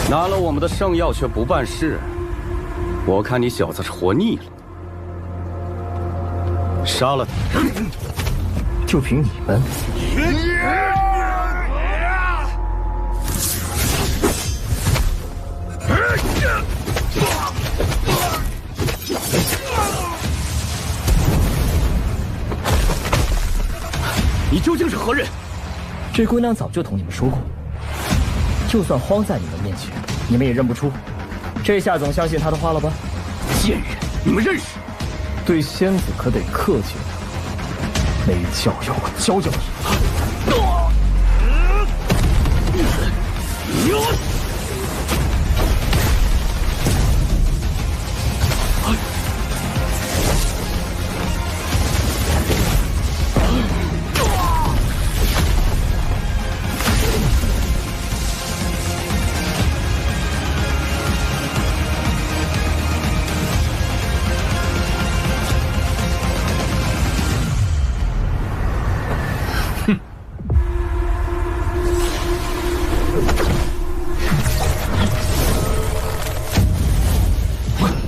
拿了我们的圣药却不办事，我看你小子是活腻了。杀了他！就凭你们？你究竟是何人？这姑娘早就同你们说过，就算荒在你们面前，你们也认不出。这下总相信她的话了吧？贱人，你们认识？对仙子可得客气点，没教要我教教你。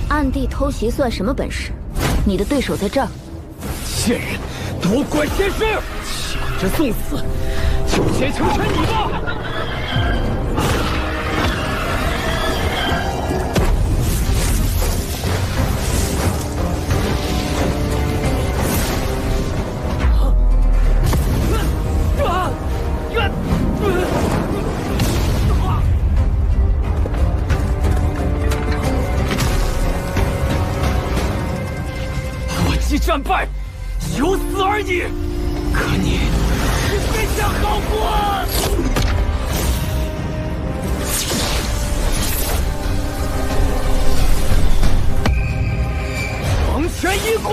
暗地偷袭算什么本事？你的对手在这儿。贱人，夺拐天师，抢着送死，就先成全你吧！战败，求死而已。可你别想好过！黄泉一股。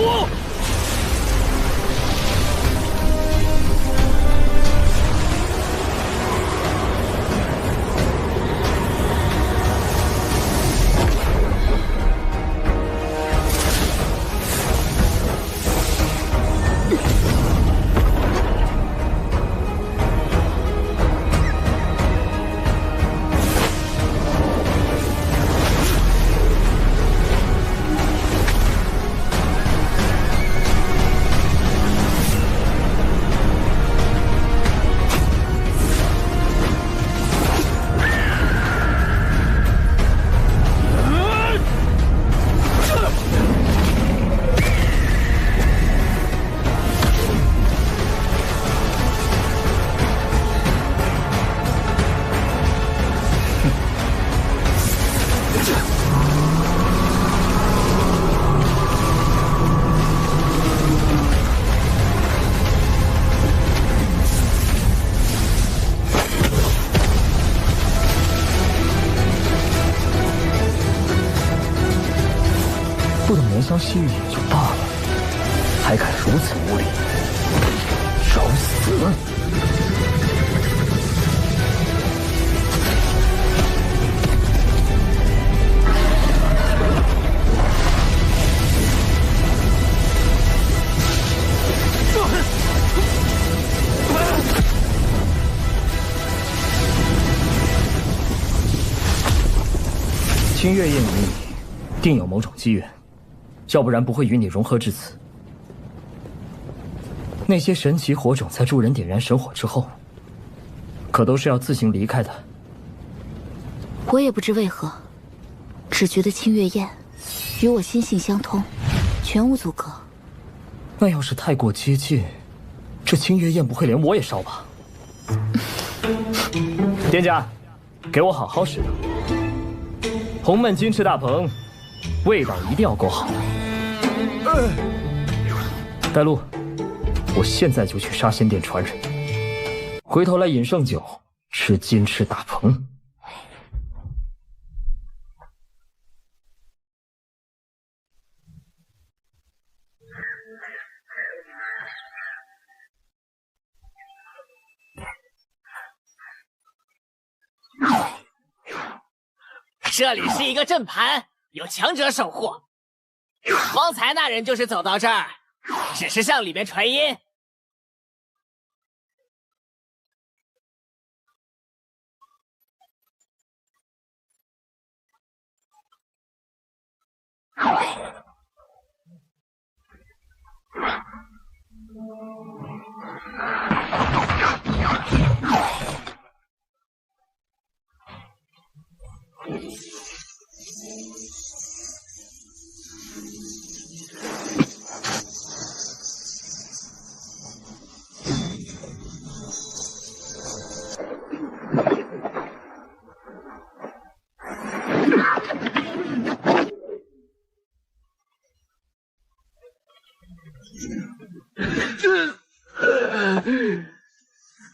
不懂怜香惜玉也就罢了，还敢如此无礼，找死！清月宴与你，定有某种机缘。要不然不会与你融合至此。那些神奇火种在助人点燃神火之后，可都是要自行离开的。我也不知为何，只觉得清月宴与我心性相通，全无阻隔。那要是太过接近，这清月宴不会连我也烧吧？店家，给我好好使用。红焖金翅大棚，味道一定要够好。带路，我现在就去杀仙殿传人，回头来饮圣酒，吃金翅大棚。这里是一个阵盘，有强者守护。方才那人就是走到这儿，只是向里面传音。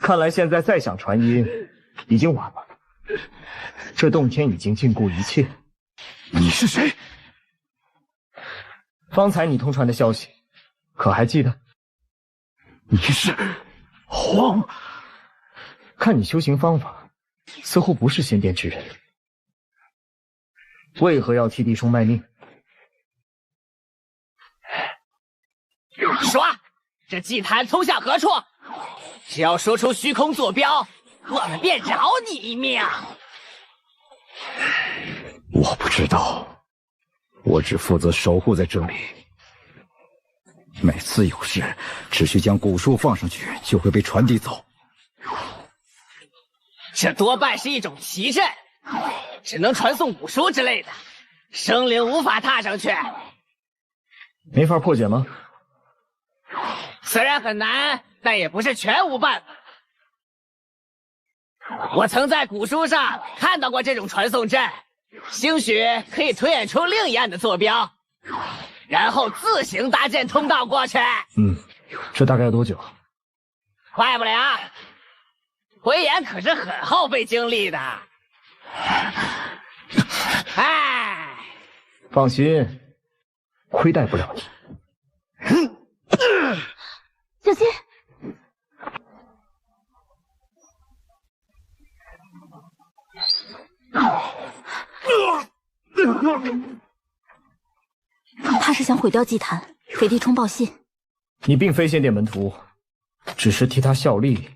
看来现在再想传音，已经晚了。这洞天已经禁锢一切。你是谁？方才你通传的消息，可还记得？你是黄？看你修行方法，似乎不是仙殿之人。为何要替帝冲卖命？说，这祭坛通向何处？只要说出虚空坐标，我们便饶你一命。我不知道，我只负责守护在这里。每次有事，只需将古书放上去，就会被传递走。这多半是一种奇阵，只能传送古书之类的，生灵无法踏上去。没法破解吗？虽然很难，但也不是全无办法。我曾在古书上看到过这种传送阵，兴许可以推演出另一岸的坐标，然后自行搭建通道过去。这大概要多久？快不了，回演可是很耗费精力的。哎，放心，亏待不了你。小心！他是想毁掉祭坛，给帝冲报信。你并非仙殿门徒，只是替他效力，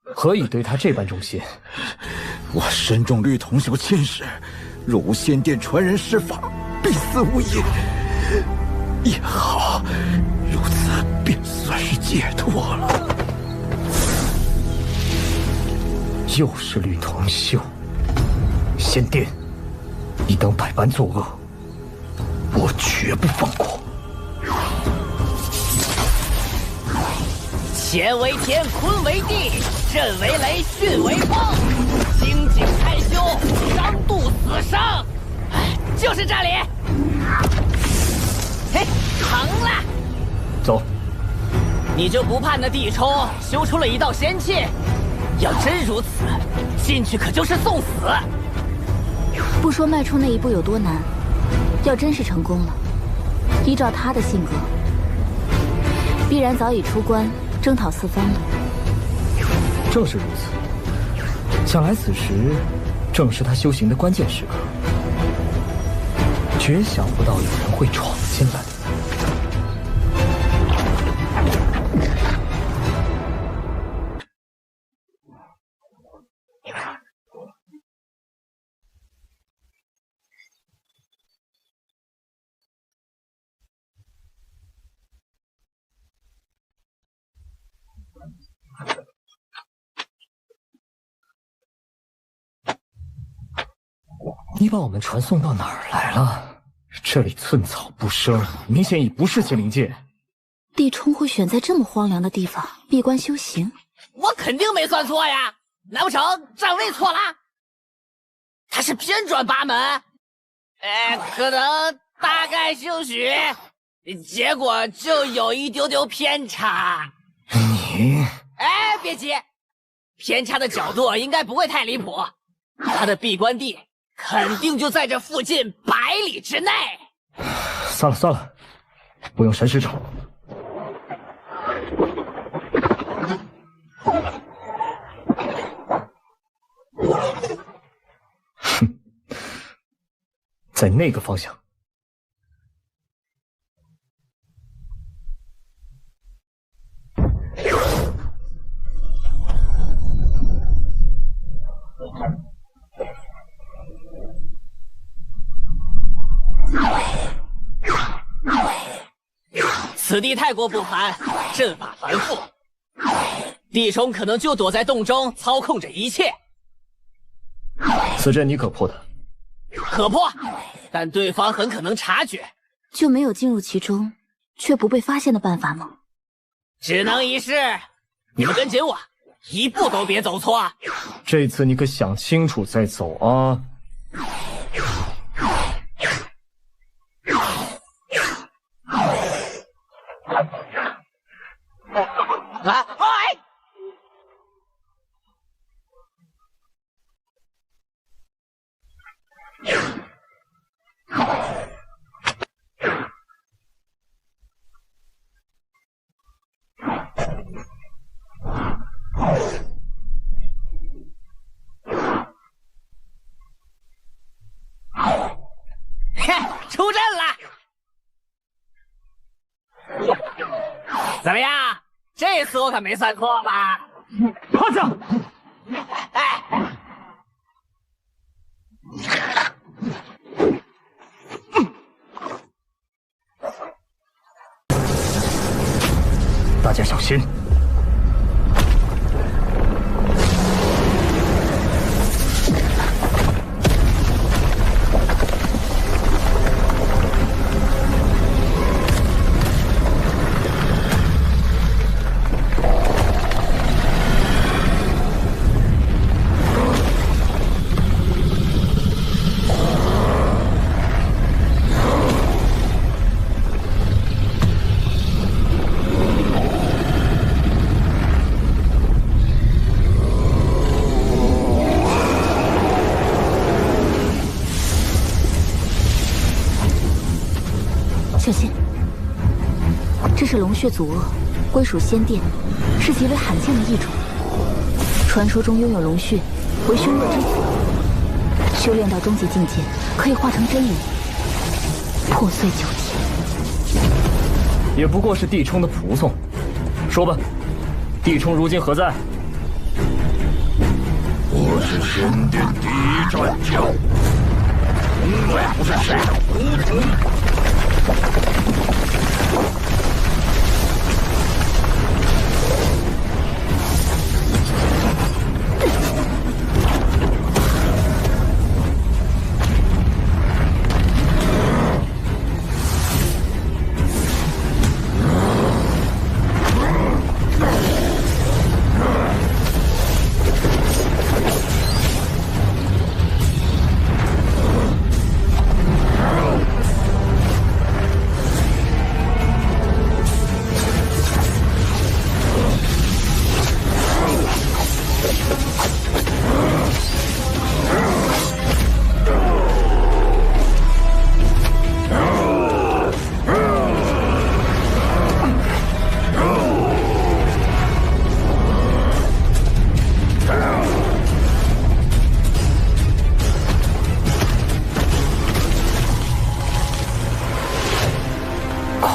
何以对他这般忠心？我身中绿铜朽侵蚀，若无仙殿传人施法，必死无疑。也好，如此便算是解脱了。又是绿铜锈，仙殿，你等百般作恶，我绝不放过。乾为天，坤为地，震为雷，巽为风，精景开修，商度死生。就是这里。嘿，成了。走。你就不怕那地冲修出了一道仙气？要真如此，进去可就是送死。不说迈出那一步有多难，要真是成功了，依照他的性格，必然早已出关征讨四方了。正是如此，想来此时正是他修行的关键时刻，绝想不到有人会闯进来。你把我们传送到哪儿来了？这里寸草不生，明显已不是仙灵界。帝冲会选在这么荒凉的地方闭关修行？我肯定没算错呀，难不成站位错了？他是偏转八门？可能大概兴许，结果就有一丢丢偏差。你……别急，偏差的角度应该不会太离谱。他的闭关地肯定就在这附近100里之内。算了算了，不用神识找。哼，在那个方向。此地太过不凡，阵法繁复，地冲可能就躲在洞中操控着一切。此阵你可破的？可破，但对方很可能察觉。就没有进入其中却不被发现的办法吗？只能一试。你们跟紧我，一步都别走错。这次你可想清楚再走啊！哎！出阵了！怎么样？这次我可没算错吧？趴下！大家小心！小心！这是龙血祖鳄，归属仙殿，是极为罕见的异种。传说中拥有龙血，为凶恶之子。修炼到终极境界，可以化成真灵，破碎九天。也不过是地冲的仆从。说吧，地冲如今何在？我是仙殿第一战将，从来不是谁的仆从。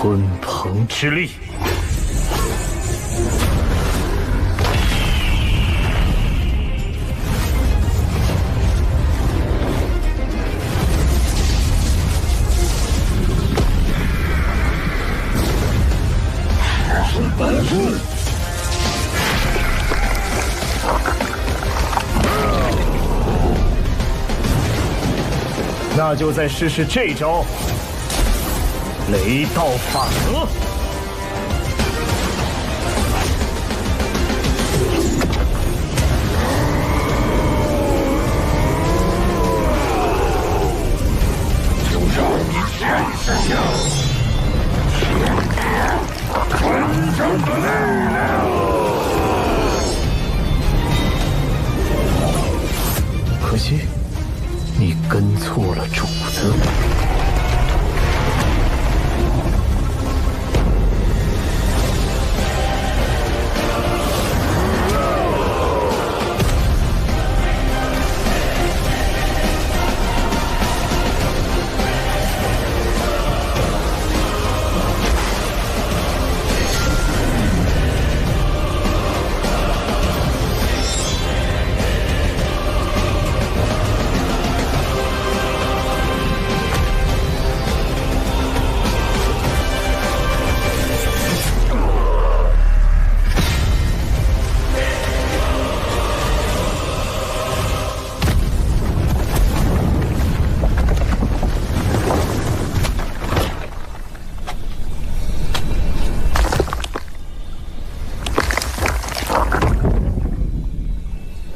鲲鹏之力。那就再试试这招雷道法则。就让你见识下真正的力量。可惜，你跟错了主子。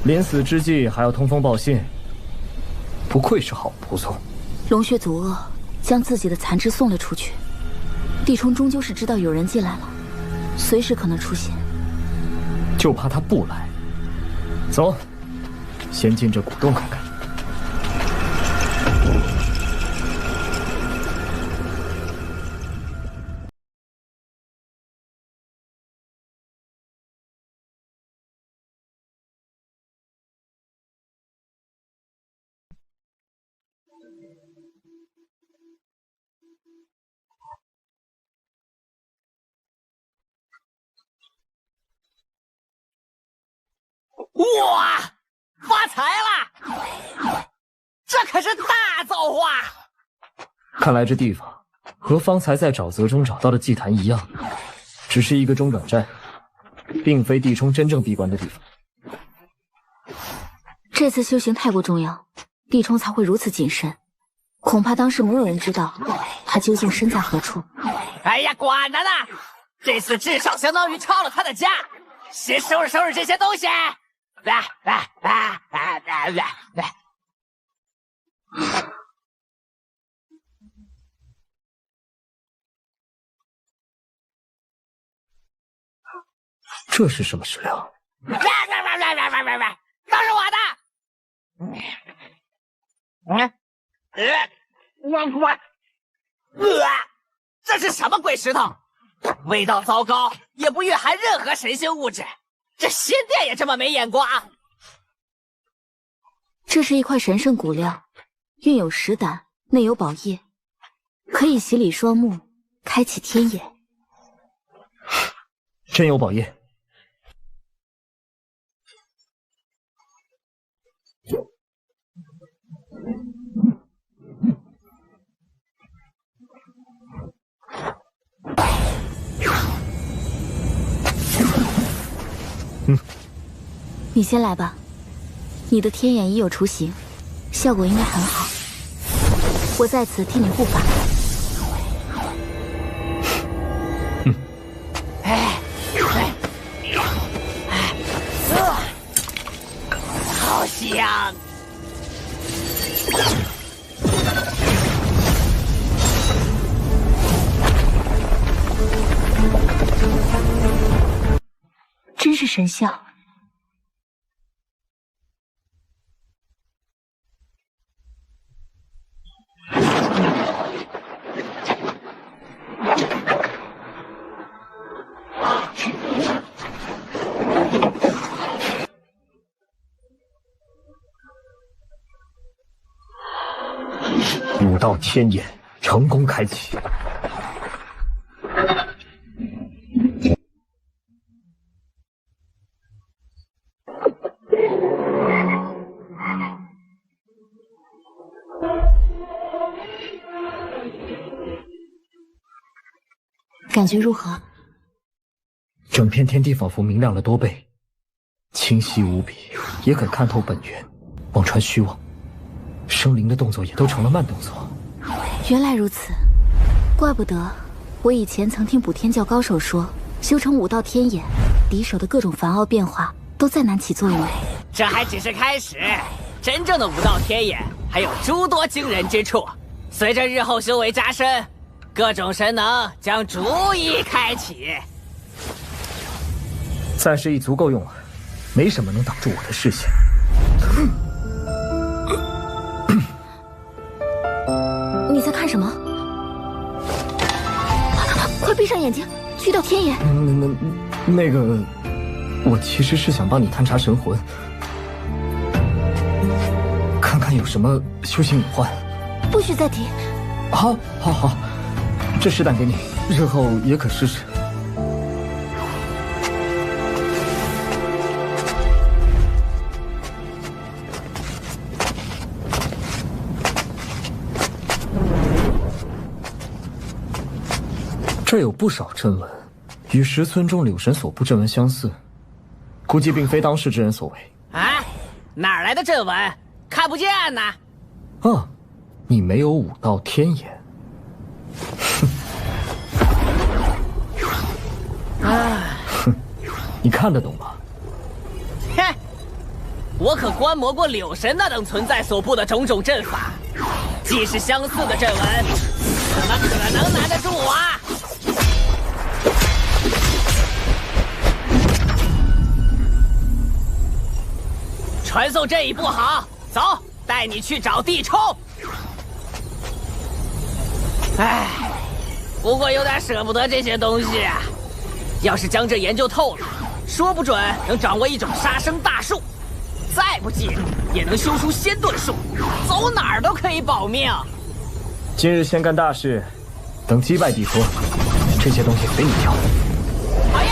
临死之际还要通风报信，不愧是好仆从。龙血祖恶将自己的残肢送了出去，帝冲终究是知道有人进来了，随时可能出现，就怕他不来。走，先进这古洞看看。哇，发财了！这可是大造化。看来这地方和方才在沼泽中找到的祭坛一样，只是一个中转站，并非帝冲真正闭关的地方。这次修行太过重要，帝冲才会如此谨慎。恐怕当时没有人知道他究竟身在何处。哎呀，管他呢！这次至少相当于抄了他的家。先收拾收拾这些东西。这是什么食料？都是我的。这是什么鬼石头？味道糟糕，也不蕴含任何神性物质。这仙殿也这么没眼光？这是一块神圣骨料，蕴有石胆，内有宝液，可以洗礼双目，开启天眼。真有宝液。你先来吧，你的天眼已有雏形，效果应该很好。我在此替你护法。好香！真是神效。武道天眼成功开启。感觉如何？整片天地仿佛明亮了多倍，清晰无比，也可看透本源，望穿虚妄。生灵的动作也都成了慢动作。原来如此，怪不得我以前曾听补天教高手说，修成武道天眼，敌手的各种凡奥变化都再难起作用。这还只是开始，真正的武道天眼还有诸多惊人之处。随着日后修为加深，各种神能将逐一开启。暂时已足够用了，没什么能挡住我的视线。你在看什么？快闭上眼睛，去掉天眼。那个，我其实是想帮你探查神魂，看看有什么修行隐患。不许再提。好，这石胆给你，日后也可试试。这有不少阵纹，与石村中柳神所布阵纹相似，估计并非当世之人所为。啊，哪来的阵纹？看不见呢。啊，你没有武道天眼。啊，你看得懂吗？哼，我可观摩过柳神那等存在所布的种种阵法，既是相似的阵纹，怎么可能难得住我啊？传送阵已布好，走，带你去找地冲。唉，不过有点舍不得这些东西啊。要是将这研究透了，说不准能掌握一种杀生大术，再不济也能修出仙遁术，走哪儿都可以保命。今日先干大事，等击败地冲，这些东西随你挑。好耶！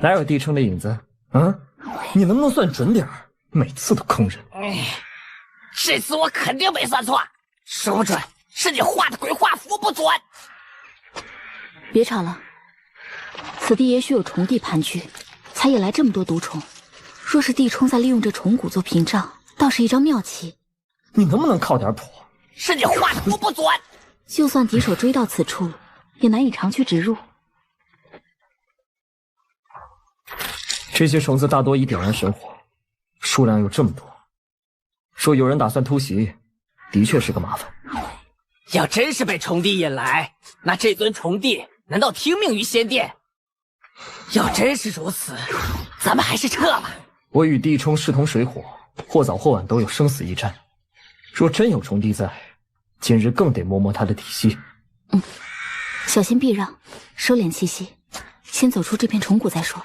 哪有地冲的影子？啊，你能不能算准点儿？每次都坑人。这次我肯定没算错，说不准是你画的鬼画符不准。别吵了，此地也许有虫地盘踞，才引来这么多毒虫。若是地冲在利用这虫蛊做屏障，倒是一招妙棋。你能不能靠点谱？是你画的符不准。就算敌手追到此处，也难以长驱直入。这些虫子大多已点燃神火，数量又这么多，若有人打算突袭，的确是个麻烦。要真是被虫帝引来，那这尊虫帝难道听命于仙殿？要真是如此，咱们还是撤吧。我与地冲势同水火，或早或晚都有生死一战。若真有虫帝在，今日更得摸摸他的底细。小心避让，收敛气息，先走出这片虫谷再说。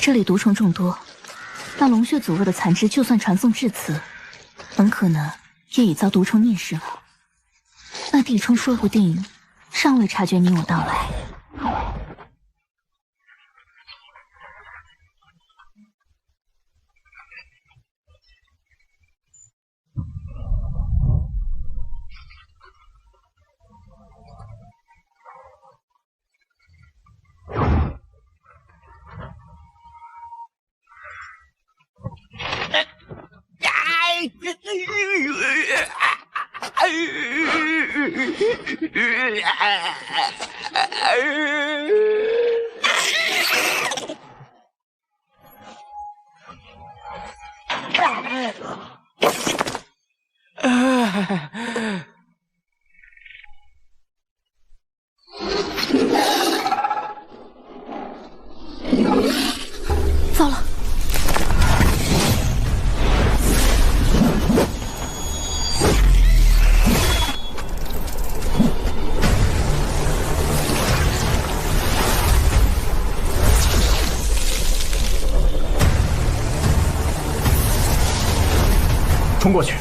这里毒虫众多，那龙血阻弱的残肢就算传送至此，很可能也已遭毒虫啮噬了。那地冲说不定尚未察觉你我到来。糟了！冲过去！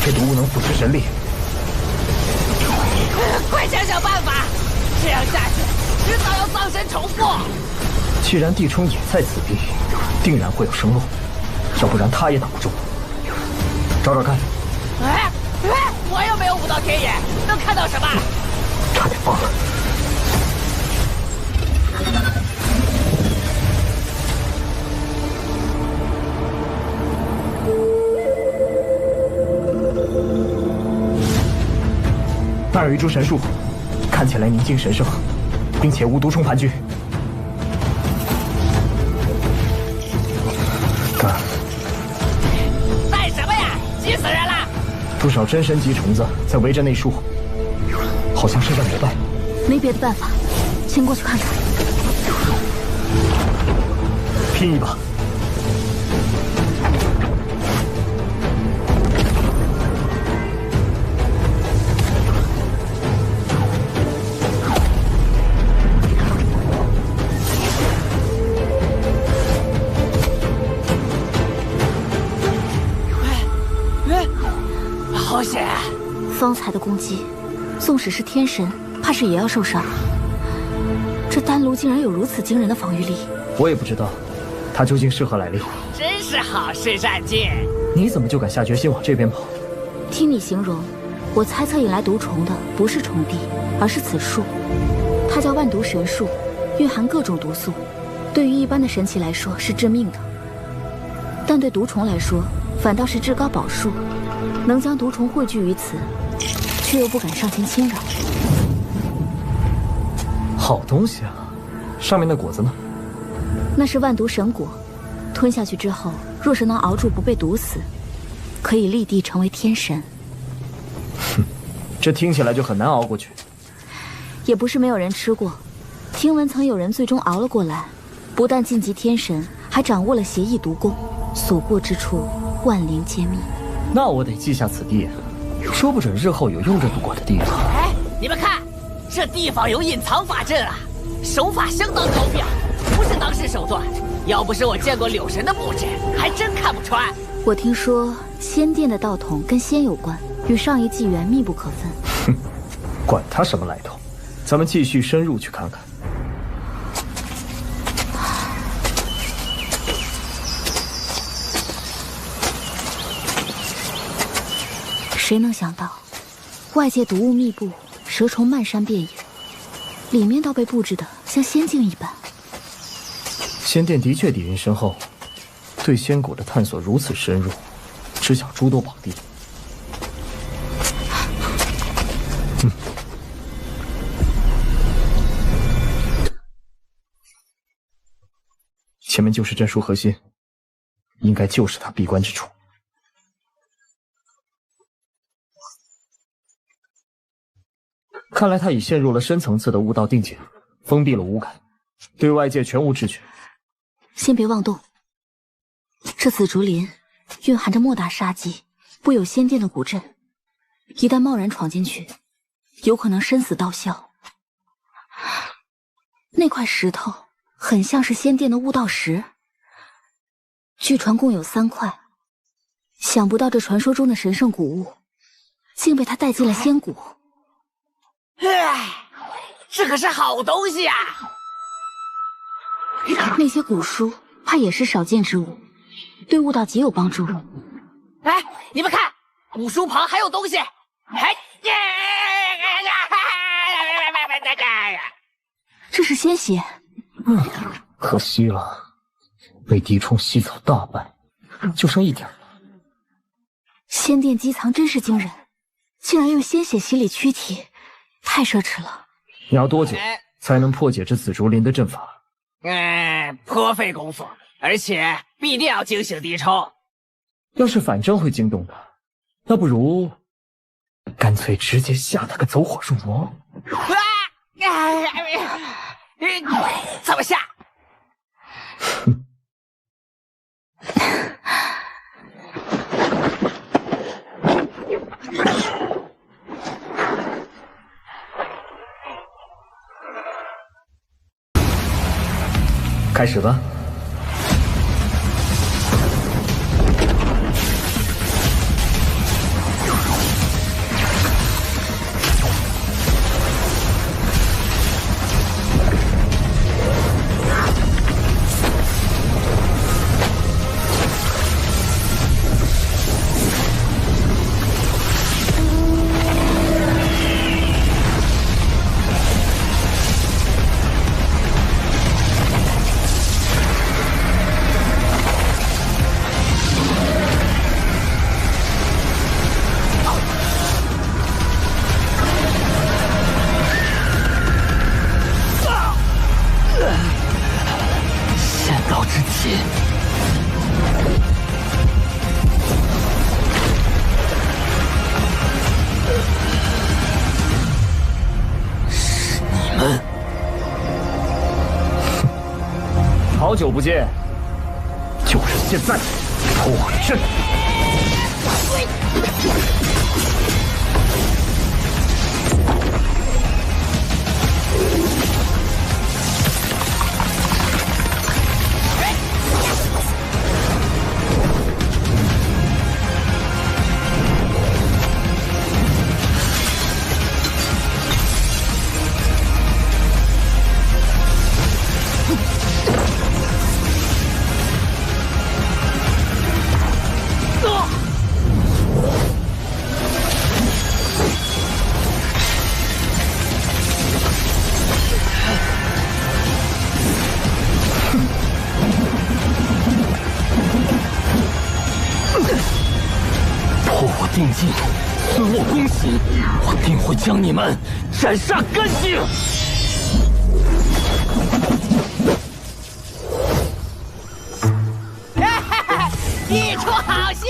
这毒物能腐蚀神力，快想想办法，这样下去迟早要丧身重复。既然地冲也在此地，定然会有生路，要不然他也挡不住。找找看。我又没有武道天眼，能看到什么？差点忘了。那儿有一株神树，看起来宁静神圣，并且无毒虫盘踞。干！干什么呀？急死人了！不少真神级虫子在围着那树，好像是在膜拜。没别的办法，先过去看看。拼一把！好险！方才的攻击，纵使是天神，怕是也要受伤。这丹炉竟然有如此惊人的防御力，我也不知道，它究竟是何来历。真是好事战尽！你怎么就敢下决心往这边跑？听你形容，我猜测引来毒虫的不是虫地，而是此树。它叫万毒神树，蕴含各种毒素，对于一般的神奇来说是致命的，但对毒虫来说反倒是至高宝树，能将毒虫汇聚于此，却又不敢上前侵扰。好东西啊，上面的果子呢？那是万毒神果，吞下去之后，若是能熬住不被毒死，可以立地成为天神。哼，这听起来就很难熬过去。也不是没有人吃过，听闻曾有人最终熬了过来，不但晋级天神，还掌握了邪异毒功，所过之处万灵皆灭。那我得记下此地，说不准日后有用这毒果的地方。哎，你们看，这地方有隐藏法阵啊，手法相当高妙，不是当时手段。要不是我见过柳神的布置，还真看不穿。我听说仙殿的道统跟仙有关，与上一纪元密不可分。哼，管他什么来头，咱们继续深入去看看。谁能想到，外界毒雾密布，蛇虫漫山遍野，里面倒被布置得像仙境一般。仙殿的确底蕴深厚，对仙果的探索如此深入，只想诸多宝地。前面就是阵术核心，应该就是他闭关之处。看来他已陷入了深层次的悟道定境，封闭了五感，对外界全无知觉。先别妄动，这紫竹林蕴含着莫大杀机，布有仙殿的古阵，一旦贸然闯进去，有可能生死道消。那块石头很像是仙殿的悟道石，据传共有3块，想不到这传说中的神圣古物，竟被他带进了仙谷。哎，这可是好东西啊！那些古书怕也是少见之物，对悟道极有帮助。哎，你们看，古书旁还有东西。哎，这是鲜血。可惜了，被敌虫吸走大半，就剩一点了。仙殿机藏真是惊人，竟然用鲜血洗礼躯体，太奢侈了。你要多久才能破解这紫竹林的阵法？颇费功夫，而且必定要惊醒敌虫。要是反正会惊动他，那不如干脆直接吓他个走火入魔。怎么下？开始吧。好久不见，就是现在，偷海阵！定境，孙莫攻行，我定会将你们斩杀干净！一出好戏。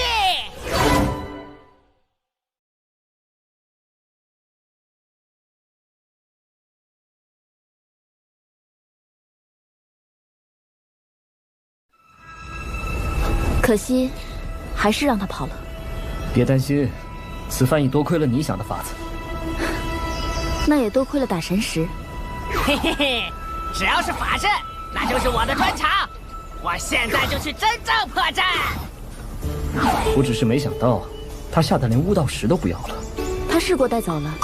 可惜，还是让他跑了。别担心，此番已多亏了你想的法子。那也多亏了打神石。嘿嘿嘿，只要是法阵，那就是我的专长。我现在就去真正破阵。我只是没想到，他吓得连巫道石都不要了。他试过带走了，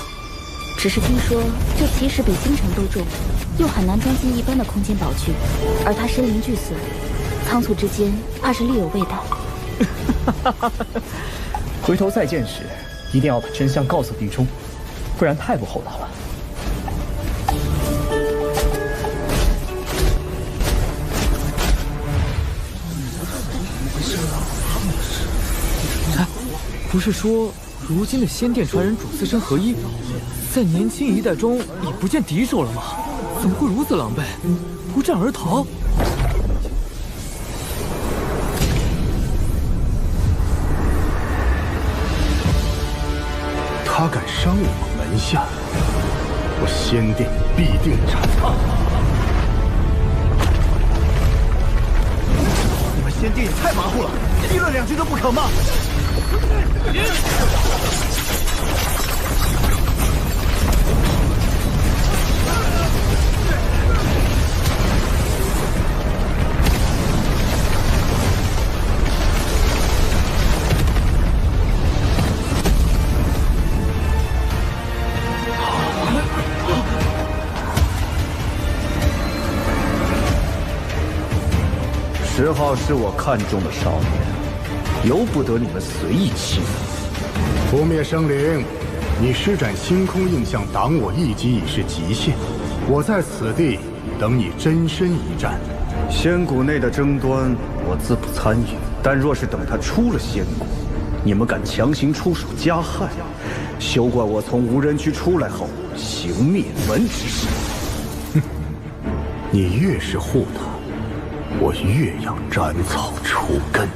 只是听说这奇石比星辰都重，又很难装进一般的空间宝具，而他身灵俱损，仓促之间怕是力有未逮。回头再见时，一定要把真相告诉帝中，不然太不厚道了。不是说如今的仙殿传人主次生合一，在年轻一代中已不见敌手了吗？怎么会如此狼狈，不战而逃？他敢伤我门下，我仙殿必定斩他！你们仙殿也太马虎了，议论两句都不可吗？10号是我看中的少年，由不得你们随意欺负。不灭生灵，你施展星空印象挡我一击已是极限，我在此地等你真身一战。仙谷内的争端我自不参与，但若是等他出了仙谷，你们敢强行出手加害，休怪我从无人区出来后行灭门之事。哼，你越是护他，我越要斩草除根。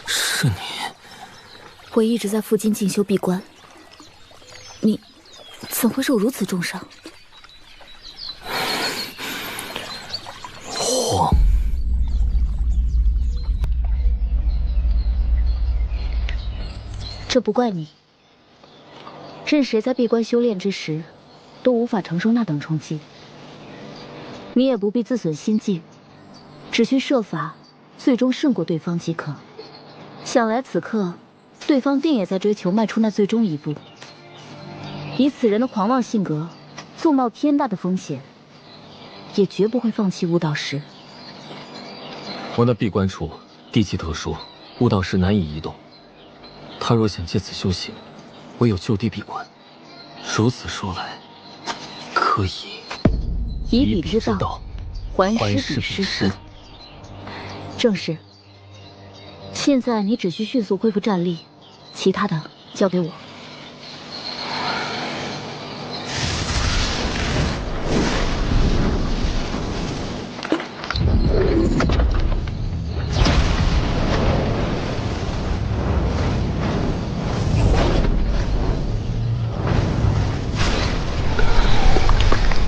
是你？我一直在附近进修闭关，你怎会受如此重伤？慌。这不怪你。任谁在闭关修炼之时，都无法承受那等冲击。你也不必自损心计，只需设法最终胜过对方即可。想来此刻，对方定也在追求迈出那最终一步。以此人的狂妄性格，纵冒天大的风险，也绝不会放弃悟道石。我那闭关处地气特殊，悟道石难以移动。他若想借此修行，唯有就地闭关。如此说来，可以以彼之道，还施彼之身。正是。现在你只需迅速恢复战力，其他的交给我。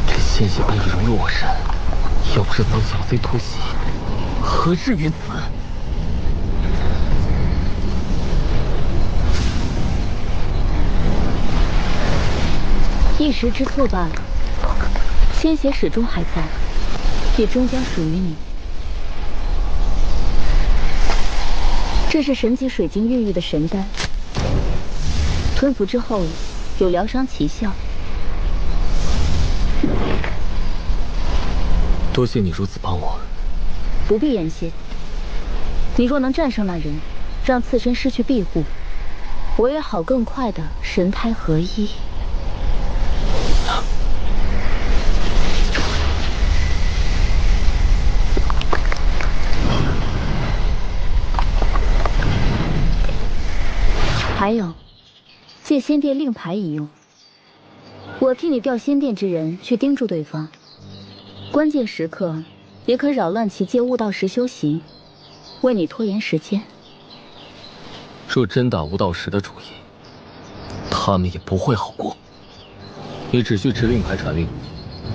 这鲜血本已融入我身，要不是遭小贼突袭，何至于此？一时之错罢了，鲜血始终还在，也终将属于你。这是神级水晶孕育的神丹，吞服之后有疗伤奇效。多谢你如此帮我。不必言谢。你若能战胜那人，让刺身失去庇护，我也好更快的神胎合一。还有，借仙殿令牌一用。我替你调仙殿之人去盯住对方，关键时刻也可扰乱其借悟道石修行，为你拖延时间。若真打悟道石的主意，他们也不会好过。你只需持令牌传令，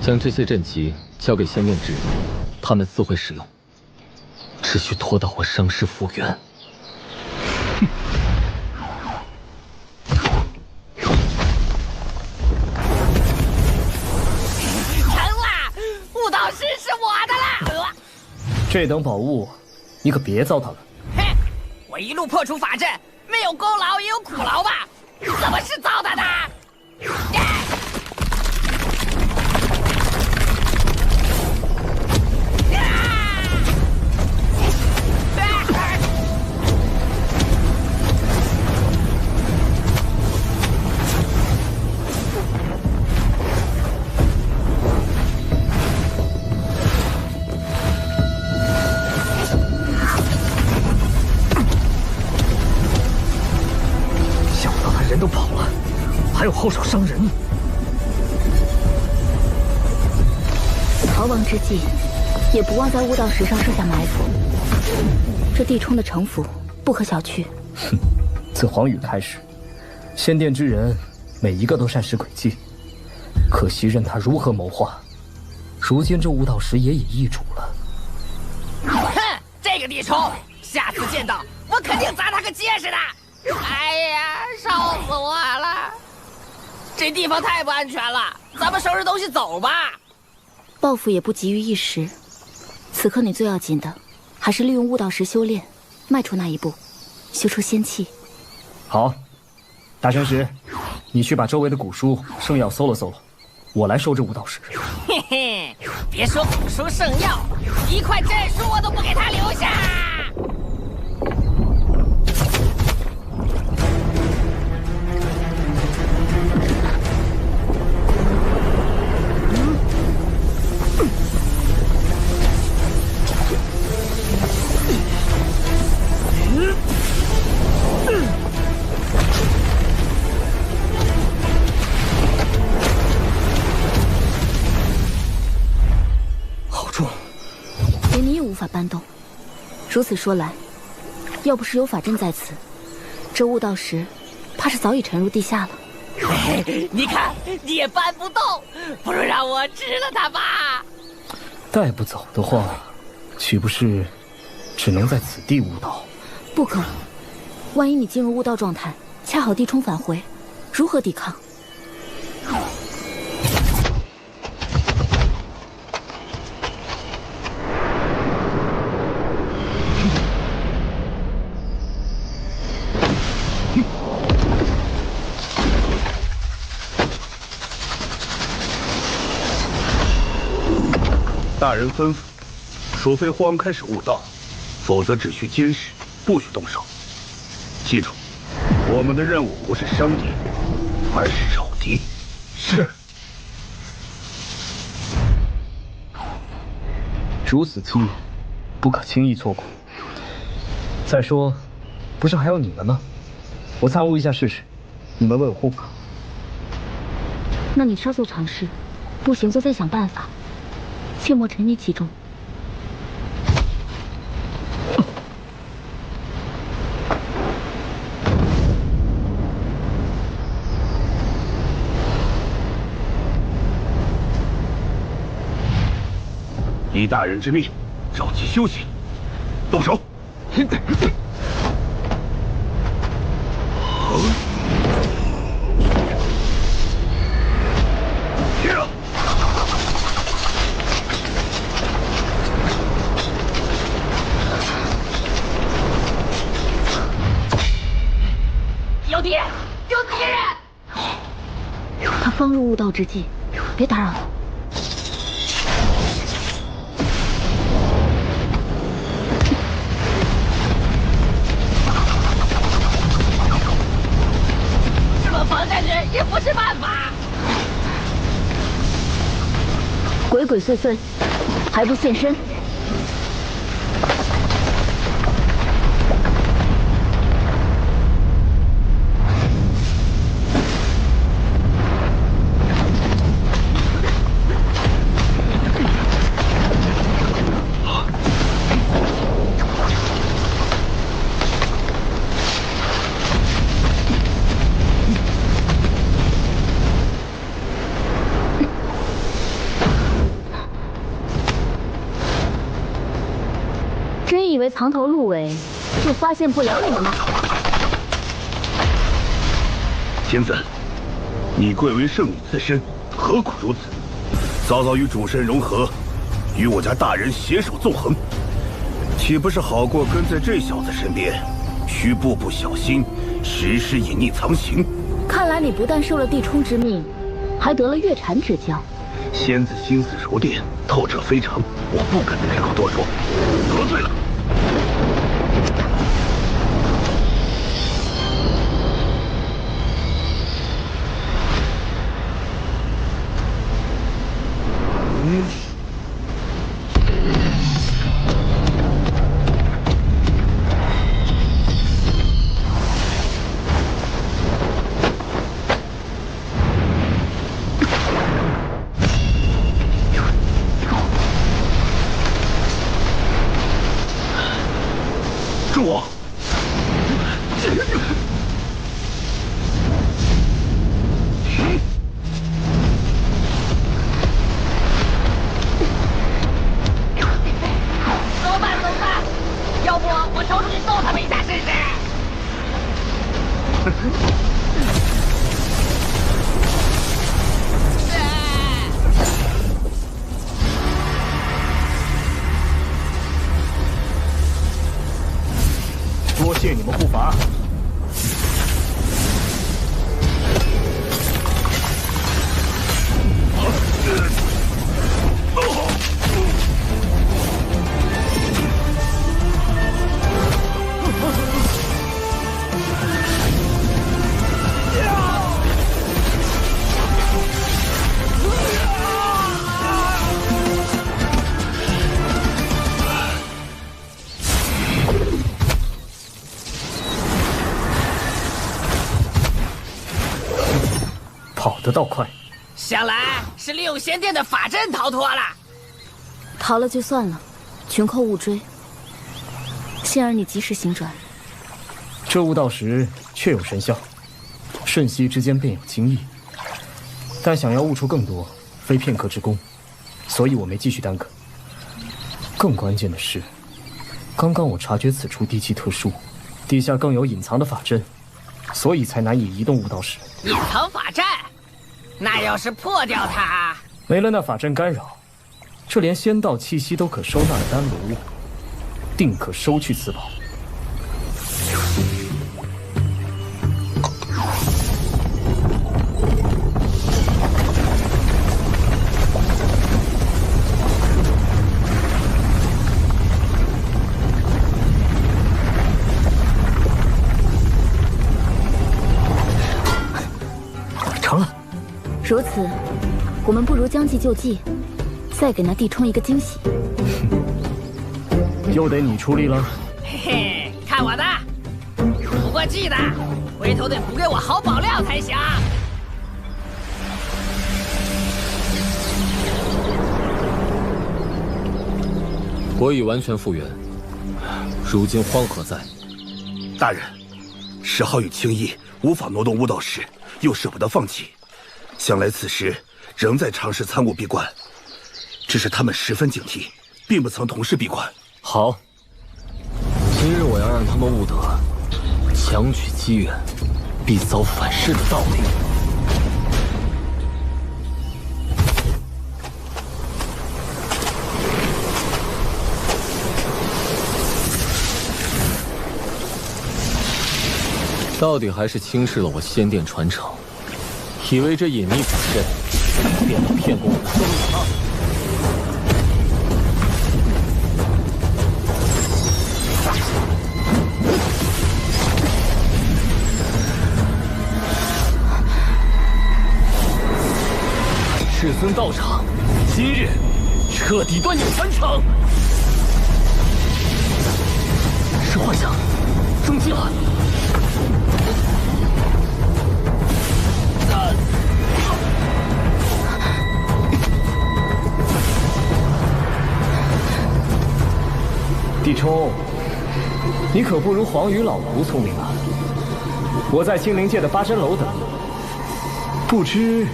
将这些阵旗交给仙殿之人，他们自会使用。只需拖到我伤势复原。这等宝物，你可别糟蹋了。哼，我一路破除法阵，没有功劳也有苦劳吧？怎么是糟蹋的？人都跑了，还有后手伤人。逃亡之际，也不忘在悟道石上设下埋伏。这地冲的城府不可小觑。哼，自黄羽开始，仙殿之人每一个都善使诡计，可惜任他如何谋划，如今这悟道石也已易主了。哼，这个地冲，下次见到我肯定砸他个结实的。哎呀，烧死我了！这地方太不安全了，咱们收拾东西走吧。报复也不急于一时，此刻你最要紧的，还是利用悟道石修炼，迈出那一步，修出仙气。好，大神石，你去把周围的古书、圣药搜了搜了，我来收这悟道石。嘿嘿，别说古书圣药，一块阵书我都不给他留下。无法搬动。如此说来，要不是有法阵在此，这悟道石怕是早已沉入地下了。你看，你也搬不动，不如让我吃了它吧。带不走的话，岂不是只能在此地悟道？不可，万一你进入悟道状态，恰好地冲返回，如何抵抗？大人吩咐，除非荒开始悟道，否则只需监视，不许动手。记住，我们的任务不是伤敌，而是扰敌。是。如此机遇，不可轻易错过。再说，不是还有你们吗？我参悟一下试试，你们为我护法。那你稍作尝试，不行就再想办法。切莫沉溺其中。依大人之命，召集修行，动手。方入悟道之际，别打扰了。这么防下去也不是办法。鬼鬼祟祟，还不现身？真以为藏头露尾就发现不了你们吗？仙子，你贵为圣女刺身，何苦如此？早早与主神融合，与我家大人携手纵横，岂不是好过跟在这小子身边，需步步小心，时时隐匿藏形？看来你不但受了地冲之命，还得了月禅之教。仙子心思如电，透彻非常，我不敢再开口多说，得罪了。住我！怎么办？怎么办？要不我抽出去揍他们一下试试？多谢你们护法。跑得倒快，想来是利用仙殿的法阵逃脱了。逃了就算了，群寇勿追。幸而你及时行转。这悟道石确有神效，瞬息之间便有惊异。但想要悟出更多，非片刻之功，所以我没继续耽搁。更关键的是，刚刚我察觉此处地气特殊，地下更有隐藏的法阵，所以才难以移动悟道石。隐藏法阵，那要是破掉它，没了那法阵干扰，这连仙道气息都可收纳的丹罗物，定可收去此宝。成了。如此，我们不如将计就计，再给那地冲一个惊喜。又得你出力了。嘿嘿，看我的！不过记得，回头得补给我好宝料才行。国已完全复原，如今荒何在？大人，10号与青衣无法挪动悟道石，又舍不得放弃，想来此时仍在尝试参悟闭关，只是他们十分警惕，并不曾同时闭关。好，今日我要让他们悟得强取机缘，必遭反噬的道理。到底还是轻视了我仙殿传承。以为这隐秘法阵便能骗过我的双眼吗？至尊道场，今日彻底断你传承。是幻象，中计了。帝冲，你可不如黄羽老狐聪明啊！我在青灵界的八珍楼等你，不知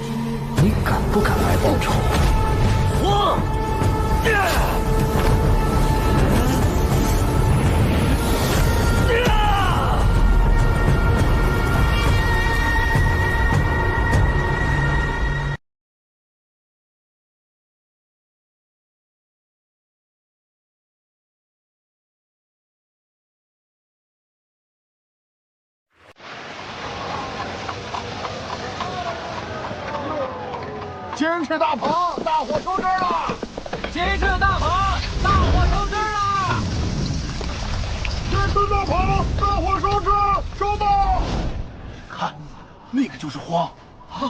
你敢不敢来报仇？我。金翅大鹏，大火收汁了！金翅大鹏，大火收汁了！金翅大鹏，大火收汁，收到！看，那个就是荒啊，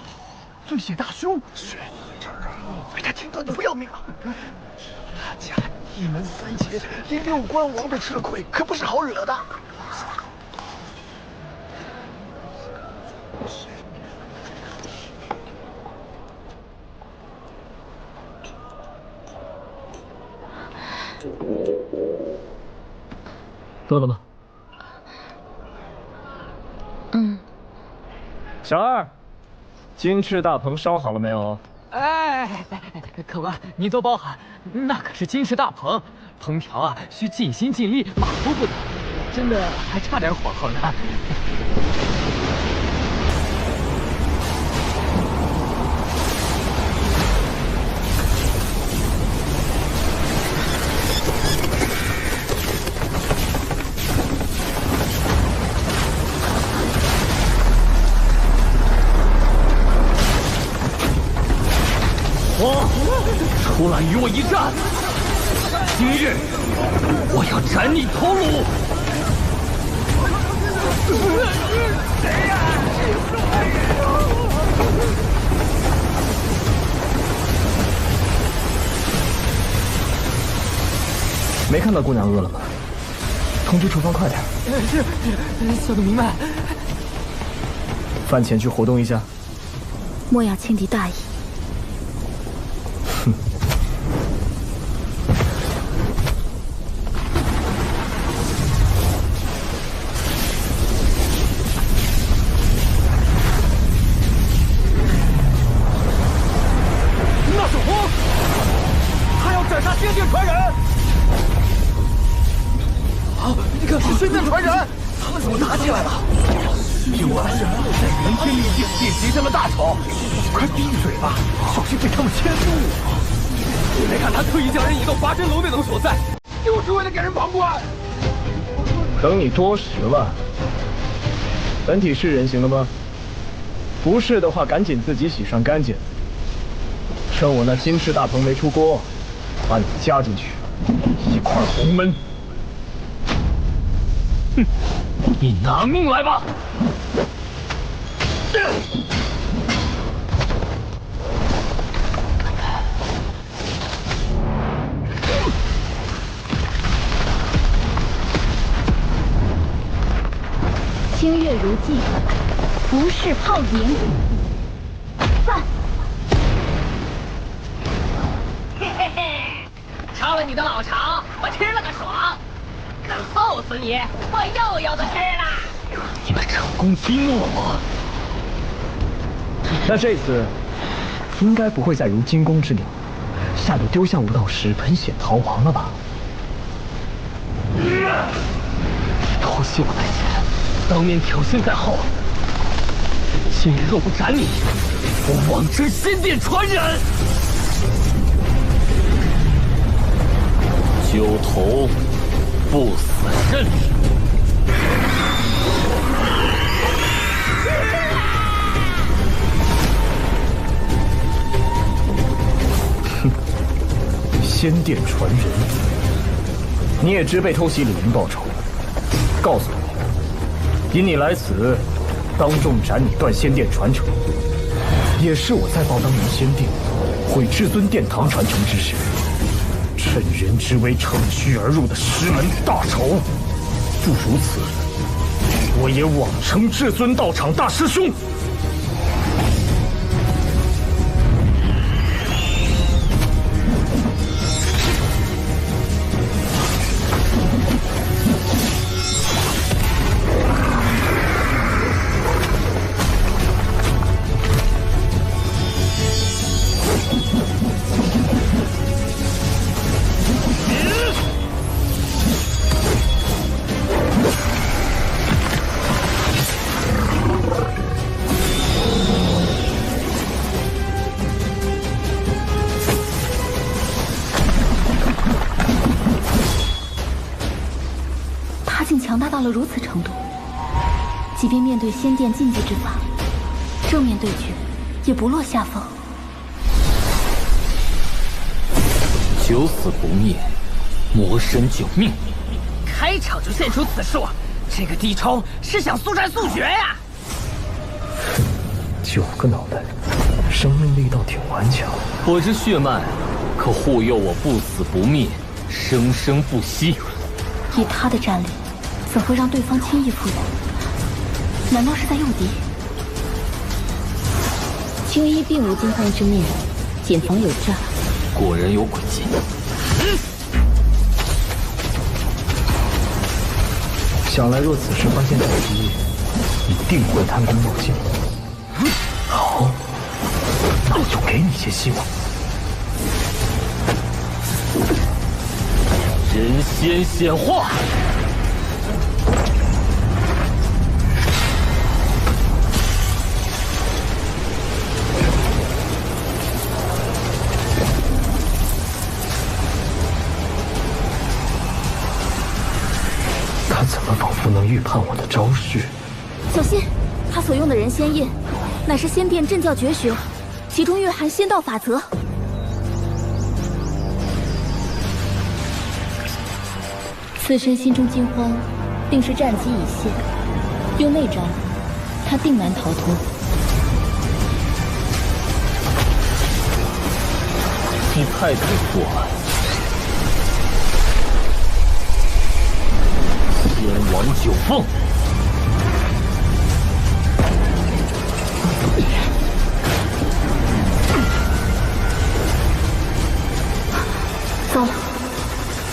醉血大凶，是这儿啊，被他听到不要命了。他家一门三杰，连六关王都吃了亏，可不是好惹的。饿了吗？嗯。小二，金翅大鹏烧好了没有？哎，客官您多包涵，那可是金翅大鹏，烹调啊需尽心尽力，马虎不得，真的还差点火候呢。出来与我一战！今日我要斩你头颅！谁呀？没看到姑娘饿了吗？通知厨房快点。是，小的明白。饭前去活动一下。莫要轻敌大意。哼。那是荒，他要斩杀仙殿传人。啊，你看，是仙殿传人，他们怎么打起来了？听闻在元天秘境也结下了大仇，快闭嘴吧，小心被他们牵住。你没看他特意将人引到八珍楼内等所在，就是为了给人旁观。等你多时了，本体是人形了吗？不是的话，赶紧自己洗上干净。趁我那金翅大鹏没出锅，把你加进去，一块红焖。哼，你拿命来吧！星月如寄，不是泡影。饭。嘿嘿嘿，抄了你的老巢，我吃了个爽。等揍死你，我又有的吃了。你们成功激怒了我。那这次应该不会再如惊弓之鸟，下毒丢向武道时喷血逃亡了吧？偷袭我在前，当面挑衅在后。今日若不斩你，我枉之仙殿传人。揪头，不死甚至。仙殿传人，你也知被偷袭李营报仇。告诉我，引你来此，当众斩你断仙殿传承，也是我在报当年仙殿毁至尊殿堂传承之时，趁人之危乘虚而入的师门大仇。不如此，我也枉称至尊道场大师兄。强大到了如此程度，即便面对仙殿禁忌之法，正面对决也不落下风。九死不灭，魔神九命。开场就献出此术，这个地冲是想速战速决呀！9个脑袋，生命力倒挺顽强。我这血脉可护佑我不死不灭，生生不息。以他的战力，怎会让对方轻易服软？难道是在诱敌？青衣并无惊慌之念，谨防有诈。果然有诡计。想来若此时发现转机，一定会贪功冒进。好，那我就给你些希望。人仙显化。他怎么仿佛能预判我的招式？小心，他所用的人仙印，乃是仙殿镇教绝学，其中蕴含仙道法则。此身心中惊慌，定是战机已现。用内招，他定难逃脱。你太可恶了！天王九凤。糟了，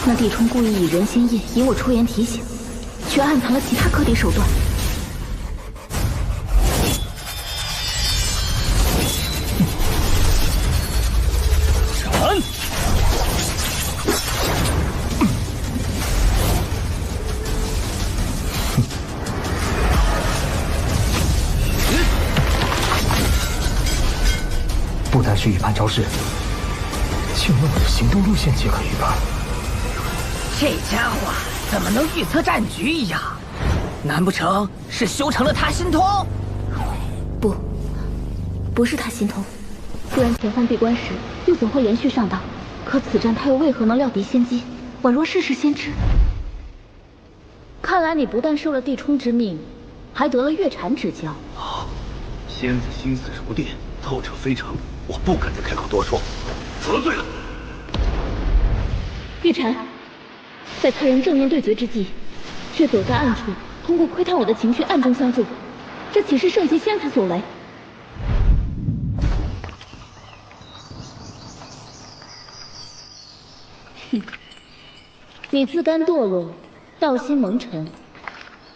那地冲故意以人仙印引我出言提醒，却暗藏了其他克敌手段。斩！不单是预判招式，就连我的行动路线皆可预判。这家伙怎么能预测战局一样？难不成是修成了他心通？不是他心通，不然前番闭关时又怎会连续上当？可此战他又为何能料敌先机，宛若事事先知？看来你不但受了地冲之命，还得了月禅之教。仙子心思如电，透彻非常，我不敢再开口多说，得罪了。月禅，在他人正面对决之际，却躲在暗处，通过窥探我的情绪暗中相助，这岂是圣贤仙子所为？哼，你自甘堕落，道心蒙尘。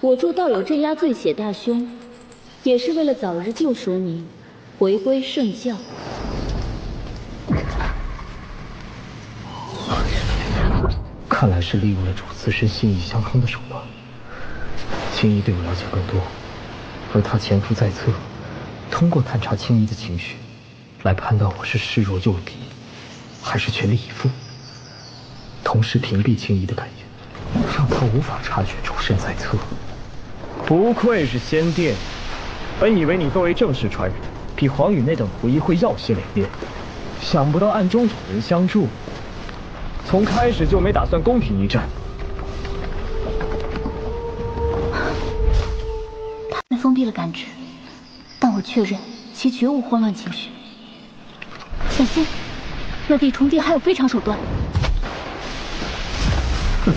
我助道友镇压罪血大凶，也是为了早日救赎你，回归圣教。看来是利用了主自身心意相通的手段。青衣对我了解更多，而他潜伏在侧，通过探查青衣的情绪，来判断我是示弱诱敌，还是全力以赴，同时屏蔽青衣的感觉，让他无法察觉主身在侧。不愧是仙殿，本以为你作为正式传人，比黄宇那等狐疑会要些累练，想不到暗中有人相助。从开始就没打算公平一战。他们封闭了感知，但我确认其绝无慌乱情绪。小心，那地重叠还有非常手段。哼，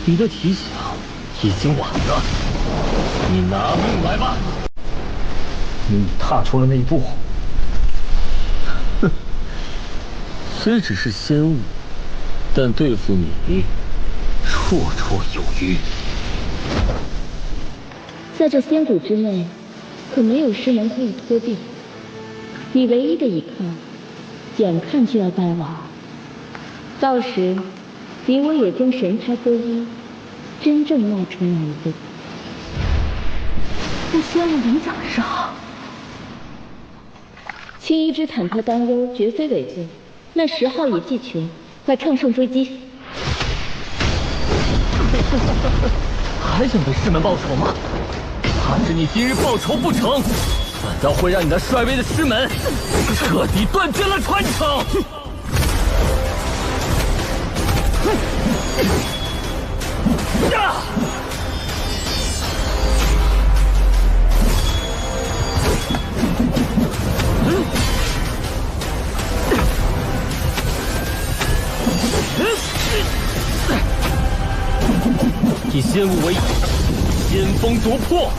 你的提醒已经晚了，你拿命来吧！你已踏出了那一步。哼，虽只是仙物，但对付你绰绰有余。在这仙谷之内，可没有师门可以托庇。你唯一的依靠，眼看就要败亡。到时，你我也将神胎归一，真正闹成一个。那仙物领奖的时候，青衣之忐忑担忧绝非伪罪。那10号已既全，快乘胜追击！还想为师门报仇吗？怕是你今日报仇不成，反倒会让你那衰微的师门彻底断绝了传承。以仙物为引，仙风夺魄。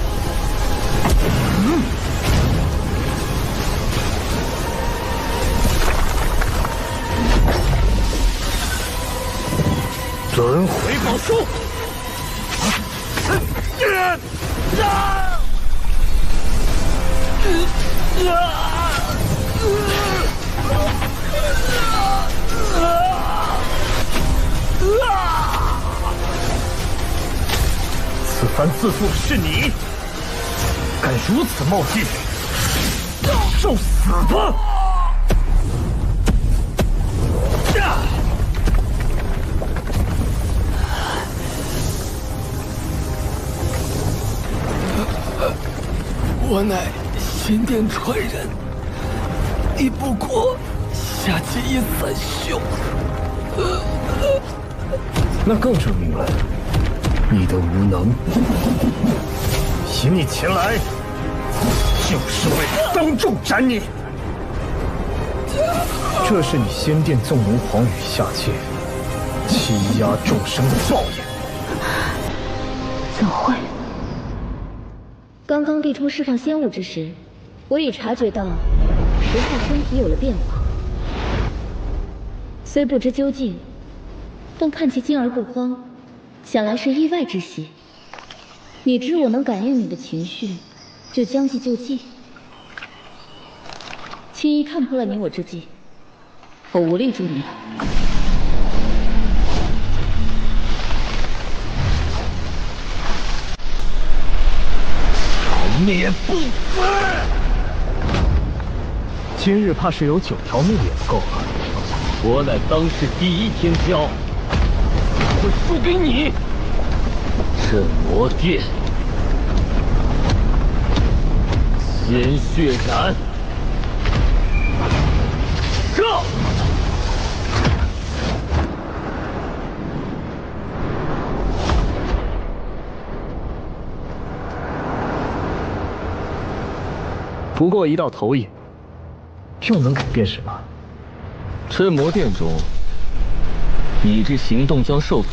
轮回宝书。此番自作的是你，敢如此冒进，受死吧！我乃仙殿传人，亦不过下界一散修。那更证明了你的无能。请你前来，就是为了当众斩你。这是你仙殿纵容皇羽下界，欺压众生的报应。怎会？刚刚地冲释放仙物之时，我已察觉到10号身体有了变化，虽不知究竟，但看其惊而不慌，想来是意外之喜。你知我能感应你的情绪，就将计就计。青衣看破了你我之计，我无力助你了。灭不死！今日怕是有9条命也不够了。我乃当世第一天骄，怎会输给你？镇魔殿，鲜血染，射！不过一道投影，又能改变什么？镇魔殿中，你之行动将受阻，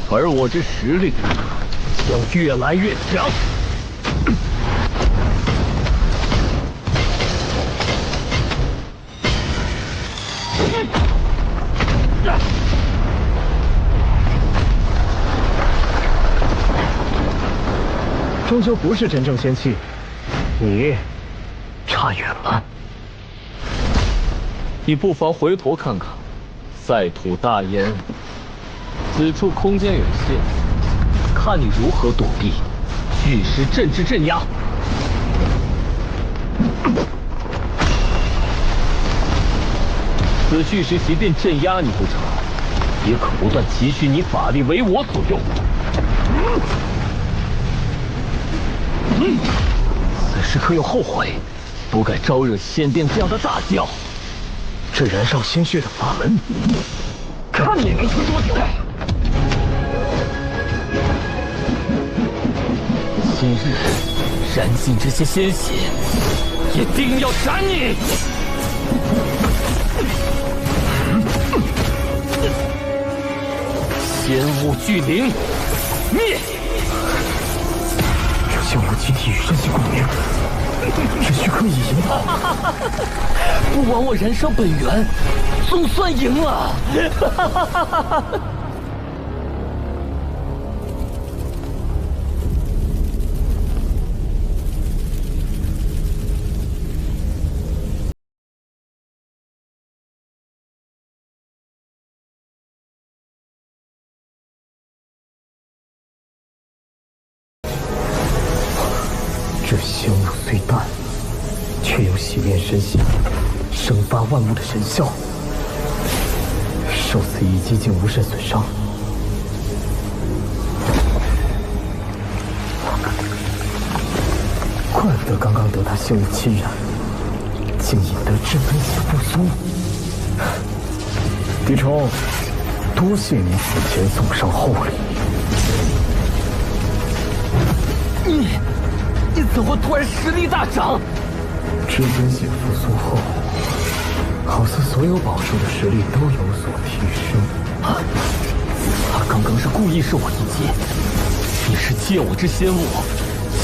而我之实力将越来越强。终究不是真正仙气，你差远了。你不妨回头看看，赛土大岩，此处空间有限，看你如何躲避巨石阵之镇压。此巨石即便镇压你不成，也可不断汲取你法力为我所用。此时可有后悔，不该招惹仙殿这样的大教。这燃烧鲜血的法门，看你能撑多久！今日燃尽这些鲜血，一定要斩你！仙雾聚灵，灭！这仙雾集体与身形共鸣，只需刻意引导，不枉我燃烧本源，总算赢了！这仙雾虽淡，却有洗炼身形、生发万物的神效。受此一击竟无甚损伤。怪不得刚刚得他仙雾侵染，竟引得至尊血复苏。狄冲，多谢你此前送上厚礼。你怎么突然实力大涨？至尊血复苏后，好似所有宝术的实力都有所提升。他刚刚是故意受我一击，你是借我之仙雾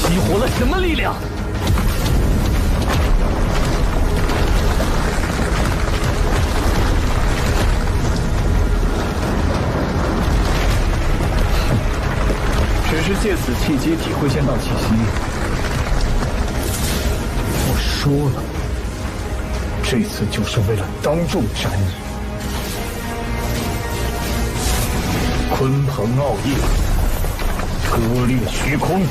激活了什么力量？只是借此契机体会仙道气息。我说了，这次就是为了当众斩你。鲲鹏傲夜，割裂虚空。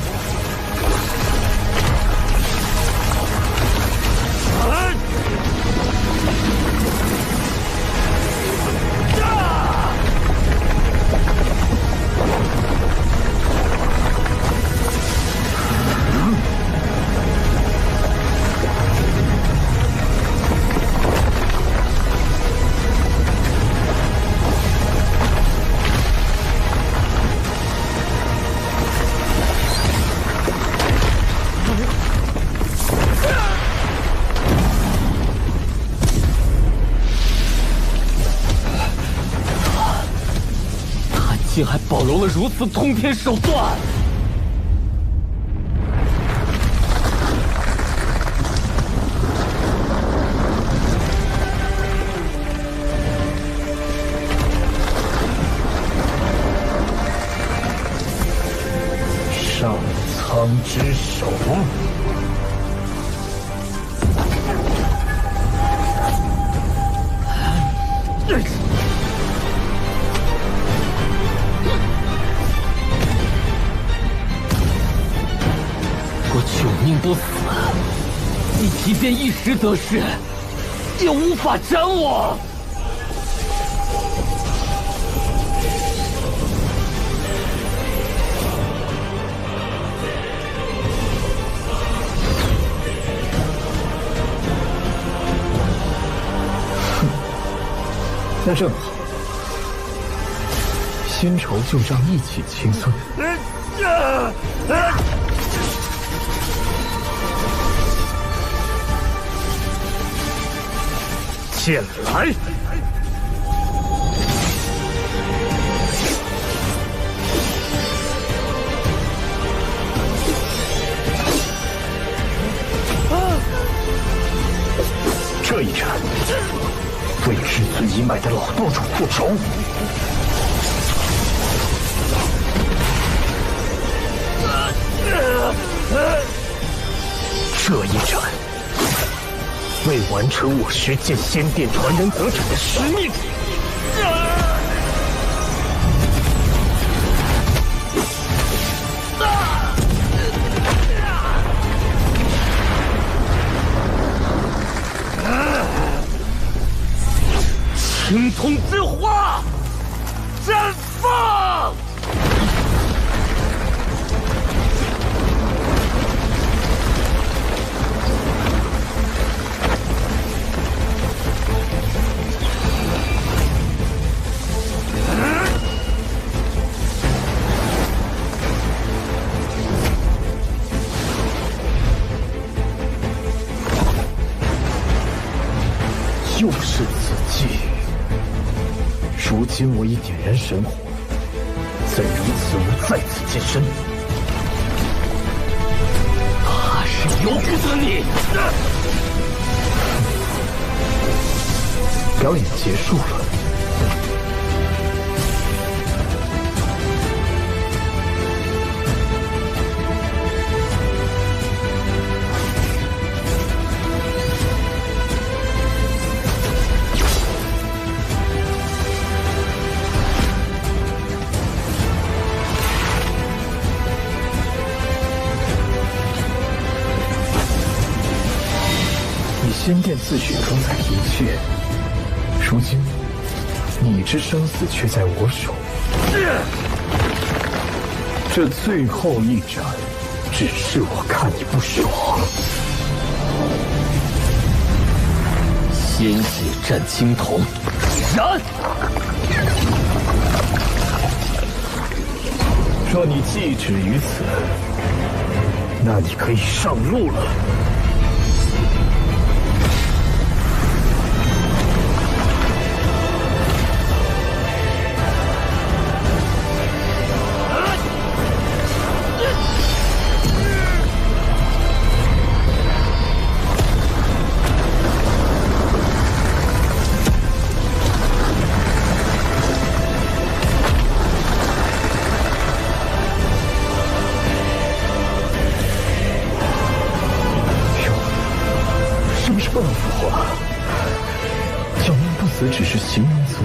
竟还保留了如此通天手段！上苍之手。我久命不死，你即便一时得势，也无法斩我。那正好，新仇旧账一起清算。剑来！这一战，为至尊一脉的老舵主复仇。这一战，为完成我实践仙殿传人得产的使命。青铜之花，绽放！今我已点燃神火，怎容此物再次近身？他是由不得你！表演结束了。仙殿自诩主宰一切，如今你之生死却在我手。这最后一战，只是我看你不爽。鲜血战青铜，燃！若你既止于此，那你可以上路了。只是形容词。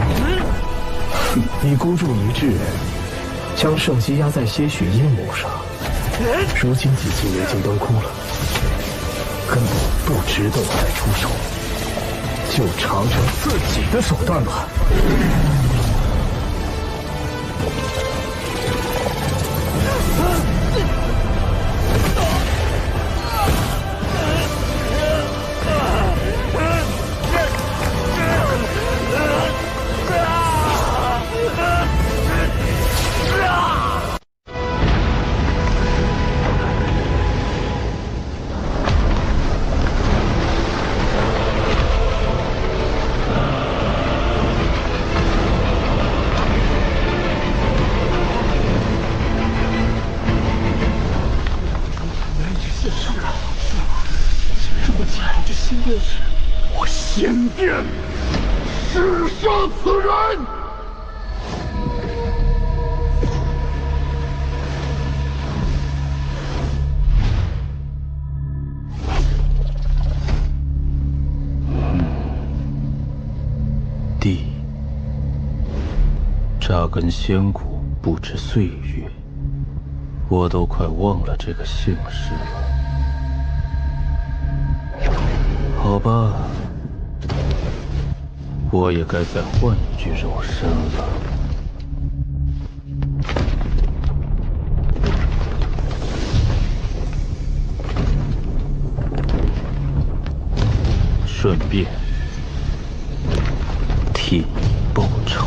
你孤注一掷，将圣机压在些许阴谋上，如今几经已经都哭了，根本不值得我再出手，就尝尝自己的手段吧。我仙殿弑杀此人！帝，扎根仙谷不知岁月，我都快忘了这个姓氏了。好吧，我也该再换一具肉身了。顺便替你报仇。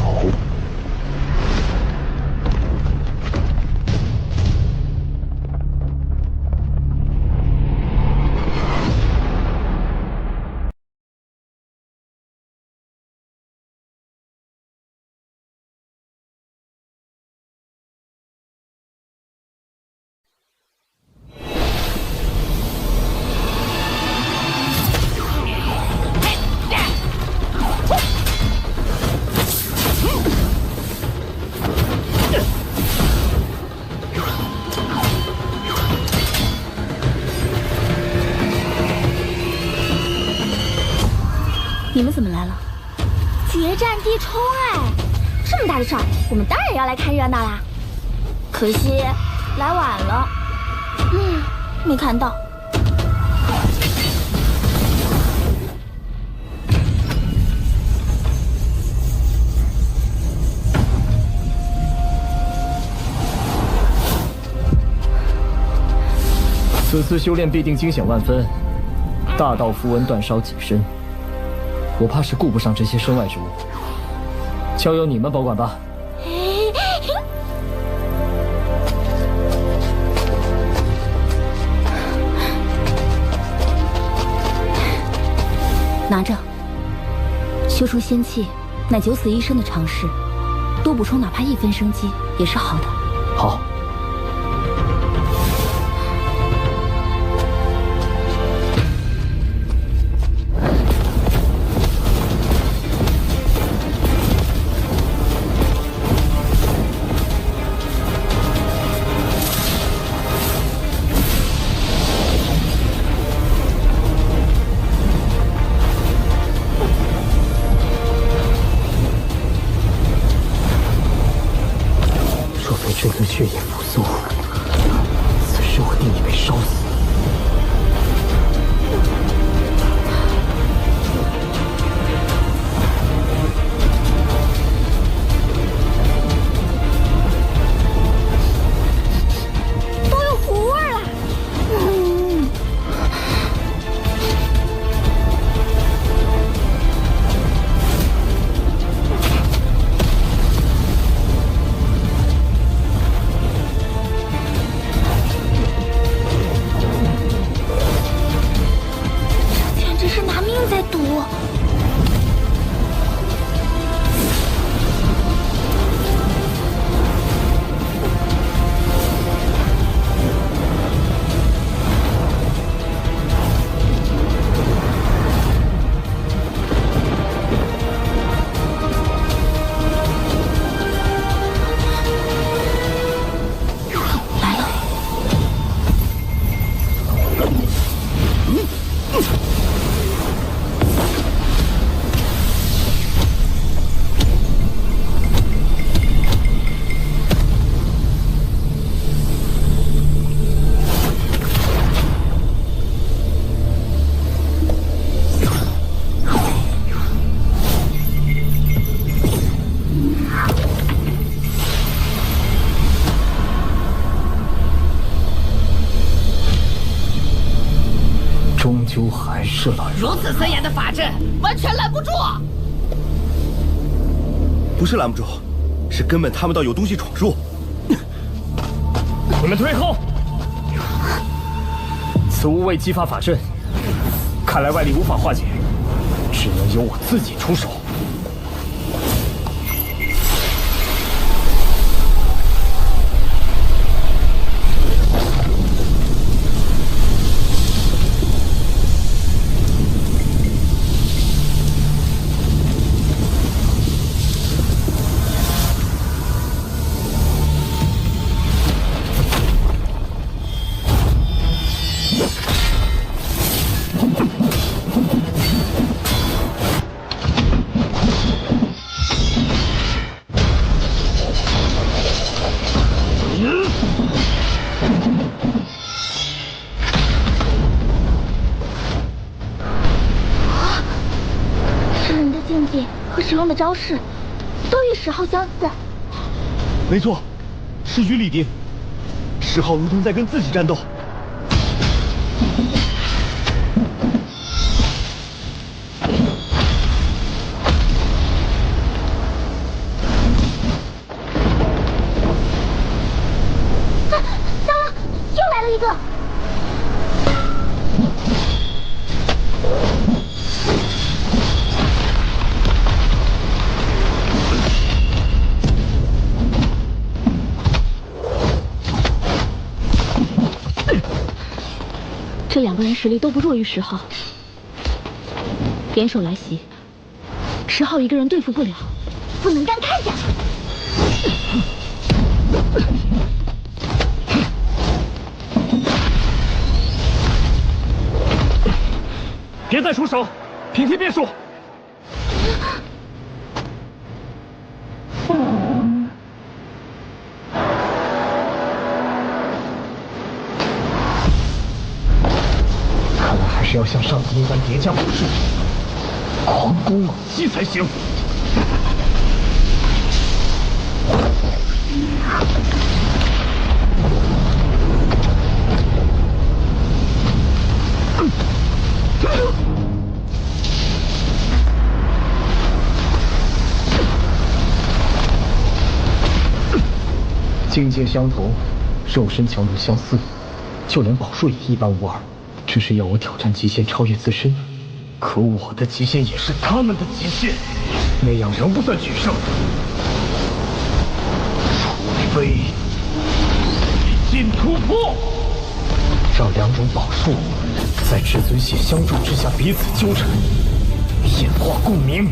你们怎么来了？决战地冲哎，这么大的事儿，我们当然要来看热闹啦。可惜来晚了，没看到。此次修炼必定惊险万分，大道符文断烧己身。我怕是顾不上这些身外之物，交由你们保管吧。拿着，修出仙气，乃九死一生的常事。多补充哪怕1分生机也是好的。好。这轮血液复苏，此时我定已被烧死。都有糊味了。在赌，来了。终究还是来了。如此森严的法阵，完全拦不住。不是拦不住，是根本看不到有东西闯入。你们退后！此物未激发法阵，看来外力无法化解，只能由我自己出手。和使用的招式都与10号相似。没错，势均力敌。10号如同在跟自己战斗。糟了，又来了一个。这2个人实力都不弱于10号，联手来袭，10号一个人对付不了，不能干看下去。别再出手，平添变数。是要像上次那般叠加武术，狂攻猛击才行。境界相同，肉身强度相似，就连宝术也一般无二。只是要我挑战极限，超越自身，可我的极限也是他们的极限，那样仍不算取胜。非已尽突破，让两种宝术在至尊血相助之下彼此纠缠，演化共鸣。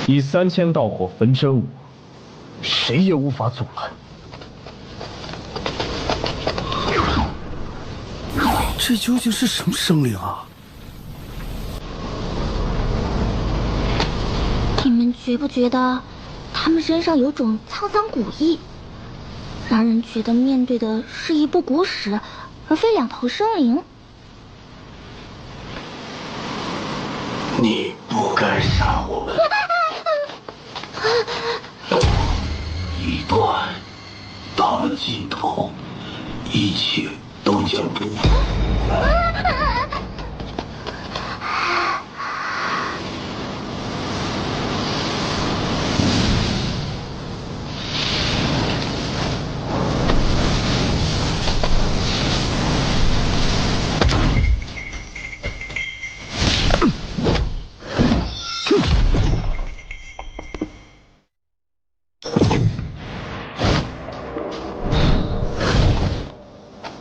以3000道火焚身我，谁也无法阻拦。这究竟是什么生灵啊？你们觉不觉得他们身上有种沧桑古意，让人觉得面对的是一部古史，而非两头生灵？你不该杀我们。一段到了尽头，一切都将不复。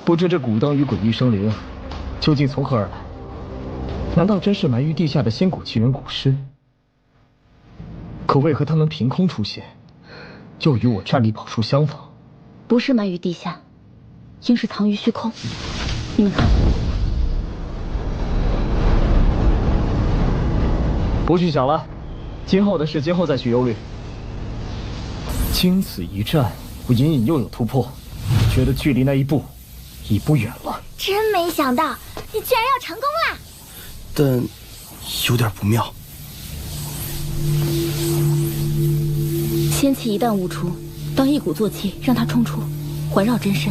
不知这古当与诡异生灵究竟从何而来？难道真是埋于地下的仙古奇人古尸？可为何他们凭空出现，又与我战力宝术相仿？不是埋于地下，应是藏于虚空。你们看，不去想了，今后的事今后再去忧虑。经此一战，我隐隐又有突破，觉得距离那一步已不远了。真没想到你居然要成功啦！但有点不妙。仙气一旦悟出，当一鼓作气让它冲出，环绕真身。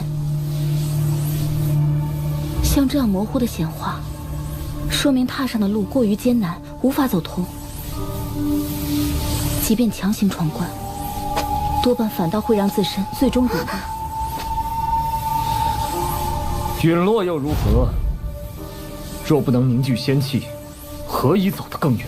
像这样模糊的显化，说明踏上的路过于艰难，无法走通。即便强行闯关，多半反倒会让自身最终陨落。陨落又如何？若不能凝聚仙气，何以走得更远？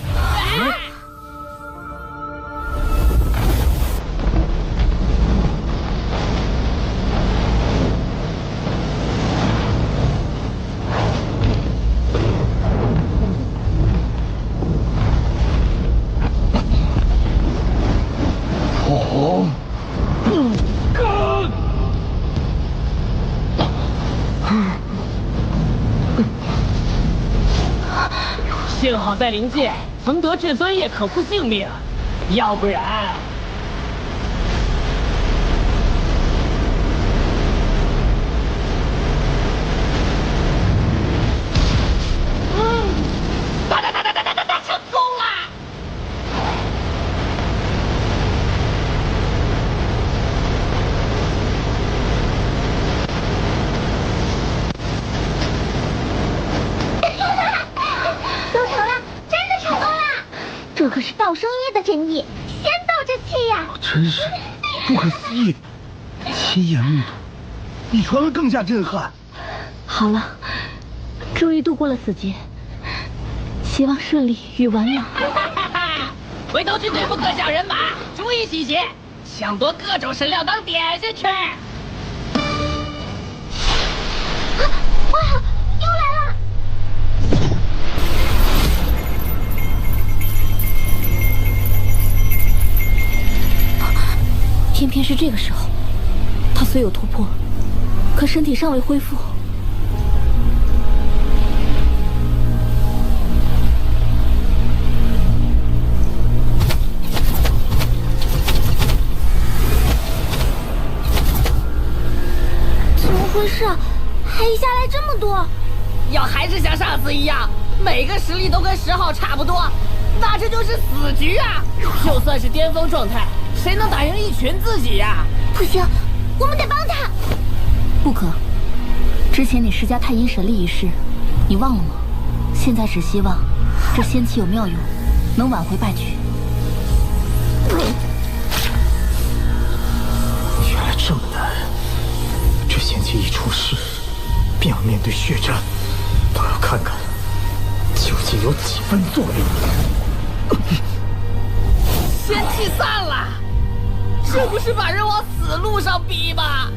幸好在灵界曾得至尊叶可护性命，要不然……成功了！都成了，真的成功了！这可是道生一的真意，仙道之气呀！真是不可思议，亲眼目睹，比传闻更加震撼。好了，终于度过了死劫，希望顺利与完满。回头去对付各项人马，注意细节，抢夺各种神料当点心吃。哇，又来了！偏偏是这个时候，他虽有突破，可身体尚未恢复。怎么回事？还一下来这么多，要还是像上次一样，每个实力都跟10号差不多，那这就是死局啊！就算是巅峰状态，谁能打赢一群自己呀？不行，我们得帮他。不可，之前你施加太阴神力一事，你忘了吗？现在只希望这仙气有妙用，能挽回败局。原来这么难，这仙气一出世，便要面对血战，倒要看看究竟有几分作用。仙气散了，这不是把人往死路上逼吗？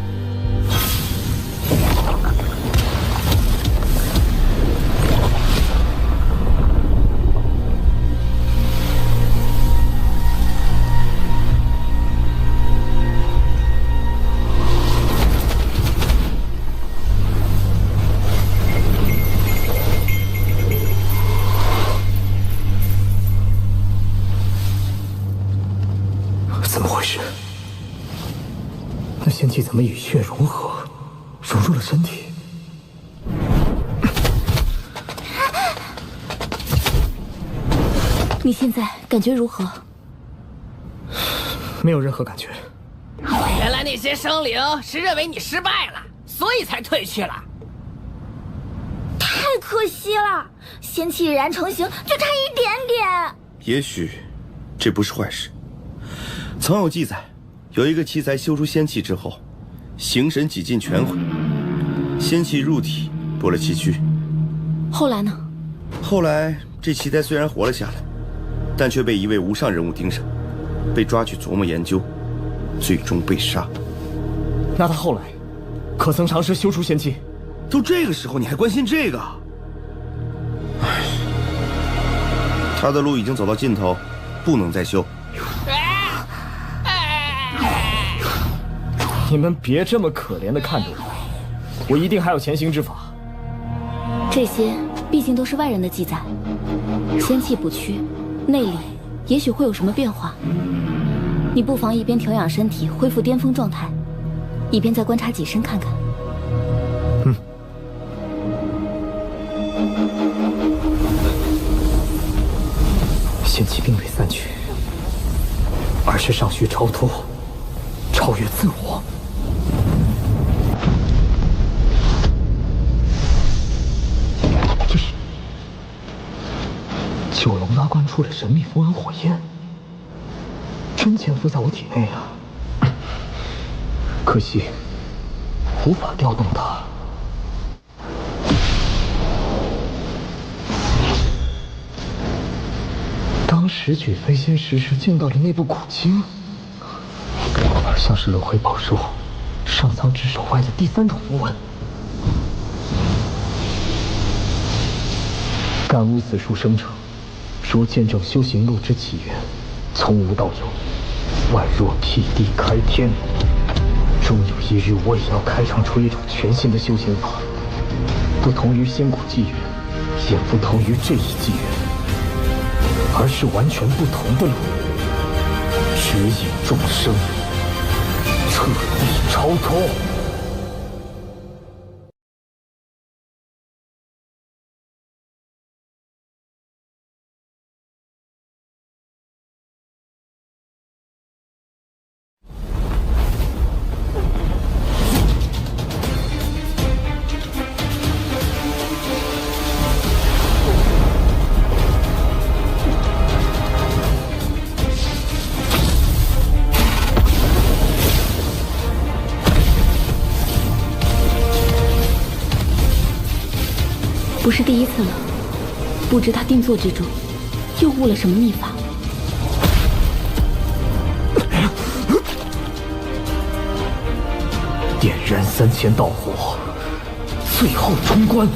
怎么回事？那仙气怎么与血融合，融入了身体？你现在感觉如何？没有任何感觉。原来那些生灵是认为你失败了，所以才退去了。太可惜了，仙气已然成型，就差一点点。也许这不是坏事。曾有记载，有一个奇才修出仙气之后，形神几近全毁，仙气入体，剥了气躯。后来呢？后来这奇才虽然活了下来，但却被一位无上人物盯上，被抓去琢磨研究，最终被杀。那他后来可曾尝试修出仙气？都这个时候你还关心这个？唉，他的路已经走到尽头，不能再修。你们别这么可怜的看着我，我一定还有前行之法。这些毕竟都是外人的记载，仙气不屈，内里也许会有什么变化。你不妨一边调养身体，恢复巅峰状态，一边再观察己身看看。仙气并未散去，而是尚需超脱，超越自我。这是九龙拉灌出了神秘符文火焰，真潜伏在我体内啊！可惜无法调动它。当时举飞仙石时见到了那部古经，而像是轮回宝书上苍之手外的第3种符文。感悟此书生成，如见证修行路之起源，从无到有，宛若辟地开天。终有一日，我也要开创出一种全新的修行法，不同于仙古纪元，也不同于这一纪元，而是完全不同的路，指引众生，彻底超脱。不是第一次了，不知他定坐之中又悟了什么秘法。点燃3000道火，最后冲关。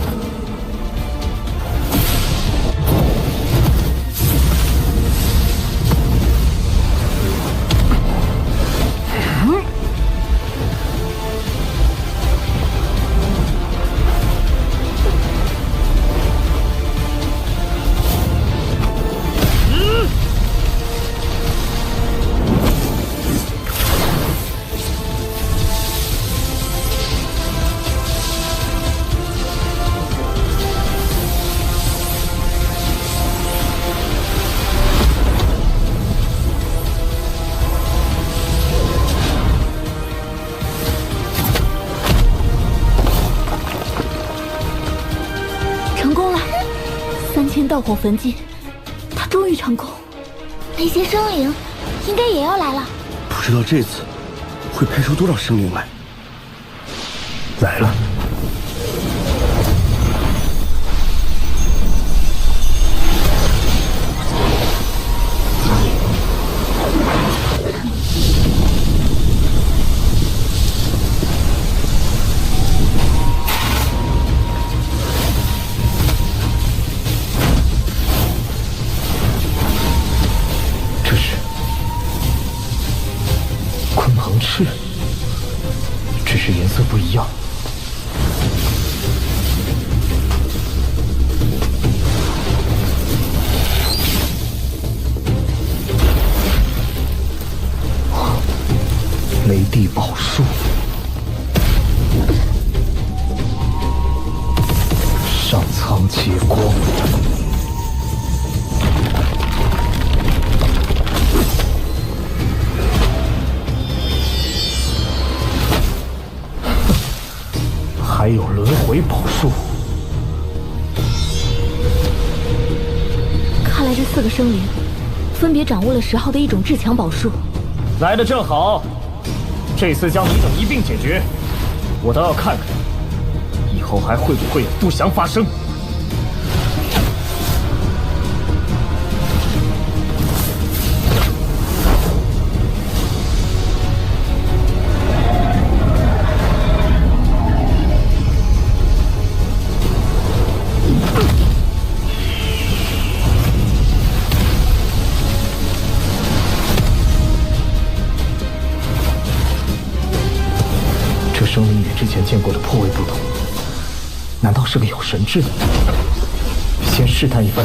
千道火焚尽，他终于成功。那些生灵应该也要来了。不知道这次会派出多少生灵来。来了。是，只是颜色不一样。雷帝宝树，上苍劫光。还有轮回宝树，看来这4个生灵分别掌握了10号的一种至强宝术。来的正好，这次将你等一并解决，我倒要看看以后还会不会有不祥发生。生灵与之前见过的颇为不同，难道是个有神智的？先试探一番。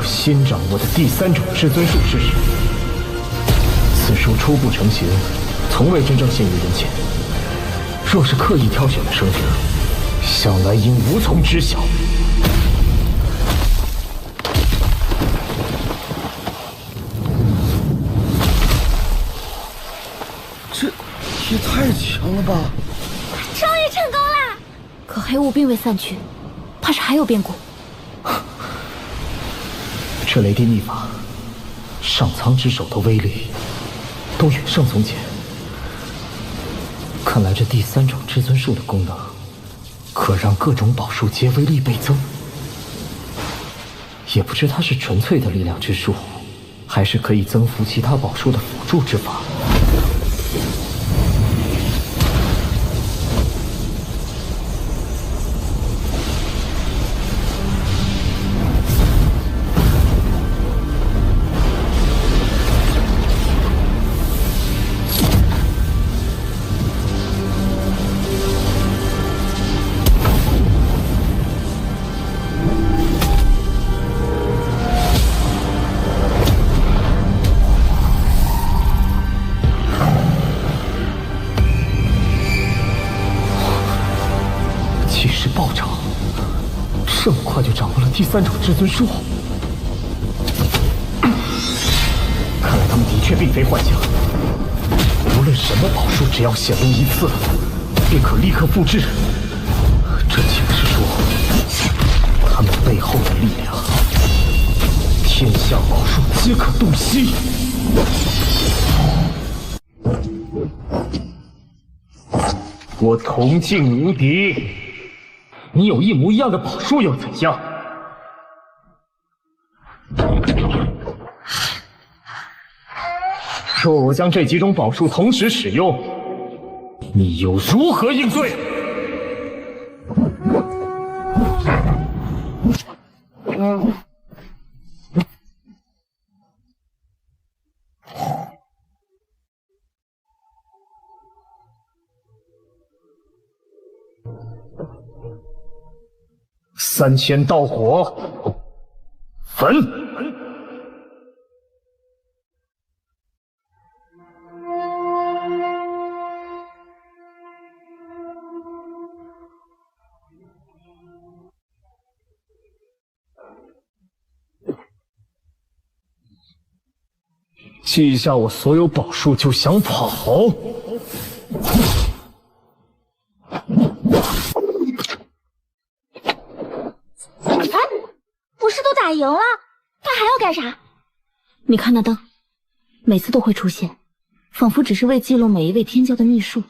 新掌握的第3种至尊术试试。此术初步成型，从未真正现于人前。若是刻意挑选的生灵，想来应无从知晓。这也太强了吧！终于成功了！可黑雾并未散去，怕是还有变故。这雷帝秘法，上苍之手的威力都远胜从前。看来这第3种至尊术的功能，可让各种宝术皆威力倍增。也不知它是纯粹的力量之术，还是可以增幅其他宝术的辅助之法。世暴涨，这么快就掌握了第3种至尊术。看来他们的确并非幻象。无论什么宝术，只要显露一次，便可立刻复制。这岂不是说，他们背后的力量，天下宝术皆可洞悉？我铜镜无敌，你有一模一样的宝术又怎样？若我将这几种宝术同时使用，你又如何应对？3000道火，焚！记下我所有宝术就想跑？不是都打赢了，他还要干啥？你看那灯，每次都会出现，仿佛只是为记录每一位天骄的秘术。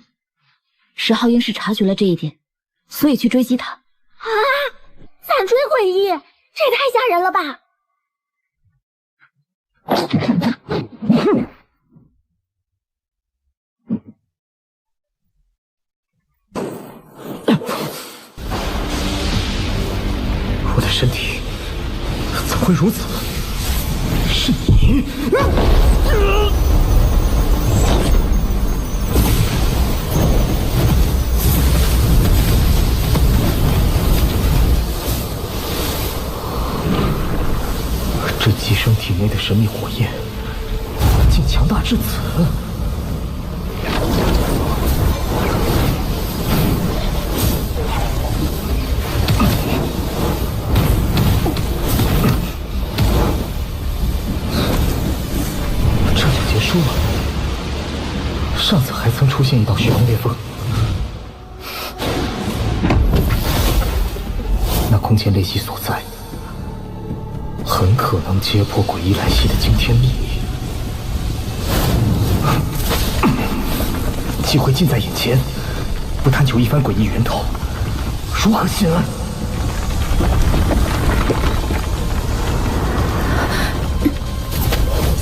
10号应是察觉了这一点，所以去追击他。啊！反追回忆，这也太吓人了吧！我的身体怎会如此？是你！这寄生体内的神秘火焰，竟强大至此！这就结束了。上次还曾出现一道虚空裂缝，那空间裂隙所在，很可能揭破诡异来袭的惊天秘密。机会近在眼前，不探求一番诡异源头，如何心安？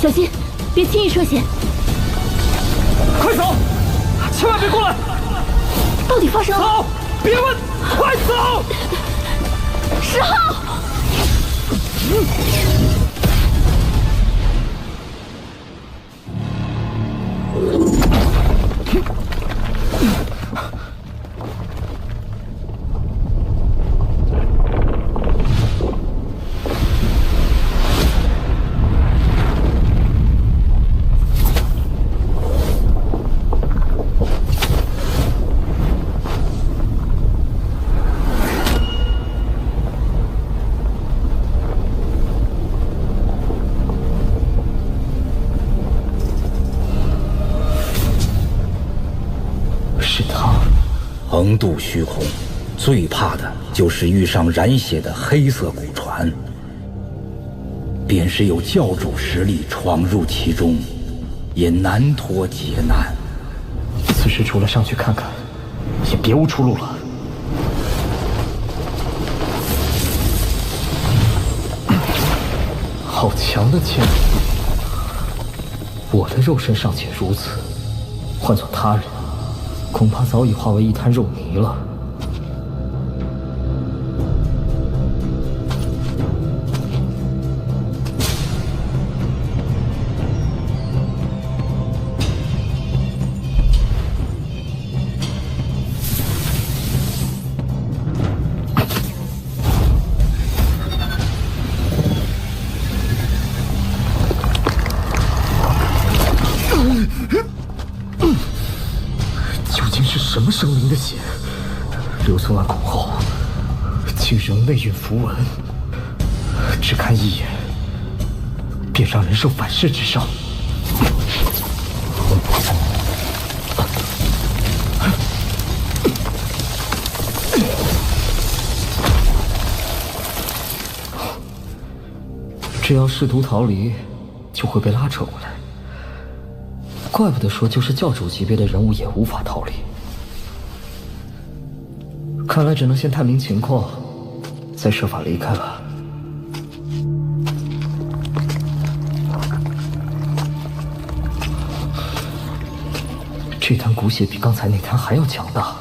小心，别轻易涉险！快走！千万别过来！到底发生了？走！别问，快走！10号！横渡虚空，最怕的就是遇上染血的黑色古船。便是有教主实力闯入其中，也难脱劫难。此时除了上去看看，也别无出路了。好强的剑！我的肉身尚且如此，换做他人，恐怕早已化为一滩肉泥了。究竟是什么生灵的血，留存完孔后，竟仍内蕴符文，只看一眼，便让人受反噬之伤。只要试图逃离，就会被拉扯过来。怪不得说，就是教主级别的人物也无法逃离。看来只能先探明情况，再设法离开了。这滩骨血比刚才那滩还要强大，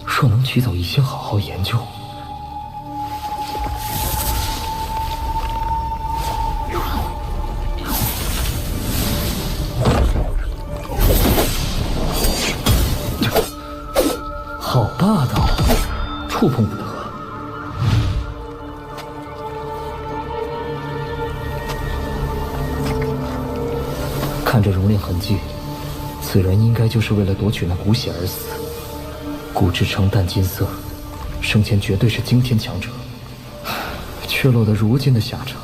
若能取走一些，好好研究。好霸道，触碰不得。看这熔炼痕迹，此人应该就是为了夺取那骨血而死。骨质呈淡金色，生前绝对是惊天强者，却落得如今的下场。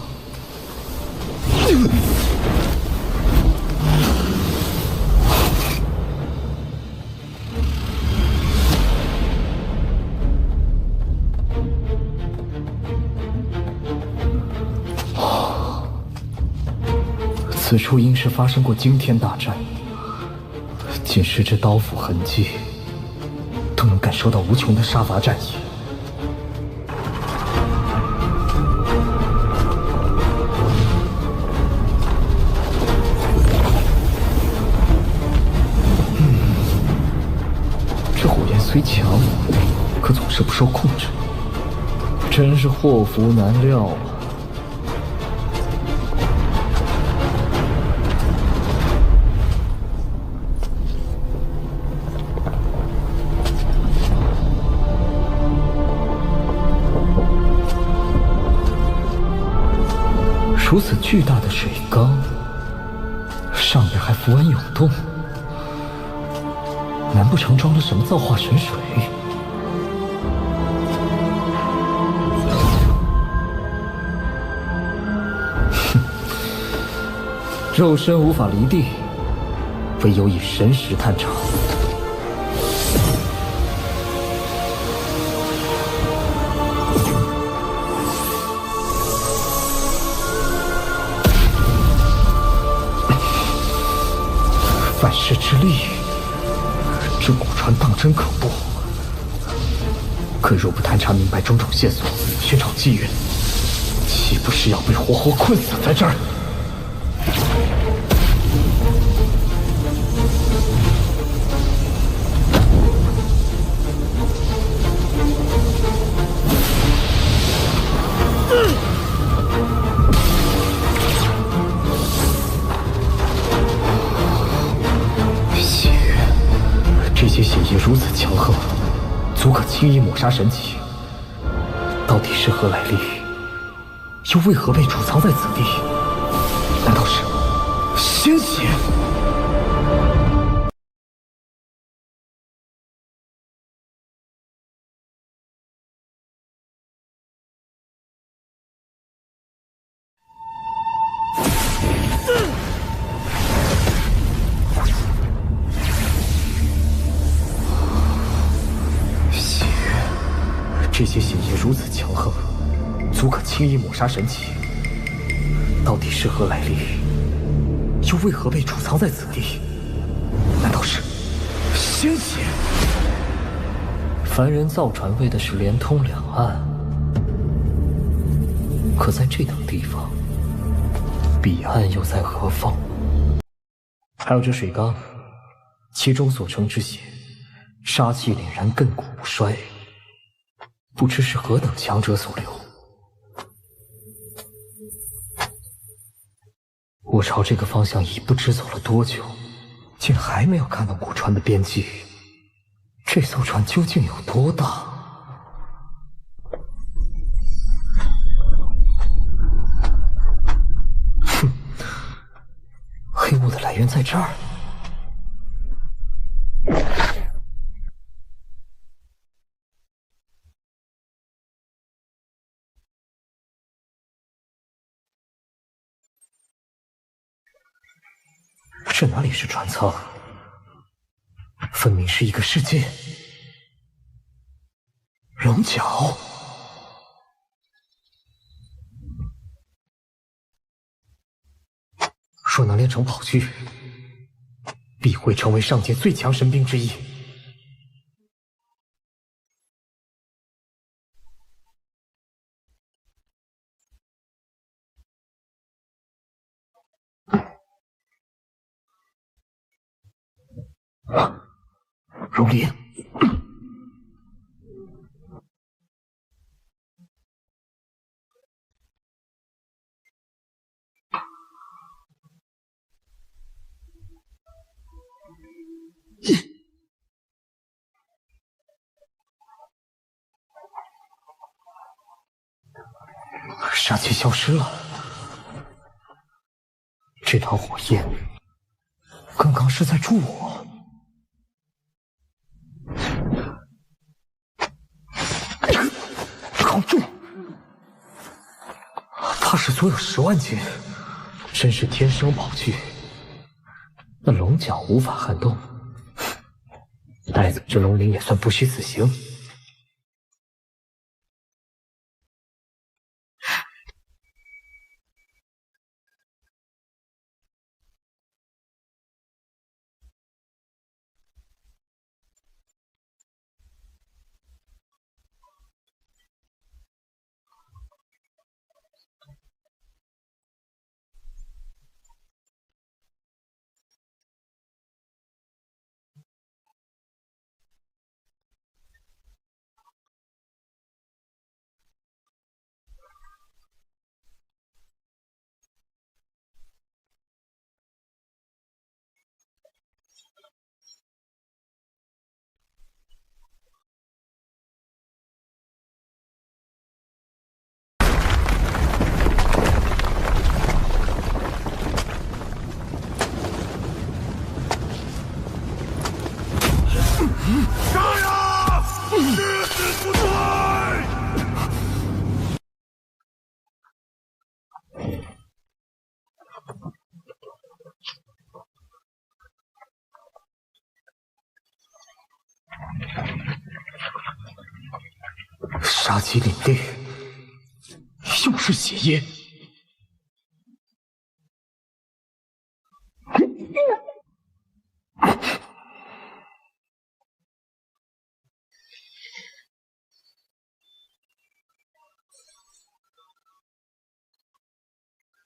此处应是发生过惊天大战，仅是这刀斧痕迹，都能感受到无穷的杀伐战意。这火焰虽强，可总是不受控制，真是祸福难料啊！如此巨大的水缸，上边还符文涌动，难不成装了什么造化神水？哼，肉身无法离地，唯有以神识探查。反噬之力，这古传当真可怖。可若不探查明白种种线索，寻找机缘，岂不是要被活活困死在这儿？这些血液如此强横，足可轻易抹杀神迹。到底是何来历？又为何被储藏在此地？难道是鲜血？这些血液如此强横，足可轻易抹杀神迹。到底是何来历？又为何被储藏在此地？难道是鲜血？凡人造船为的是连通两岸，可在这等地方，彼岸又在何方？还有这水缸，其中所成之血，杀气凛然，亘古不衰。不知是何等强者所留。我朝这个方向已不知走了多久，竟还没有看到古船的边际。这艘船究竟有多大？哼，黑雾的来源在这儿。这哪里是船舱，分明是一个世界。龙角，若能练成跑具，必会成为上界最强神兵之一。荣林，杀气消失了。这团火焰刚刚是在助我。好重！它是足有10万斤，真是天生宝具。那龙角无法撼动，带走这龙鳞也算不虚此行。杀呀！誓死不退！杀机凛冽，又是血液。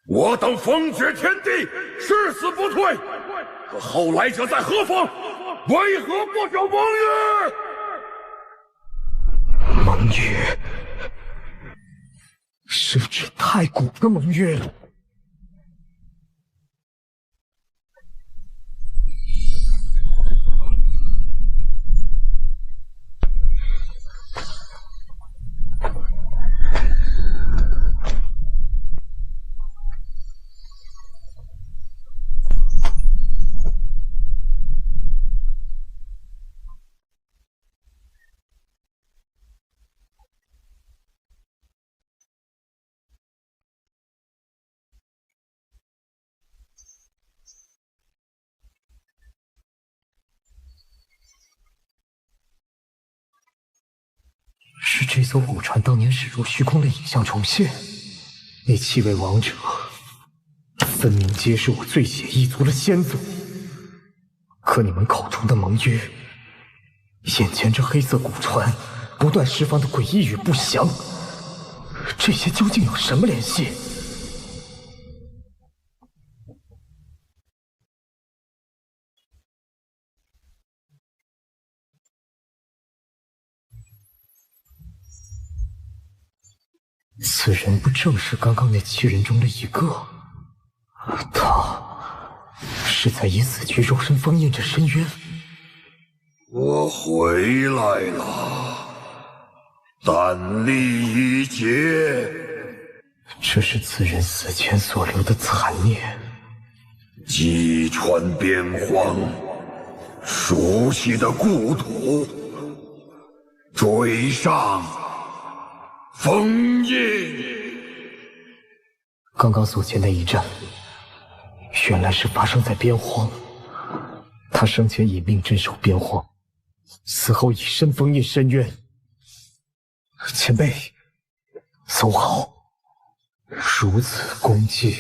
我等风绝天地，誓死不退。可后来者在何方？为何不守盟约？盟约是指太古的盟约。是这艘古船当年驶入虚空的影像重现，那7位王者分明皆是我最血一族的先祖。可你们口中的盟约，眼前这黑色古船不断释放的诡异与不祥，这些究竟有什么联系？此人不正是刚刚那7人中的一个？他是在以死去肉身封印着深渊。我回来了，胆力已竭。这是此人死前所留的残念。击穿边荒，熟悉的故土，追上封印。刚刚所见那一战，原来是发生在边荒。他生前以命镇守边荒，死后以身封印深渊。前辈，走好！如此功绩，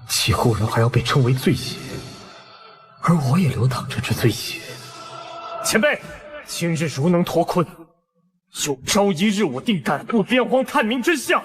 其后人还要被称为罪邪，而我也流淌着这罪邪。前辈，今日如能脱困，有朝一日我定赶赴边荒探明真相。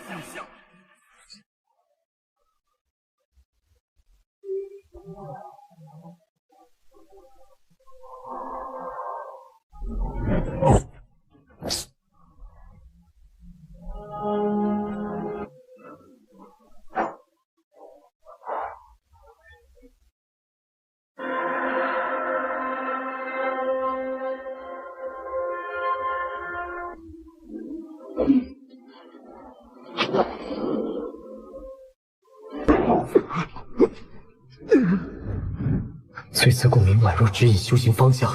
翠丝共鸣宛若指引修行方向，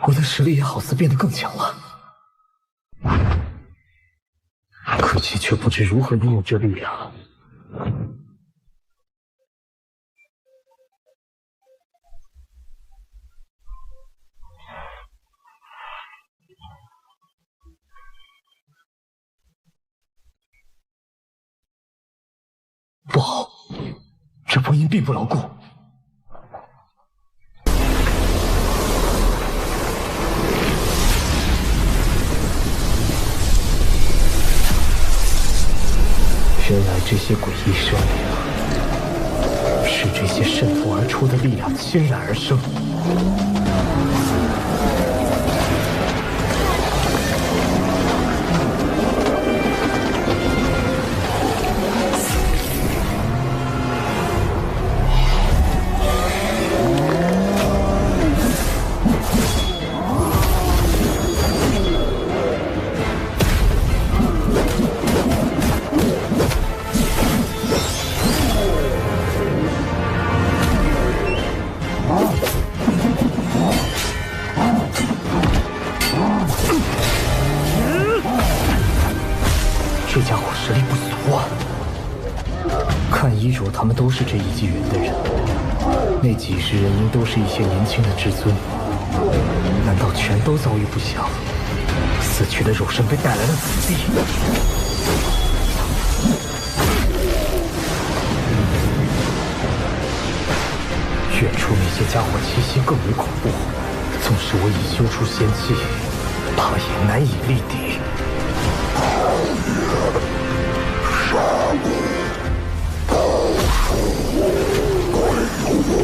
我的实力也好似变得更强了。可惜却不知如何运用这力量。不好，这封印并不牢固。原来这些诡异生灵是这些渗透而出的力量侵染而生。这家伙实力不俗啊！看衣着，他们都是这一纪元的人。那几十人应都是一些年轻的至尊，难道全都遭遇不祥？死去的肉身被带来了此地。远处那些家伙气息更为恐怖，纵使我已修出仙气，怕也难以力敌。杀我！报仇！归我！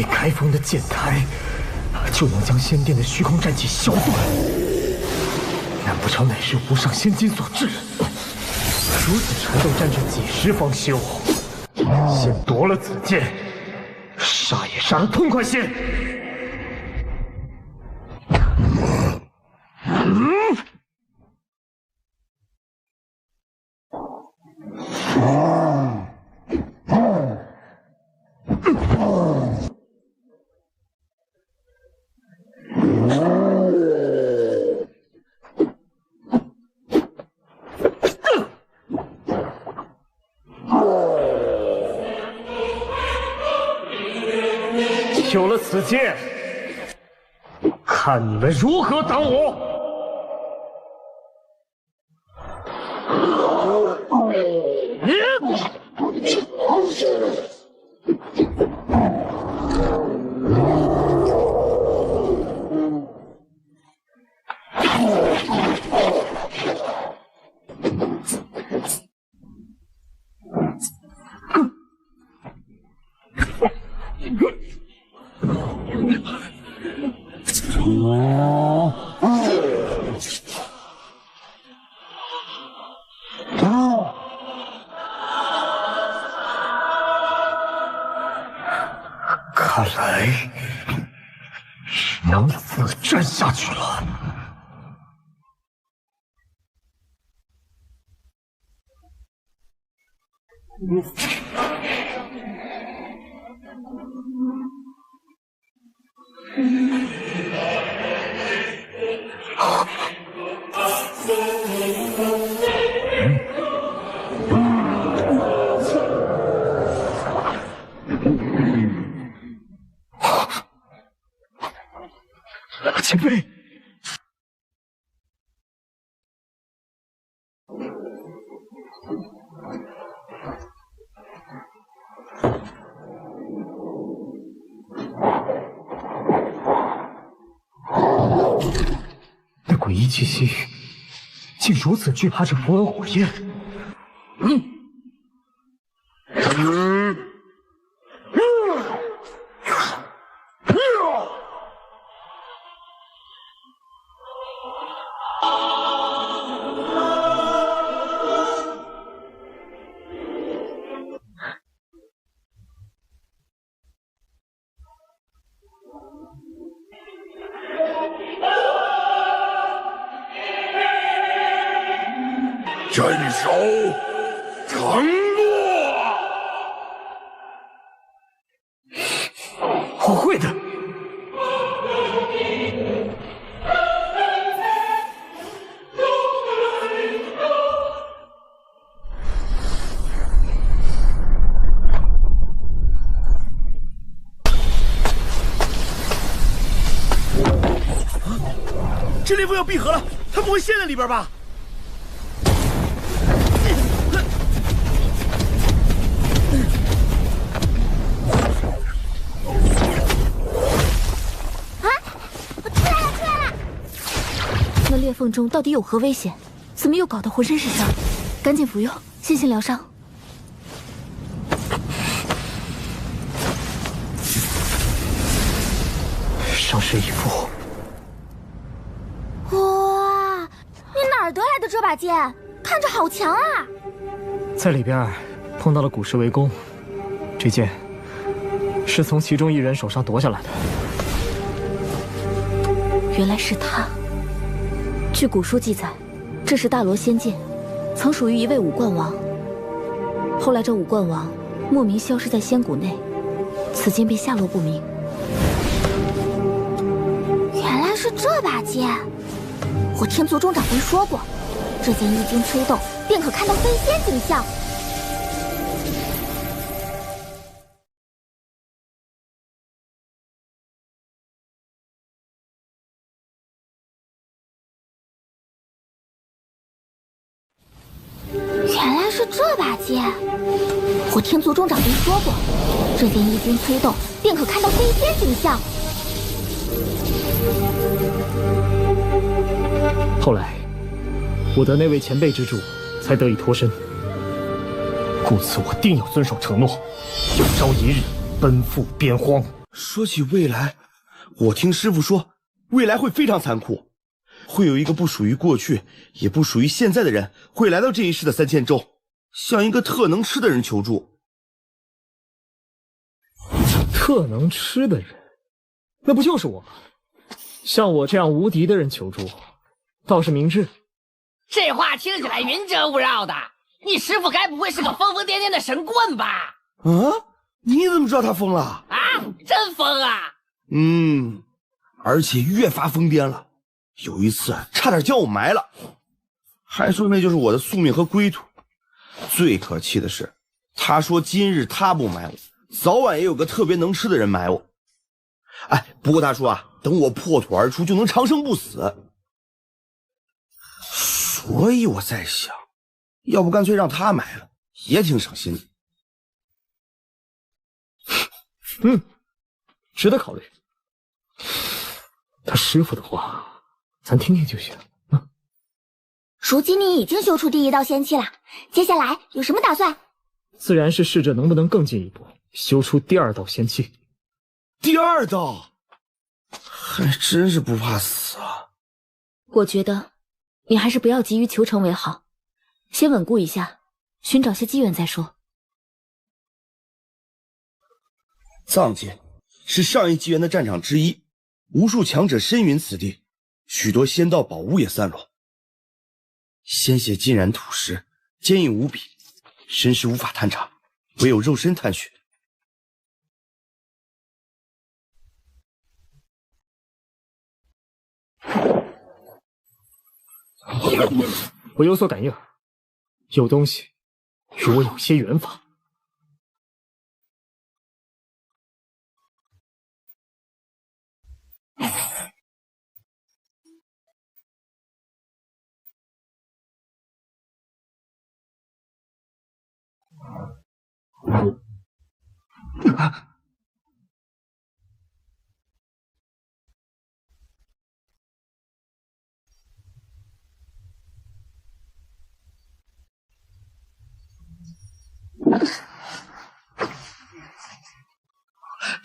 开封的剑台，就能将仙殿的虚空战气削断。难不成乃是无上仙金所致？如此缠斗战至几时方休？先夺了此剑，杀也杀得痛快些。有了此剑，看你们如何挡我！看来能死战下去了。前辈，那诡异气息竟如此惧怕这符文火焰。镇守承诺，我会的。这裂缝要闭合了，他不会陷在里边吧？那裂缝中到底有何危险？怎么又搞得浑身是伤？赶紧服用，细心疗伤。伤势已复。哇，你哪儿得来的这把剑？看着好强啊！在里边碰到了古石围攻，这剑是从其中一人手上夺下来的。原来是他。据古书记载，这是大罗仙剑，曾属于一位武冠王。后来这武冠王莫名消失在仙谷内，此剑便下落不明。原来是这把剑，我天族中长辈说过，这剑一经催动，便可看到飞仙景象。原来是这把剑，我天族中长辈说过，这剑一经催动，便可看到飞仙景象。后来，我得那位前辈之助，才得以脱身。故此，我定要遵守承诺，有朝一日奔赴边荒。说起未来，我听师傅说，未来会非常残酷，会有一个不属于过去，也不属于现在的人，会来到这一世的3000州，向一个特能吃的人求助。特能吃的人，那不就是我吗？像我这样无敌的人求助，倒是明智。这话听起来云遮雾绕的，你师傅该不会是个疯疯癫癫的神棍吧？啊？你怎么知道他疯了？啊，真疯啊！而且越发疯癫了。有一次差点将我埋了，还说那就是我的宿命和归途。最可气的是，他说今日他不埋我，早晚也有个特别能吃的人埋我。哎，不过他说啊，等我破土而出就能长生不死。所以我在想，要不干脆让他埋了，也挺省心的。值得考虑。他师傅的话，咱听听就行。如今你已经修出第1道仙气了，接下来有什么打算？自然是试着能不能更进一步，修出第2道仙气。第2道，还真是不怕死啊！我觉得你还是不要急于求成为好，先稳固一下，寻找些机缘再说。藏界是上一纪元的战场之一，无数强者深陨此地，许多仙道宝物也散落。鲜血浸染土石，坚硬无比，神识无法探查，唯有肉身探寻。我有所感应，有东西与我有些缘法。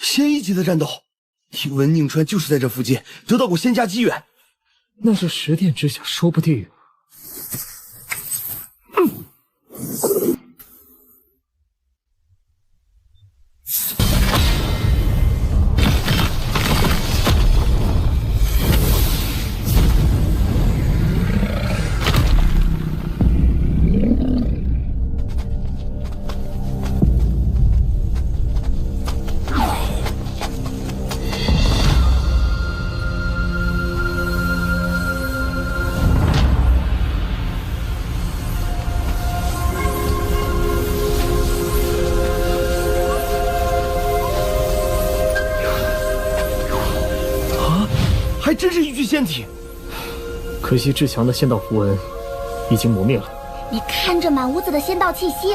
仙1级的战斗，听闻宁川就是在这附近得到过仙家机缘。那这十殿之下，说不定……还真是一具仙体，可惜至强的仙道符文已经磨灭了。你看着满屋子的仙道气息，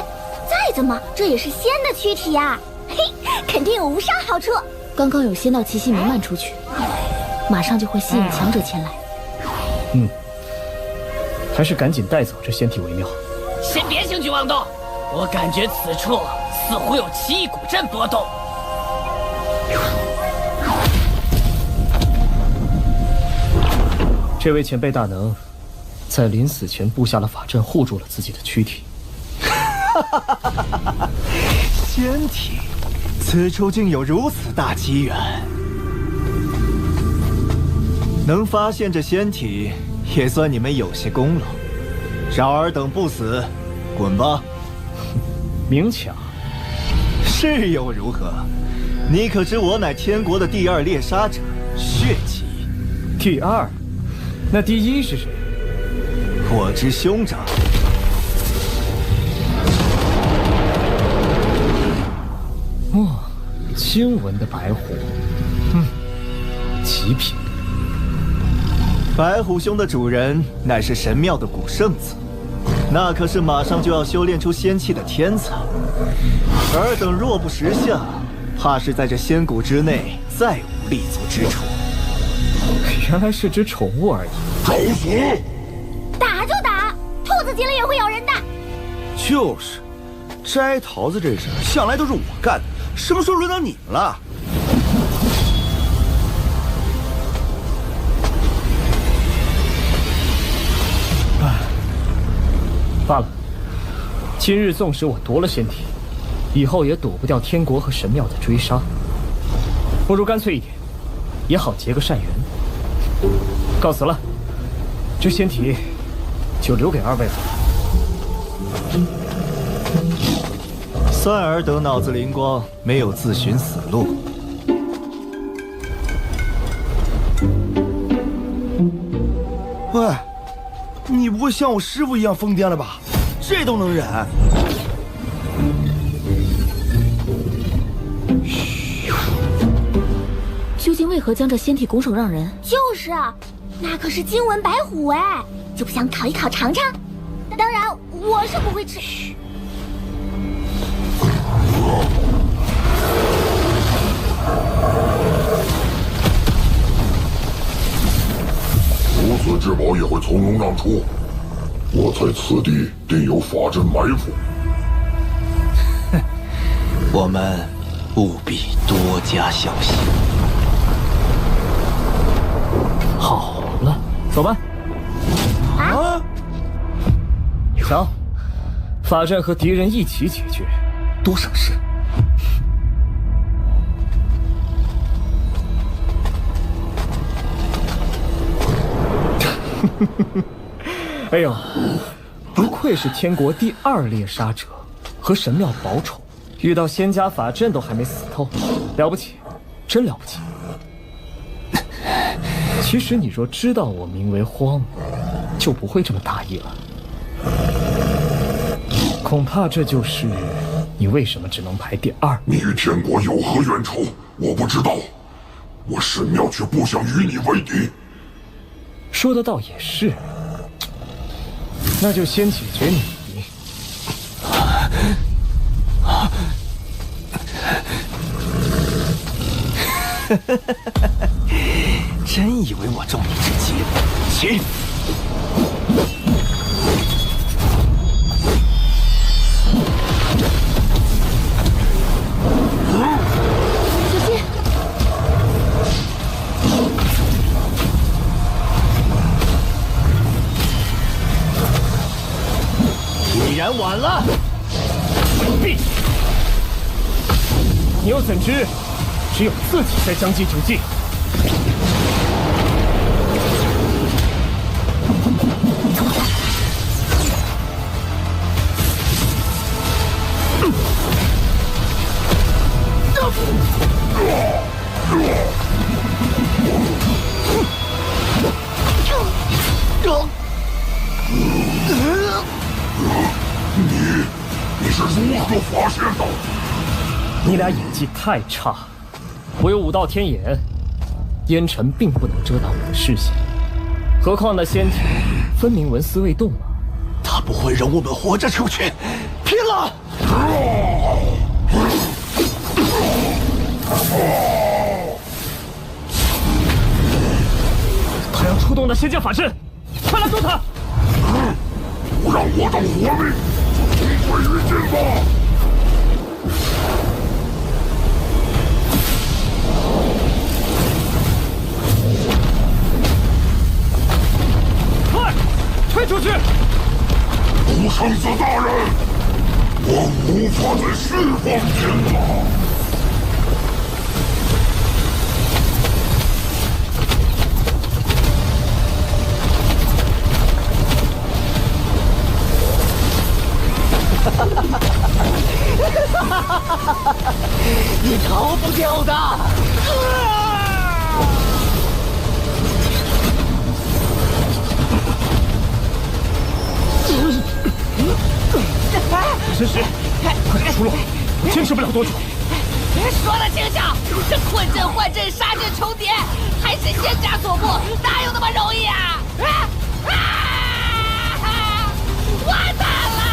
再怎么这也是仙的躯体呀，嘿，肯定有无上好处。刚刚有仙道气息弥漫出去，马上就会吸引强者前来。还是赶紧带走这仙体为妙。先别轻举妄动，我感觉此处似乎有奇异古阵波动。这位前辈大能，在临死前布下了法阵，护住了自己的躯体。仙体，此处竟有如此大机缘，能发现这仙体，也算你们有些功劳。让尔等不死，滚吧！明抢，是又如何？你可知我乃天国的第2猎杀者，血姬。第2。那第1是谁？我之兄长。经文的白虎，极品。白虎兄的主人乃是神庙的古圣子，那可是马上就要修炼出仙气的天才。尔等若不识相，怕是在这仙谷之内再无立足之处。原来是只宠物而已。找死！打就打，兔子急了也会咬人的。就是，摘桃子这事向来都是我干的，什么时候轮到你们了？罢了，今日纵使我夺了仙体，以后也躲不掉天国和神庙的追杀。不如干脆一点，也好结个善缘。告辞了，这仙体就留给2位了。算尔等脑子灵光，没有自寻死路。喂，你不会像我师傅一样疯癫了吧？这都能忍？究竟为何将这仙体拱手让人？就是啊，那可是金纹白虎哎，就不想烤一烤尝尝？当然，我是不会吃。此至宝也会从容让出。我猜此地定有法阵埋伏。我们务必多加小心。好了，走吧。啊！瞧，法阵和敌人一起解决，多省事。哎呦，不愧是天国第2猎杀者和神庙宝宠，遇到仙家法阵都还没死透，了不起，真了不起。其实你若知道我名为荒，就不会这么大意了。恐怕这就是你为什么只能排第2。你与天国有何冤仇？我不知道，我神庙却不想与你为敌。说的倒也是，那就先解决你。真以为我中你这计？起！小心！既然晚了，闭！你又怎知？只有自己在将计就计。你是如何发现的？你俩演技太差。我有5道天眼，烟尘并不能遮挡我的视线，何况那仙体分明纹丝未动啊！他不会容我们活着出去，拼了！他要出动那仙家法阵，快来救他！不让我等活命，同归于尽吧！推出去！独生子大人，我无法再释放天了。你逃不掉的！神石，快点出路，坚持不了多久。说得清楚，这困阵、幻阵、杀阵重叠，还是仙家所过，哪有那么容易啊！完蛋了！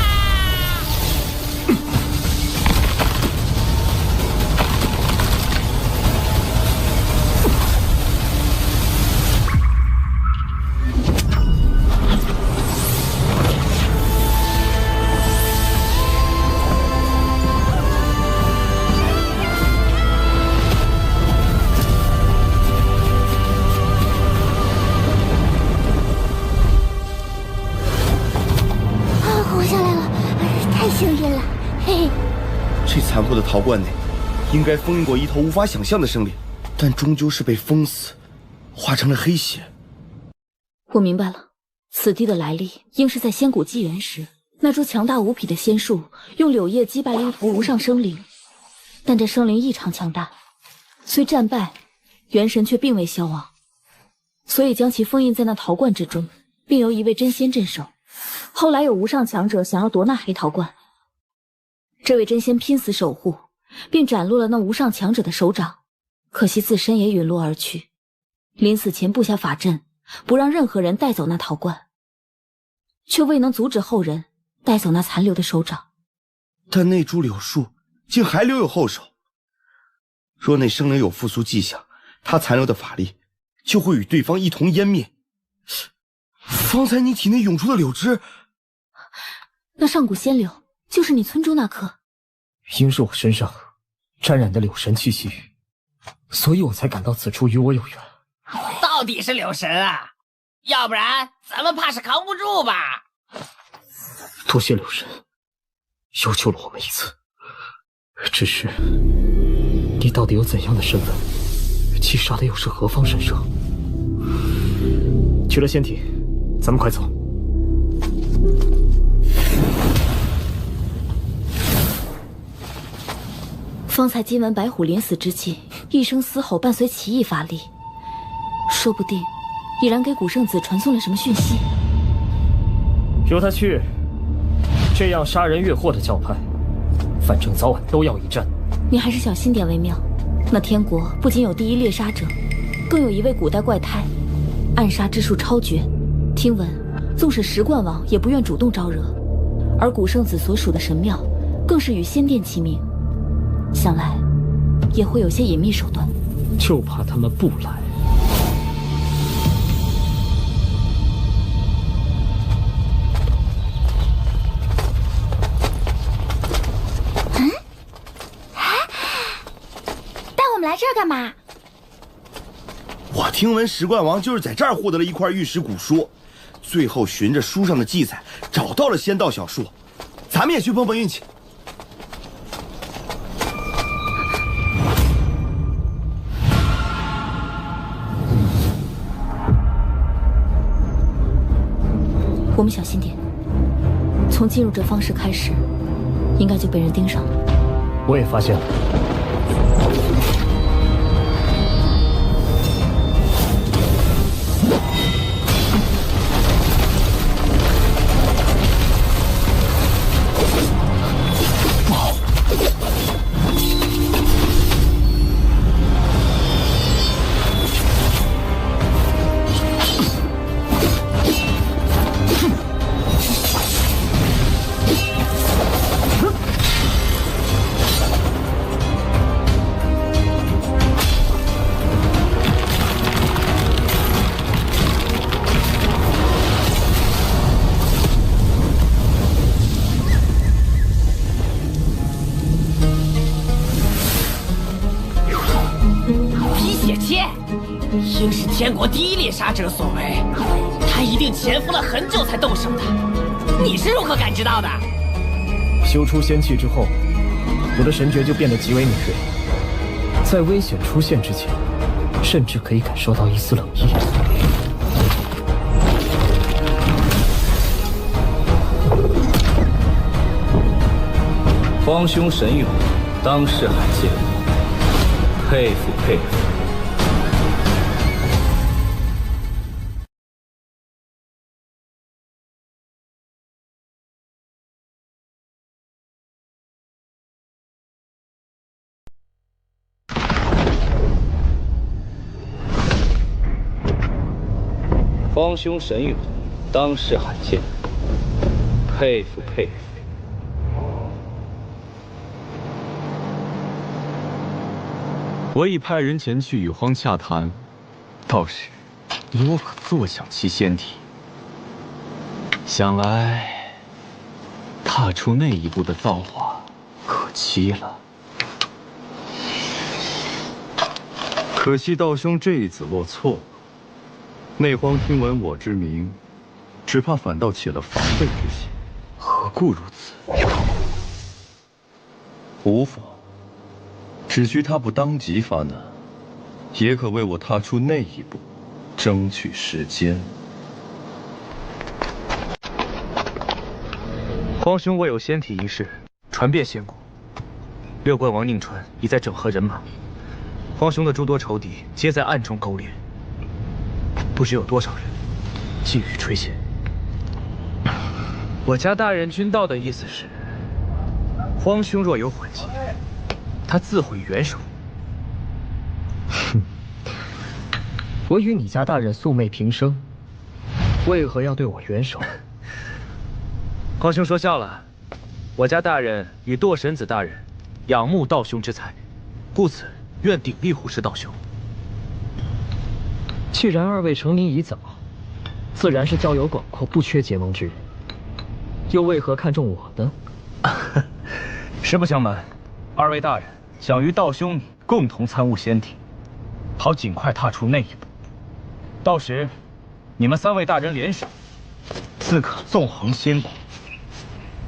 这残破的陶罐内，应该封印过一头无法想象的生灵，但终究是被封死，化成了黑血。我明白了，此地的来历应是在仙古纪元时，那株强大无匹的仙树用柳叶击败了一头无上生灵，但这生灵异常强大，虽战败，元神却并未消亡，所以将其封印在那陶罐之中，并由一位真仙镇守。后来有无上强者想要夺那黑陶罐，这位真仙拼死守护，并斩落了那无上强者的手掌，可惜自身也陨落而去。临死前布下法阵，不让任何人带走那陶罐，却未能阻止后人带走那残留的手掌。但那株柳树竟还留有后手，若那生灵有复苏迹象，他残留的法力就会与对方一同湮灭。方才你体内涌出的柳枝，那上古仙柳就是你村中那棵。因是我身上沾染的柳神气息，所以我才感到此处与我有缘。到底是柳神啊，要不然咱们怕是扛不住吧？多谢柳神，又救了我们一次。只是，你到底有怎样的身份？击杀的又是何方神圣？取了仙体，咱们快走。方才今闻白虎临死之际，一声嘶吼伴随奇异法力，说不定已然给古圣子传送了什么讯息。由他去。这样杀人越货的教派，反正早晚都要一战。你还是小心点为妙。那天国不仅有第一猎杀者，更有一位古代怪胎，暗杀之术超绝。听闻，纵使石冠王也不愿主动招惹。而古圣子所属的神庙，更是与仙殿齐名，想来也会有些隐秘手段。就怕他们不来。来这儿干嘛？我听闻石冠王就是在这儿获得了一块玉石古书，最后循着书上的记载找到了仙道小树，咱们也去碰碰运气。我们小心点，从进入这方室开始，应该就被人盯上了。我也发现了。应是天国第一猎杀者所为，他一定潜伏了很久才动手的。你是如何感知到的？修出仙气之后，我的神觉就变得极为敏锐，在危险出现之前，甚至可以感受到一丝冷意。方兄神勇，当世罕见，佩服佩服。方兄神勇，当世罕见，佩服佩服。我已派人前去与荒洽谈，到时你我可坐享其仙体。想来，踏出那一步的造化可期了。可惜道兄这一子落错了。内荒听闻我之名，只怕反倒起了防备之心。何故如此？无妨，只需他不当即发难，也可为我踏出那一步争取时间。荒兄握有仙体一事传遍仙国，六冠王宁传已在整合人马，荒兄的诸多仇敌皆在暗中勾连。不知有多少人觊觎垂涎。我家大人君道的意思是，荒兄若有缓急，他自会援手。哼，我与你家大人素昧平生，为何要对我援手？荒兄说笑了，我家大人与堕神子大人仰慕道兄之才，故此愿鼎力护持道兄。既然二位成名已早，自然是交友广阔、不缺结盟之人，又为何看中我呢？实不相瞒，二位大人想与道兄你共同参悟仙体，好尽快踏出那一步。到时，你们3位大人联手，自可纵横仙国。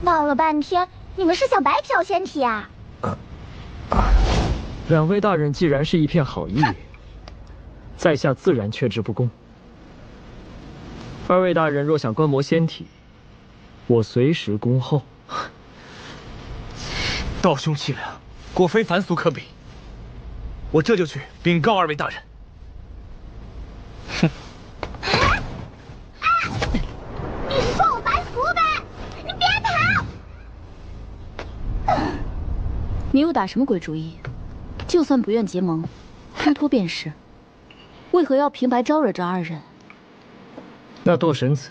闹了半天，你们是想白嫖仙体啊？2位大人既然是一片好意，在下自然却之不恭。2位大人若想观摩仙体，我随时恭候。道兄气量，果非凡俗可比。我这就去禀告2位大人。哼！你是说我凡俗呗？你别跑！你又打什么鬼主意？就算不愿结盟，推脱便是。为何要平白招惹这2人？那堕神子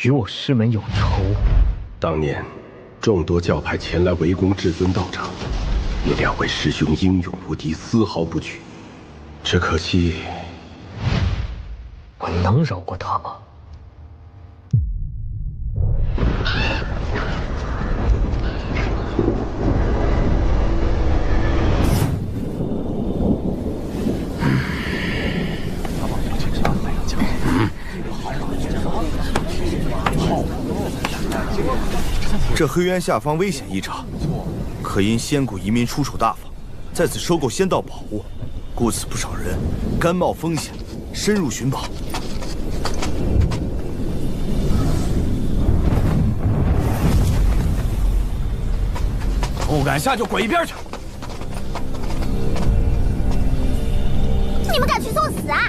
与我师门有仇。当年众多教派前来围攻至尊道场，你2位师兄英勇无敌，丝毫不惧。只可惜，我能饶过他吗？这黑渊下方危险异常，可因仙谷移民出手大方，在此收购仙道宝物，故此不少人甘冒风险深入寻宝。不敢下就滚一边去！你们敢去送死啊？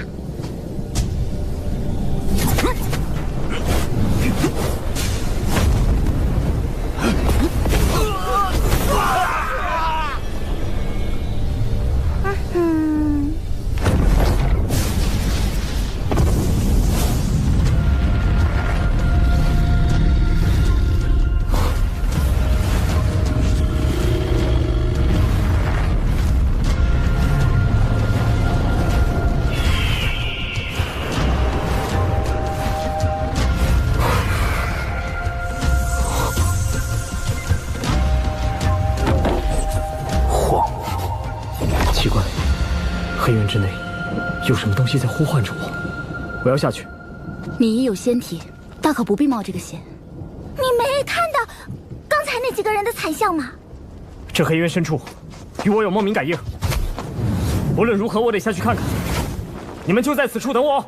黑渊之内，有什么东西在呼唤着我？我要下去。你已有仙体，大可不必冒这个险。你没看到刚才那几个人的惨象吗？这黑渊深处，与我有梦冥感应。无论如何，我得下去看看。你们就在此处等我。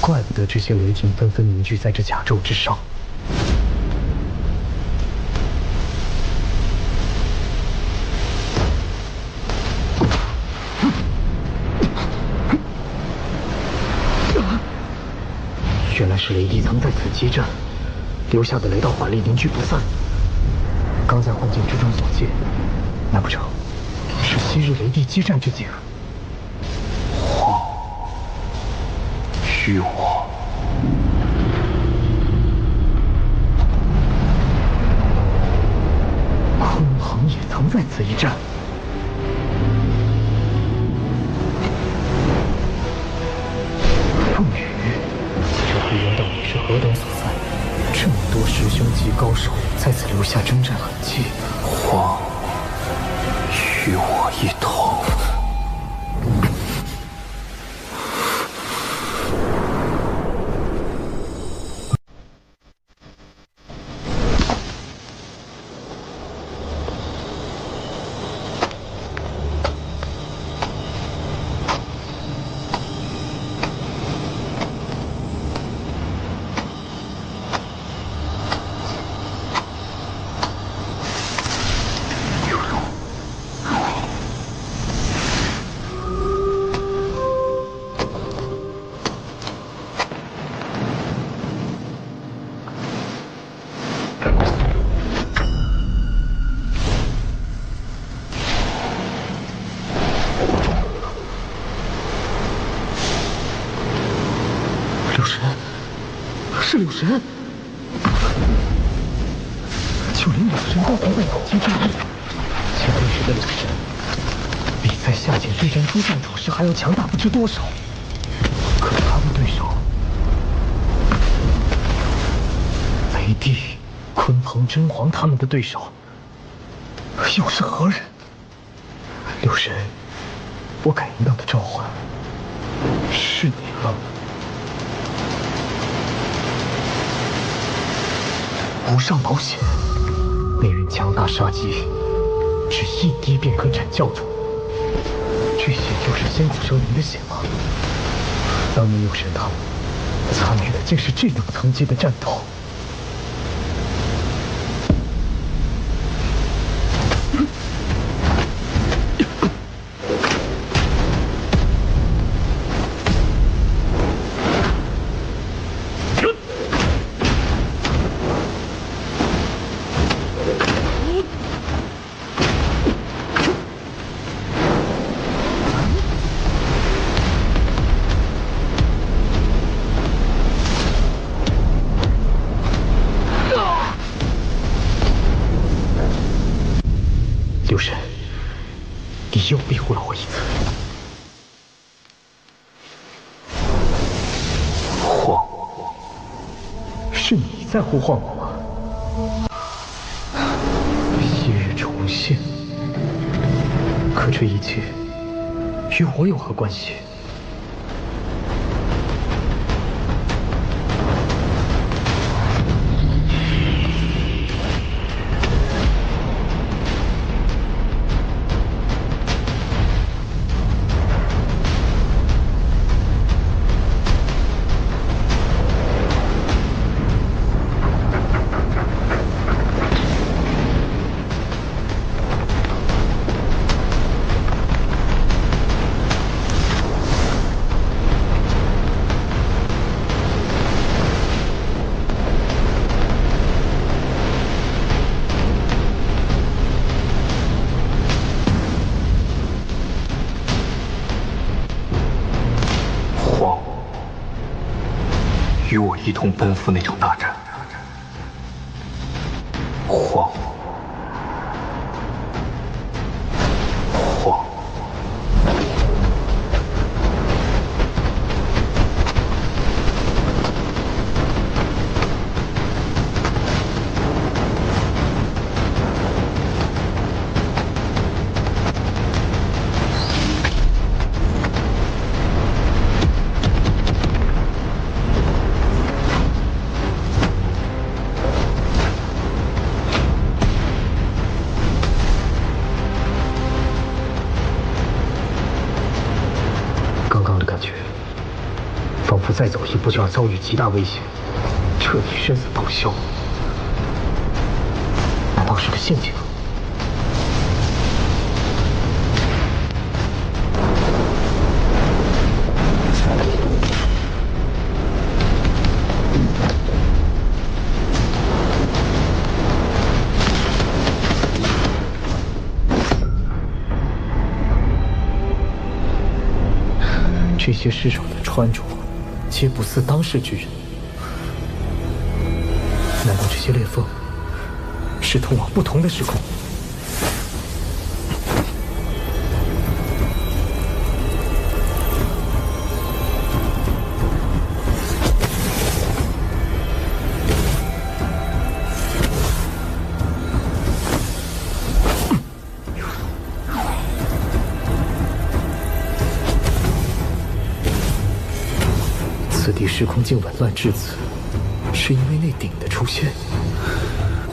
怪不得这些雷霆纷纷凝聚在这甲胄之上。原来是雷帝曾在此激战，留下的雷道法力凝聚不散。刚在幻境之中所见，难不成是昔日雷帝激战之景？虚我。鲲鹏也曾在此一战。柳神，就连柳神都不在眼睛之中。前辈时的柳神，比在下界对战诸战主时还要强大不知多少。可他的对手，雷帝、鲲鹏、真皇他们的对手，又是何人？柳神，我感应到的召唤，是你了。无上宝血，内蕴强大杀机，只一滴便可斩教主。这些就是仙骨生灵的血吗？当年有神他们参与的竟是这种层级的战斗。柳神，你又逼唬了我一次。晃，是你在呼唤我吗？昔日重现，可这一切与我有何关系？与我一同奔赴那场大战。晃，晃，再走一步就要遭遇极大危险，彻底身死报销。难道是个陷阱？这些尸首的穿着皆不似当世之人，难道这些裂缝是通往不同的时空？此地时空竟紊乱至此，是因为那鼎的出现。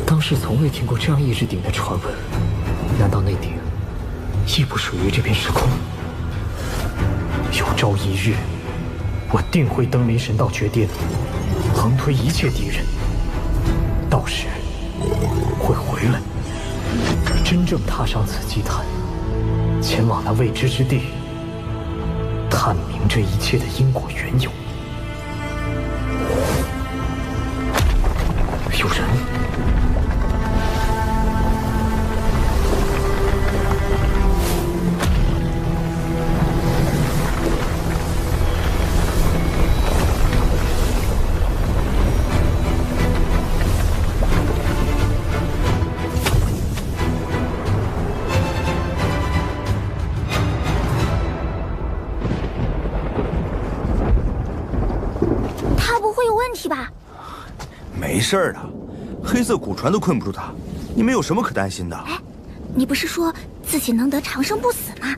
当时从未听过这样一只鼎的传闻，难道那鼎亦不属于这片时空？有朝一日，我定会登临神道绝巅，横推一切敌人。到时会回来，真正踏上此祭坛，前往那未知之地，探明这一切的因果缘由。有人！题吧？没事儿的，黑色古船都困不住他，你们有什么可担心的？哎，你不是说自己能得长生不死吗？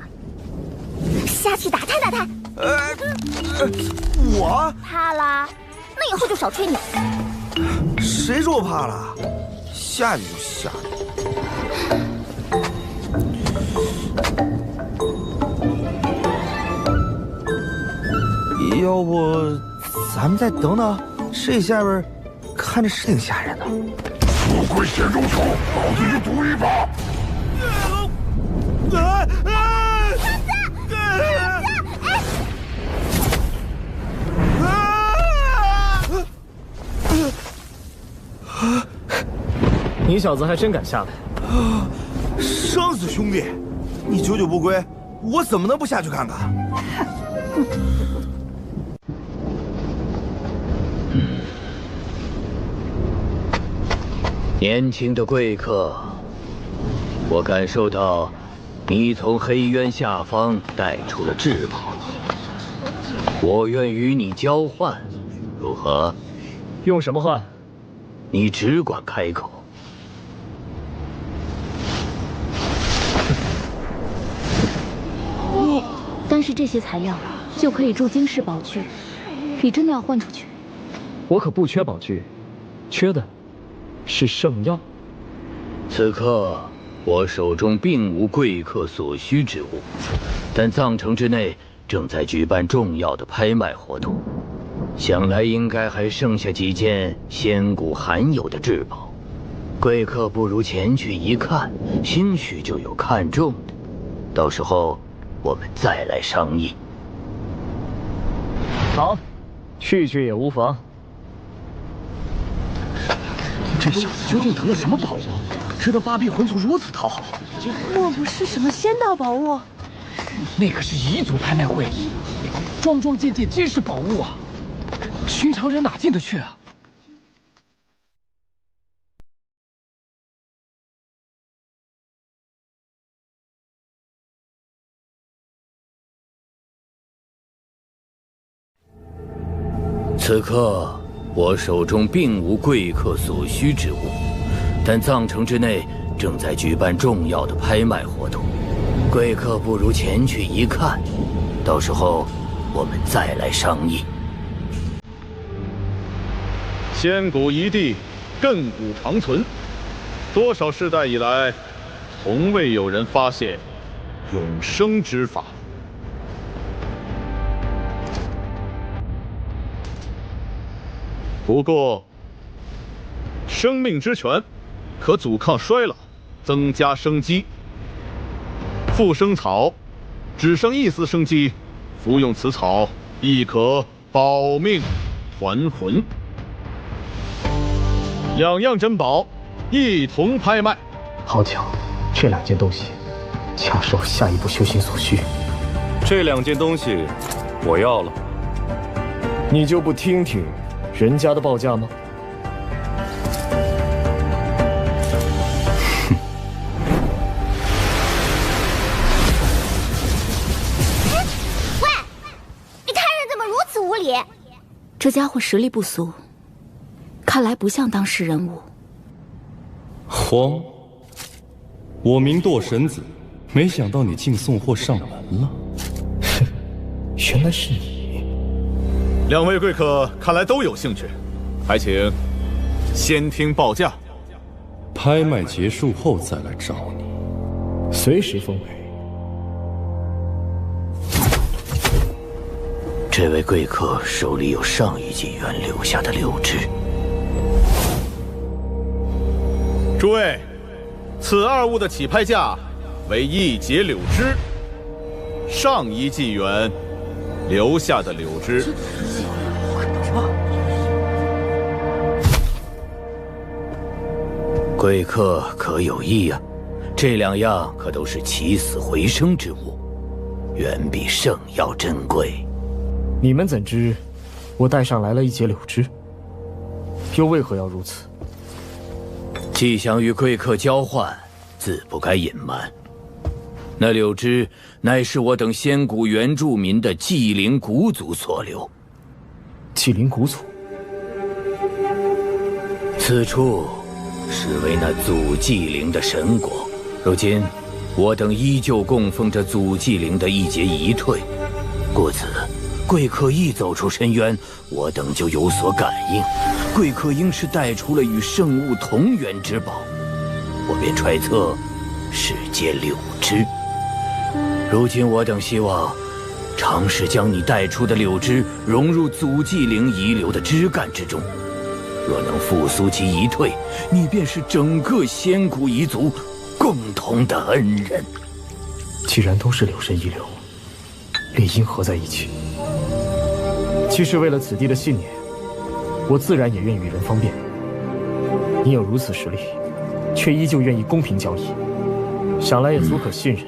下去打探打探。我怕啦？那以后就少吹牛。谁说我怕了？下去就下去。要不咱们再等等，这下边看着是挺吓人的。魔鬼咸肉球，老子也赌一把。你小子还真敢下来！生死兄弟，你久久不归，我怎么能不下去看看？年轻的贵客，我感受到你从黑渊下方带出了至宝，我愿与你交换，如何？用什么换？你只管开口。单是这些材料就可以铸惊世宝具，你真的要换出去？我可不缺宝具，缺的是圣药。此刻我手中并无贵客所需之物，但藏城之内正在举办重要的拍卖活动，想来应该还剩下几件仙谷罕有的至宝。贵客不如前去一看，兴许就有看中的，到时候我们再来商议。好，去也无妨。这小子究竟得了什么宝物，值得八臂魂族如此讨好？莫不是什么仙道宝物？那可是彝族拍卖会，桩桩件件皆是宝物啊！寻常人哪进得去啊？此刻我手中并无贵客所需之物，但藏城之内正在举办重要的拍卖活动，贵客不如前去一看，到时候我们再来商议。仙古一地，亘古长存，多少世代以来，从未有人发现永生之法。不过，生命之泉可阻抗衰老，增加生机。复生草只剩一丝生机，服用此草亦可保命还魂。两样珍宝一同拍卖。好巧，这两件东西恰是我下一步修行所需。这两件东西我要了，你就不听听人家的报价吗？喂，你看人怎么如此无礼？这家伙实力不俗，看来不像当世人物。慌！我名堕神子，没想到你竟送货上门了。原来是你。两位贵客看来都有兴趣，还请先听报价。拍卖结束后再来找你，随时奉陪。这位贵客手里有上一纪元留下的柳枝。诸位，此二物的起拍价为1节柳枝，上一纪元留下的柳枝。贵客可有意啊？这两样可都是起死回生之物，远比圣药珍贵。你们怎知我带上来了1节柳枝？又为何要如此？既想与贵客交换，自不该隐瞒。那柳枝乃是我等仙谷原住民的祭灵古祖所留。祭灵古祖，此处是为那祖祭灵的神果，如今我等依旧供奉着祖祭灵的一节遗退，故此贵客一走出深渊，我等就有所感应。贵客应是带出了与圣物同源之宝，我便揣测是节柳枝。如今我等希望尝试将你带出的柳枝融入祖祭灵遗留的枝干之中。若能复苏其遗退，你便是整个仙谷一族共同的恩人。既然都是柳神遗留，理应合在一起。既是为了此地的信念，我自然也愿与人方便。你有如此实力，却依旧愿意公平交易，想来也足可信任。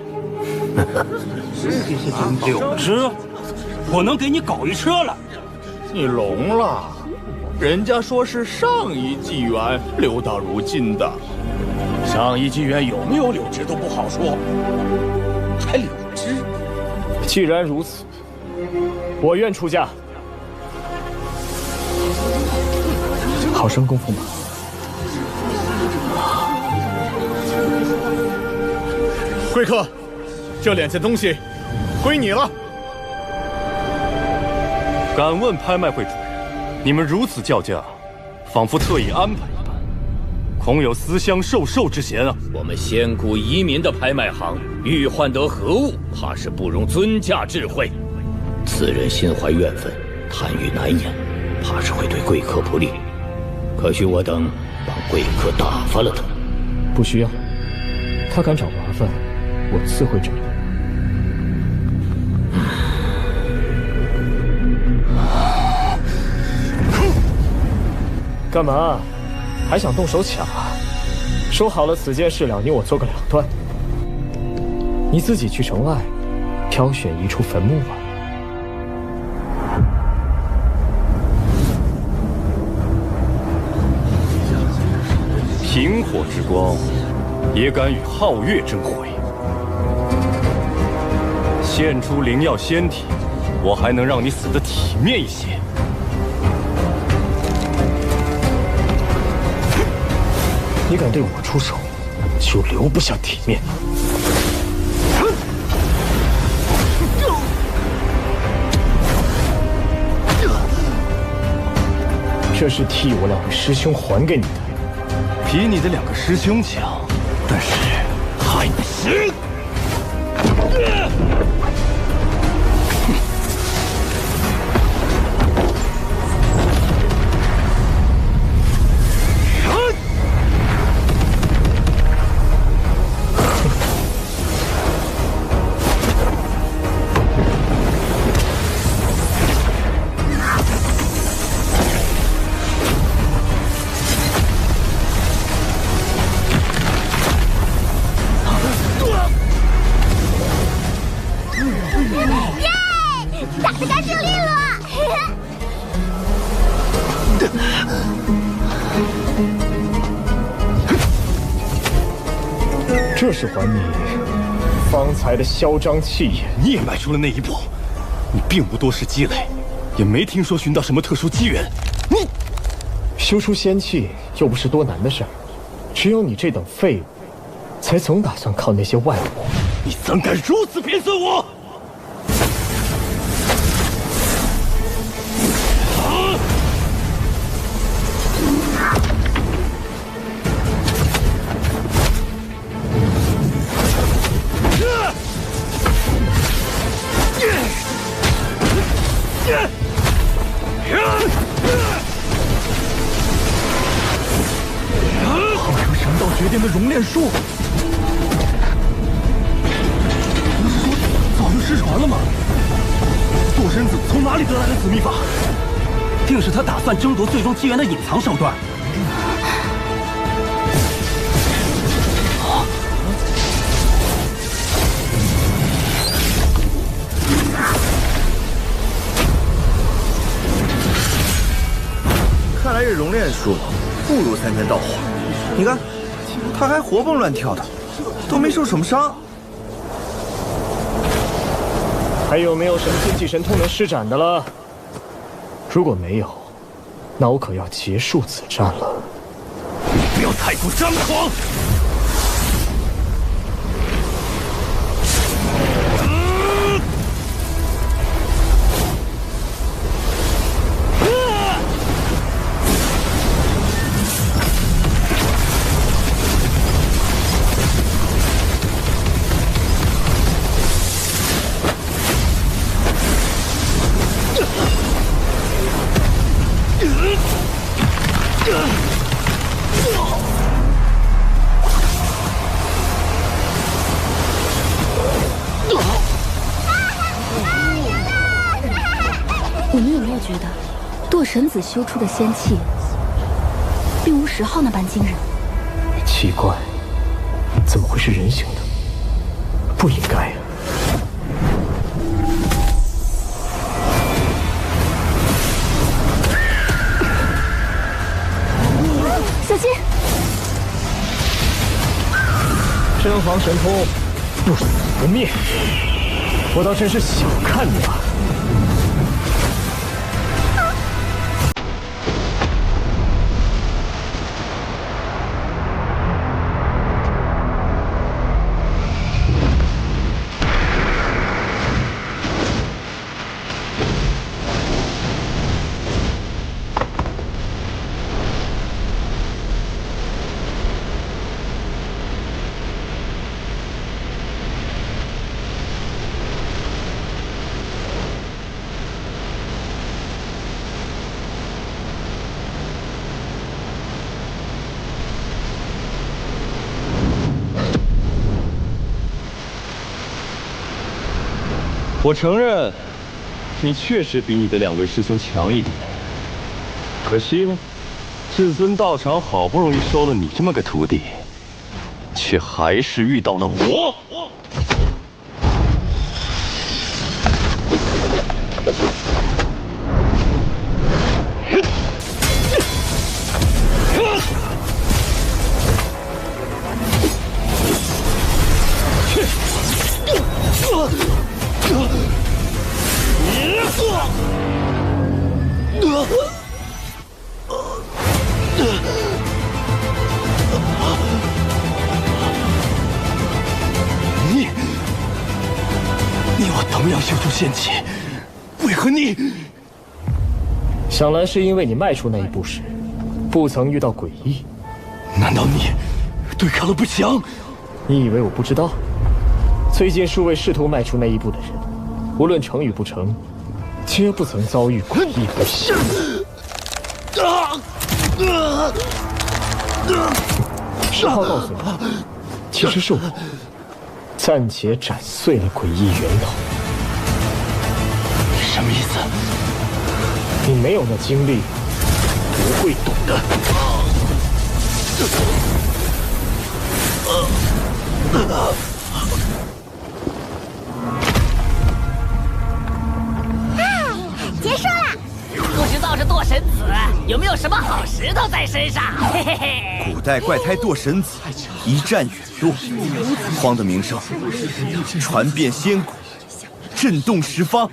柳枝，我能给你搞一车了。你聋了？人家说是上一纪元留到如今的，上一纪元有没有柳枝都不好说，还柳枝？既然如此，我愿出价。好生供奉吧。贵客，这2件东西归你了。敢问拍卖会主人，你们如此叫价，仿佛特意安排一般，恐有私相授受之嫌啊！我们仙谷移民的拍卖行，欲换得何物，怕是不容尊价智慧。此人心怀怨愤，贪欲难言，怕是会对贵客不利。可需我等帮贵客打发了他。不需要，他敢找麻烦，我自会找他。干嘛？还想动手抢啊？说好了，此件事了，你我做个两断。你自己去城外，挑选一处坟墓吧。萤火之光，也敢与皓月争辉？献出灵药仙体，我还能让你死得体面一些。你敢对我出手，就留不下体面。这是替我2位师兄还给你的，比你的2个师兄强，但是还不行。这是还你方才的嚣张气焰。你也迈出了那一步，你并无多时积累，也没听说寻到什么特殊机缘。你修出仙气又不是多难的事儿，只有你这等废物，才总打算靠那些外物。你怎敢如此贬损我？号称神道决定的熔炼术，不是说早就失传了吗？堕身子从哪里得来的此秘法？定是他打算争夺最终机缘的隐藏手段。看来这熔炼术不如3天道火。你看，他还活蹦乱跳的，都没受什么伤。还有没有什么禁忌神通能施展的了？如果没有，那我可要结束此战了。太过张狂。你们有没有觉得，堕神子修出的仙气，并无10号那般惊人？奇怪，怎么会是人形的？不应该啊！小心！真皇神通，不死不灭，我倒真是小看你了。我承认，你确实比你的2位师兄强一点。可惜呢，至尊道场好不容易收了你这么个徒弟，却还是遇到了我。你我同样修出仙气，为何你？想来是因为你迈出那一步时，不曾遇到诡异。难道你对抗了不祥？你以为我不知道？最近数位试图迈出那一步的人，无论成与不成，皆不曾遭遇诡异不祥。10号告诉我，其实是我暂且斩碎了诡异源头。什么意思？你没有那经历，不会懂的。结束了。不知道这堕神子有没有什么好石头在身上？嘿嘿嘿。古代怪胎堕神子一战陨落，荒的名声传遍仙谷，震动十方。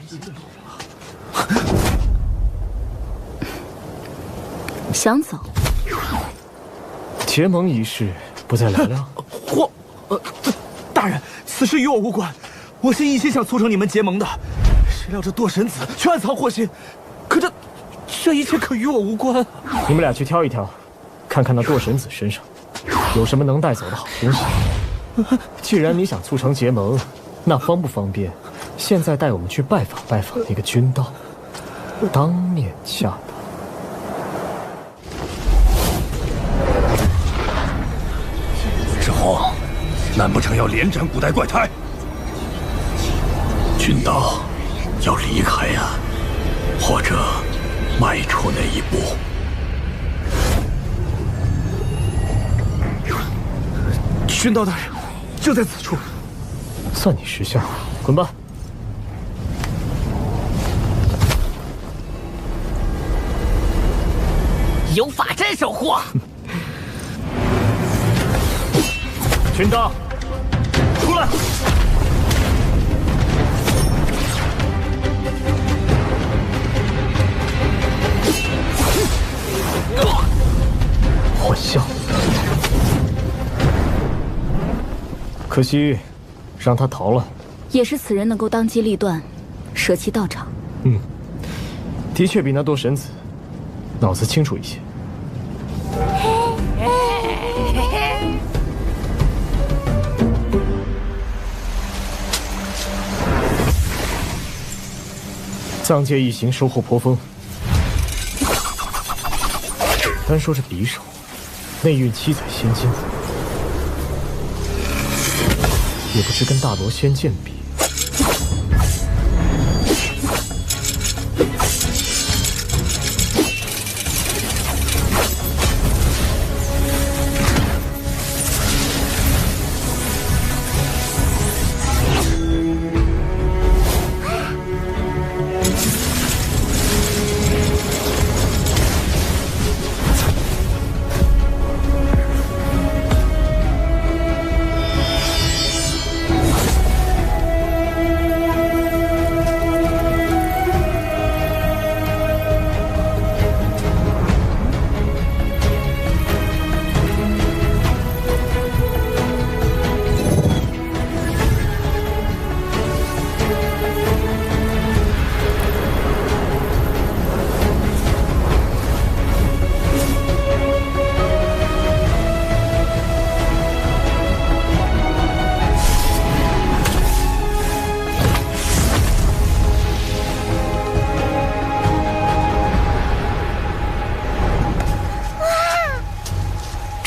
想走？结盟一事不再聊聊？大人，此事与我无关。我是一心想促成你们结盟的，谁料这堕神子却暗藏祸心。可这一切可与我无关。你们俩去挑一挑，看看那堕神子身上有什么能带走的好东西。既然你想促成结盟，那方不方便？现在带我们去拜访拜访那个君道，当面洽谈。志宏，难不成要连斩古代怪胎？君道要离开呀，或者迈出那一步。君道大人就在此处，算你识相，滚吧。有法阵守护。君道，出来！幻象。可惜，让他逃了。也是此人能够当机立断，舍弃道场。的确比那多神子脑子清楚一些。藏界一行收获颇丰，单说这匕首，内蕴七彩仙金，也不知跟大罗仙剑比。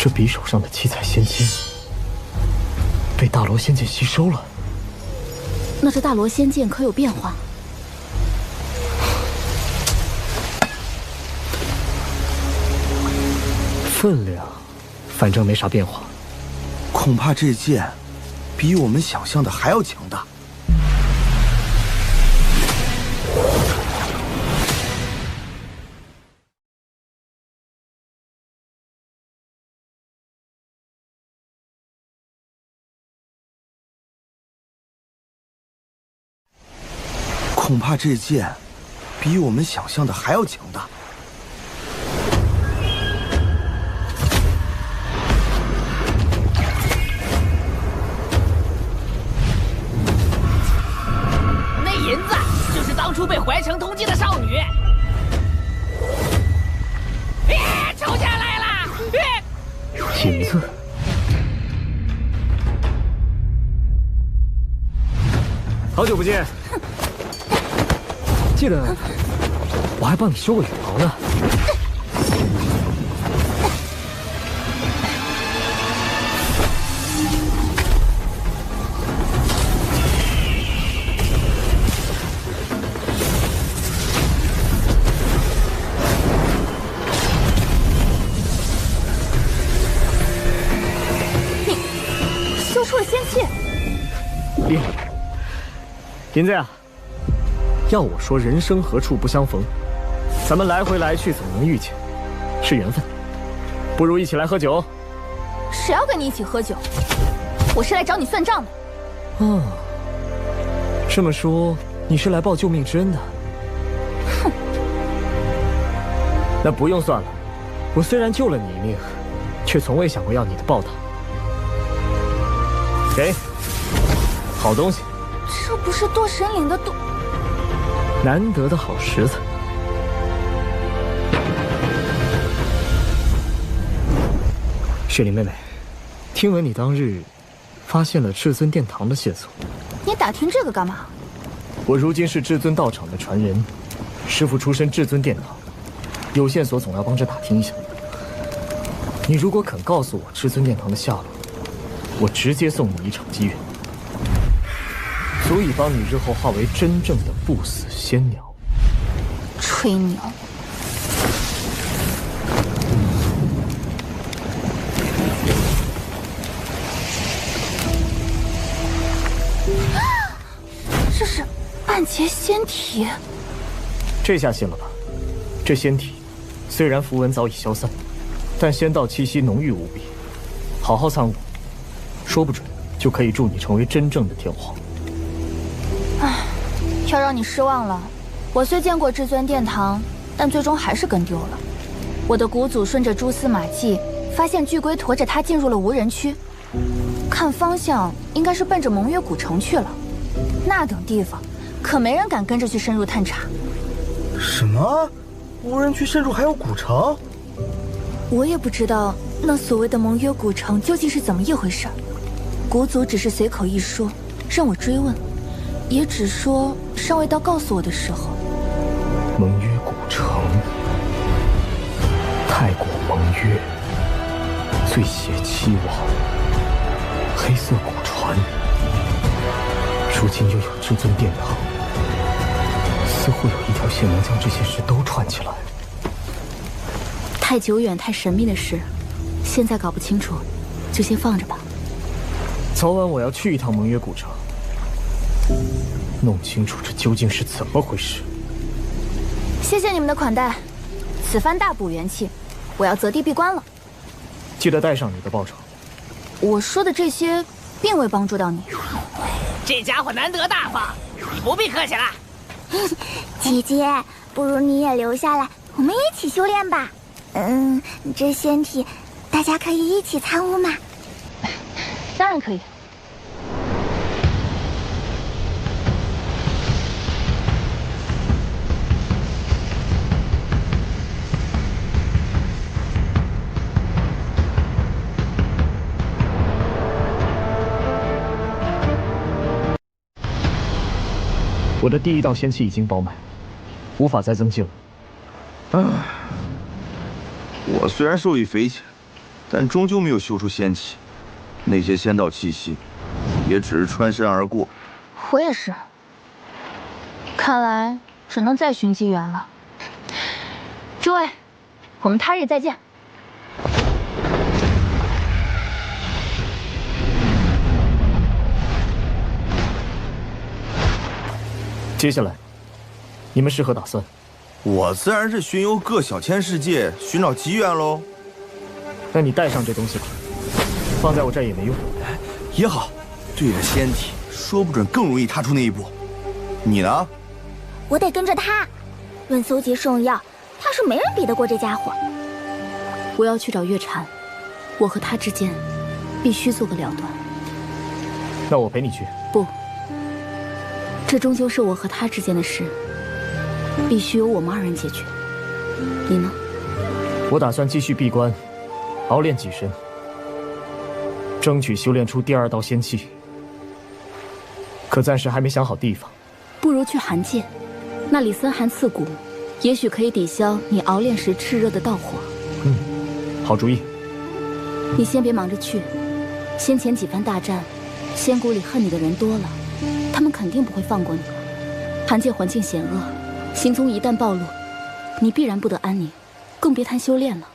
这匕首上的七彩仙金被大罗仙剑吸收了。那这大罗仙剑可有变化？分量，反正没啥变化。恐怕这剑比我们想象的还要强大。恐怕这剑比我们想象的还要强大。那银子就是当初被怀城通缉的少女。抽下来了！银子。好久不见。记得我还帮你修过羽毛呢。你修出了仙气，厉害！银子呀。要我说，人生何处不相逢？咱们来回来去，总能遇见，是缘分。不如一起来喝酒。谁要跟你一起喝酒？我是来找你算账的。哦，这么说，你是来报救命之恩的？哼，那不用算了。我虽然救了你一命，却从未想过要你的报答。给，好东西。这不是堕神岭的堕。难得的好食材。雪梨妹妹，听闻你当日发现了至尊殿堂的线索。你打听这个干嘛？我如今是至尊道场的传人，师父出身至尊殿堂，有线索总要帮着打听一下。你如果肯告诉我至尊殿堂的下落，我直接送你一场机缘。足以帮你日后化为真正的不死仙鸟。吹牛！这是暗劫仙体。这下信了吧？这仙体虽然符文早已消散，但仙道气息浓郁无比。好好参悟，说不准就可以助你成为真正的天皇。唉，要让你失望了。我虽见过至尊殿堂，但最终还是跟丢了。我的古祖顺着蛛丝马迹，发现巨龟驮着他进入了无人区。看看方向应该是奔着蒙月古城去了。那等地方，可没人敢跟着去深入探查。什么？无人区深入还有古城？我也不知道那所谓的蒙月古城究竟是怎么一回事。古祖只是随口一说，让我追问，也只说尚未到告诉我的时候。蒙约古城，太古蒙约，最邪七王，黑色古船，如今又有至尊殿堂，似乎有一条线能将这些事都串起来。太久远、太神秘的事，现在搞不清楚，就先放着吧。早晚我要去一趟蒙约古城，弄清楚这究竟是怎么回事。谢谢你们的款待，此番大补元气，我要择地闭关了。记得带上你的报酬。我说的这些，并未帮助到你。这家伙难得大方，你不必客气了。姐姐，不如你也留下来，我们一起修炼吧。这仙体，大家可以一起参悟吗？当然可以。我的第一道仙气已经饱满，无法再增进了。我虽然受益匪浅，但终究没有修出仙气，那些仙道气息，也只是穿身而过。我也是，看来只能再寻机缘了。诸位，我们他日再见。接下来，你们是何打算？我自然是巡游各小千世界，寻找机缘喽。那你带上这东西吧，放在我这儿也没用。也好，对着仙体，说不准更容易踏出那一步。你呢？我得跟着他。论搜集圣药，他是没人比得过这家伙。我要去找月禅，我和他之间必须做个了断。那我陪你去。不。这终究是我和他之间的事，必须由我们二人解决。你呢？我打算继续闭关，熬炼己身，争取修炼出第二道仙气。可暂时还没想好地方。不如去寒界，那里森寒刺骨，也许可以抵消你熬炼时炽热的道火。好主意。你先别忙着去，先前几番大战，仙谷里恨你的人多了。他们肯定不会放过你了。寒界环境险恶，行踪一旦暴露，你必然不得安宁，更别谈修炼了。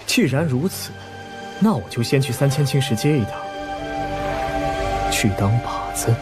既然如此，那我就先去3000青石街一趟，去当靶子。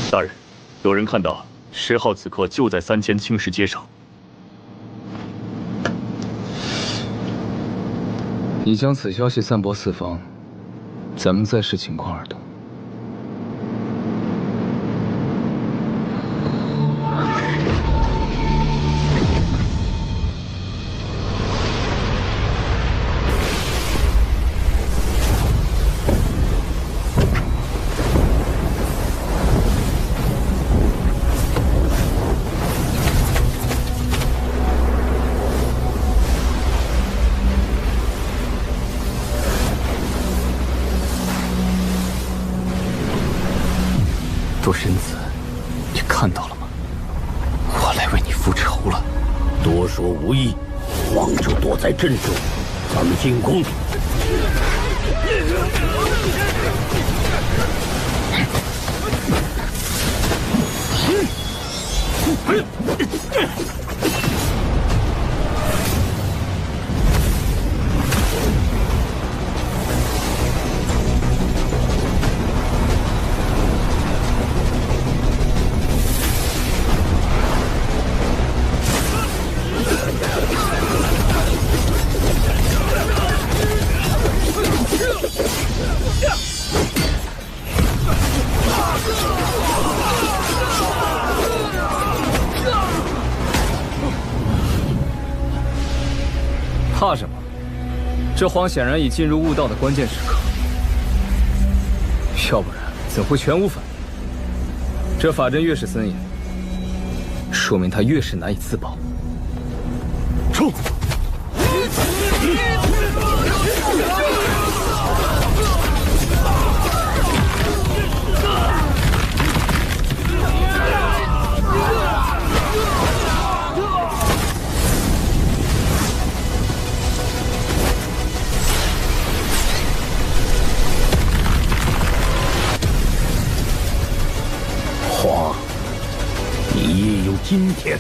大人，有人看到10号此刻就在3000青石街上。你将此消息散播四方，咱们再视情况而动。多神子，你看到了吗？我来为你复仇了。多说无益，王者躲在阵中，咱们进攻。怕什么？这荒显然已进入悟道的关键时刻，要不然怎会全无反应？这法阵越是森严，说明他越是难以自保。冲！皇，你也有今天。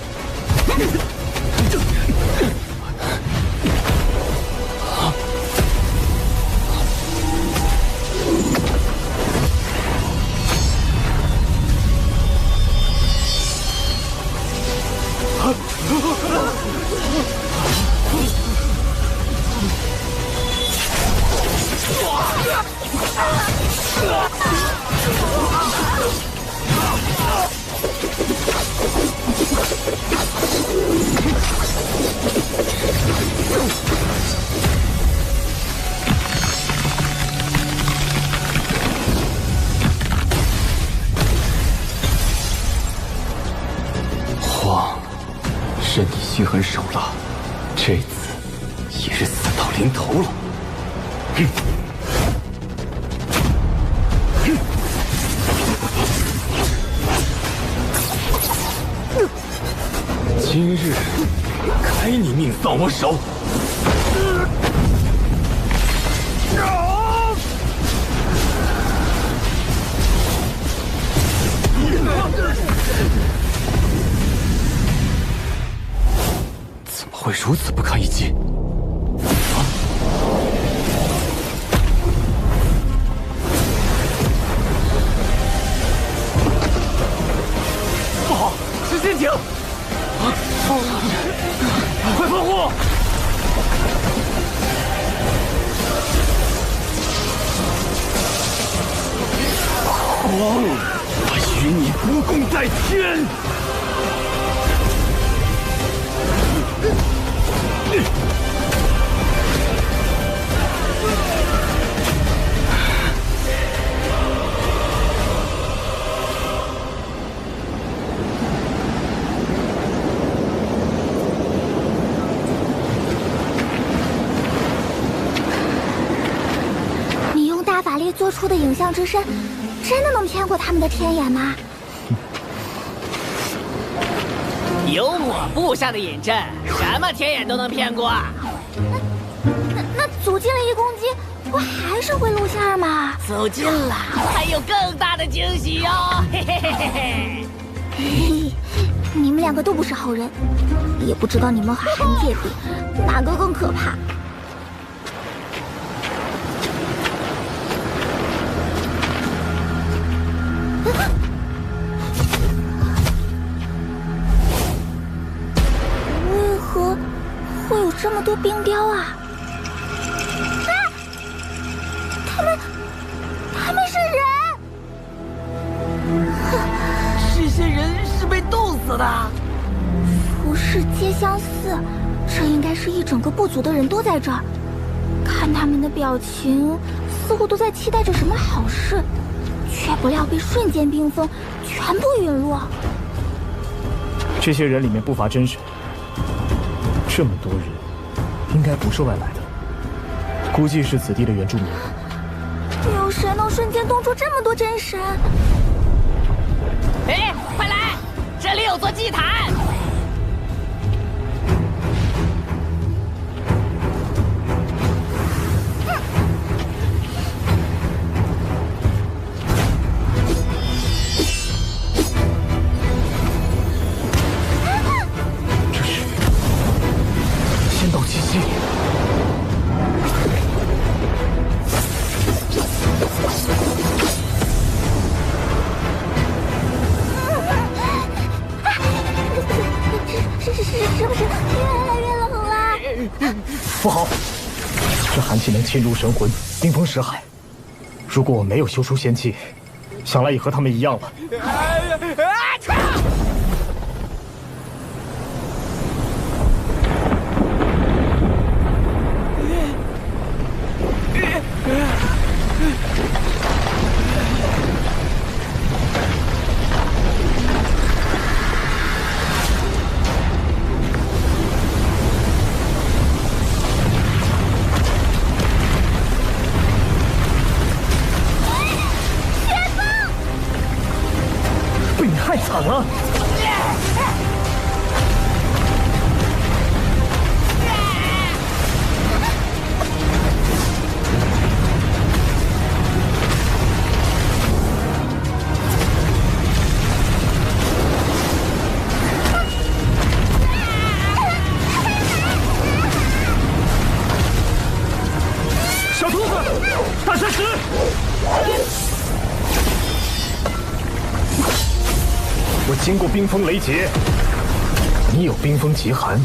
皇，身体虚狠手辣，这次也是死到临头了。今日该你命丧我手！怎么会如此不堪一击？不好，是陷阱！快防护！皇，我与你不共戴天！你用大法力做出的影像之身，真的能骗过他们的天眼吗？有我布下的引阵，什么天眼都能骗过。那阻禁了一攻击，不还是会露馅吗？走近了，还有更大的惊喜哟！嘿嘿嘿嘿嘿。嘿，你们两个都不是好人，也不知道你们和寒界比，哪个更可怕。为何会有这么多冰雕啊？他们是人！这些人是被冻死的。服饰皆相似，这应该是一整个部族的人都在这儿。看他们的表情，似乎都在期待着什么好事，却不料被瞬间冰封，全部陨落。这些人里面不乏真神，这么多人，应该不是外来的，估计是此地的原住民。有谁能瞬间冻出这么多真神？哎，快来，这里有座祭坛。这寒气能侵入神魂，冰封石海。如果我没有修出仙气，想来也和他们一样了。太惨了！小兔子，大山石！我经过冰封雷劫，你有冰封极寒，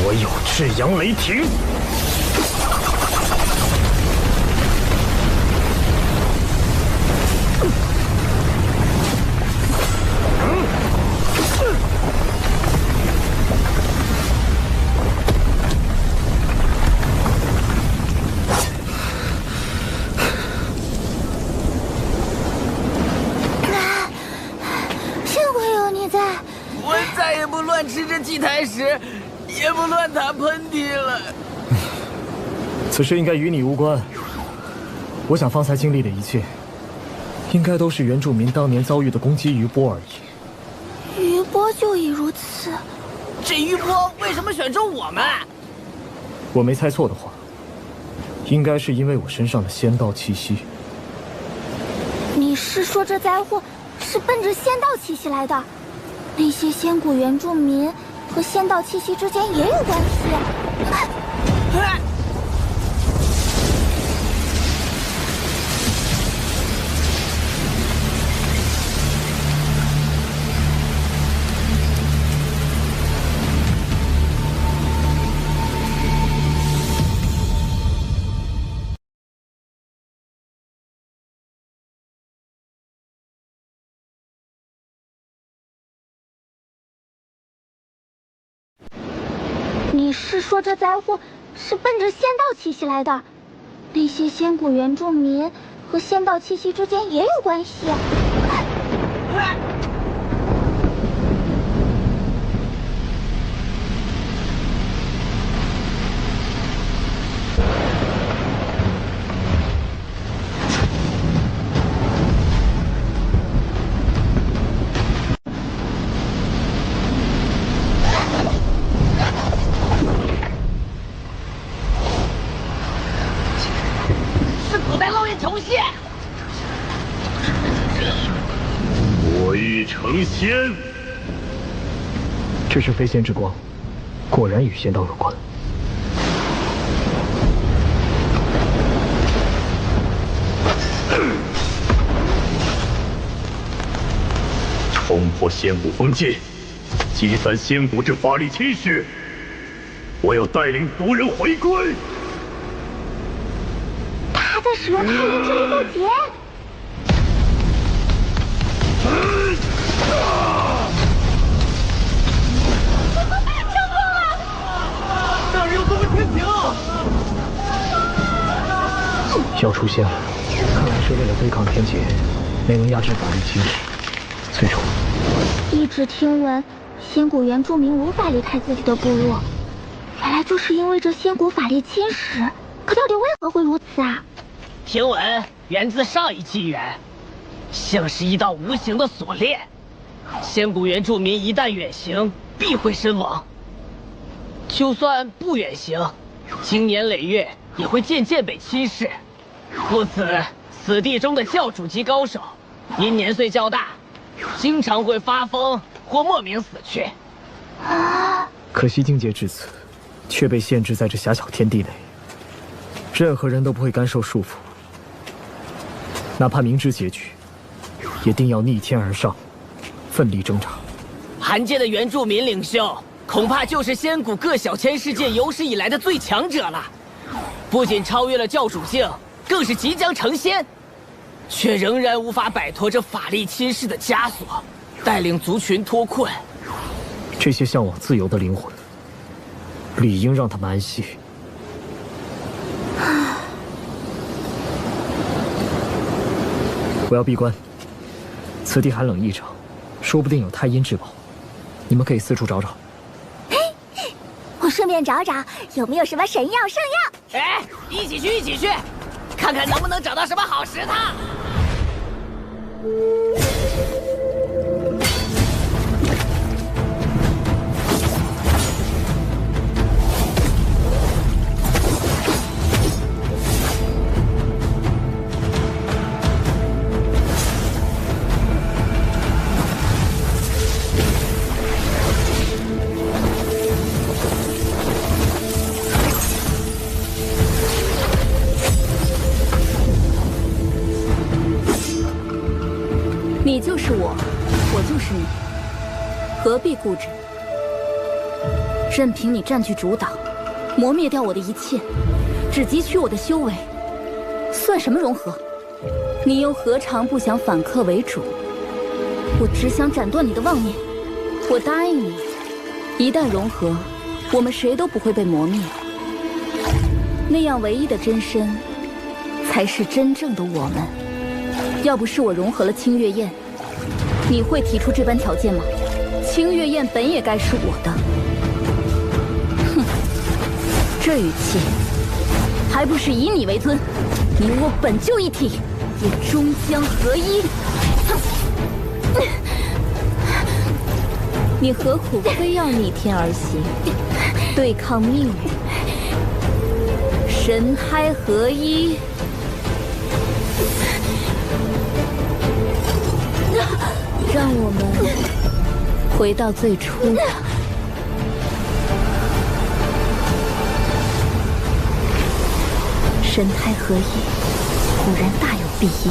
我有赤阳雷霆。吃这祭台石，也不乱打喷嚏了。此事应该与你无关。我想方才经历的一切，应该都是原住民当年遭遇的攻击余波而已。余波就已如此。这余波为什么选中我们？我没猜错的话，应该是因为我身上的仙道气息。你是说这灾祸是奔着仙道气息来的？那些仙谷原住民和仙道气息之间也有关系。你是说这灾祸是奔着仙道气息来的？那些仙谷原住民和仙道气息之间也有关系。我欲成仙。这是飞仙之光，果然与仙道有关。冲破仙谷封禁，击散仙谷之法力侵蚀。我要带领族人回归。他在使用太阴之力渡劫。那人有多么天平？要出现了，看来是为了对抗天劫，没能压制法力侵蚀，最终一直听闻仙谷原住民无法离开自己的部落，原来就是因为这仙谷法力侵蚀。可到底为何会如此啊？听闻源自上一纪元，像是一道无形的锁链，仙谷原住民一旦远行，必会身亡。就算不远行，经年累月也会渐渐被侵蚀。故此，此地中的教主级高手，因年岁较大，经常会发疯或莫名死去。可惜境界至此，却被限制在这狭小天地内，任何人都不会甘受束缚，哪怕明知结局，也定要逆天而上，奋力挣扎。寒界的原住民领袖，恐怕就是仙谷各小千世界有史以来的最强者了。不仅超越了教主境，更是即将成仙，却仍然无法摆脱这法力侵蚀的枷锁，带领族群脱困。这些向往自由的灵魂，理应让他们安息。我要闭关，此地寒冷异常，说不定有太阴至宝，你们可以四处找找。我顺便找找有没有什么神药圣药。哎，一起去，一起去，看看能不能找到什么好石头。你就是我，我就是你，何必固执？任凭你占据主导，磨灭掉我的一切，只汲取我的修为，算什么融合？你又何尝不想反客为主？我只想斩断你的妄念。我答应你，一旦融合，我们谁都不会被磨灭。那样唯一的真身，才是真正的我们。要不是我融合了清月宴，你会提出这般条件吗？清月宴本也该是我的。哼，这语气，还不是以你为尊？你我本就一体，也终将合一。你何苦非要逆天而行，对抗命运？神胎合一。让我们回到最初吧。神胎合一，果然大有裨益。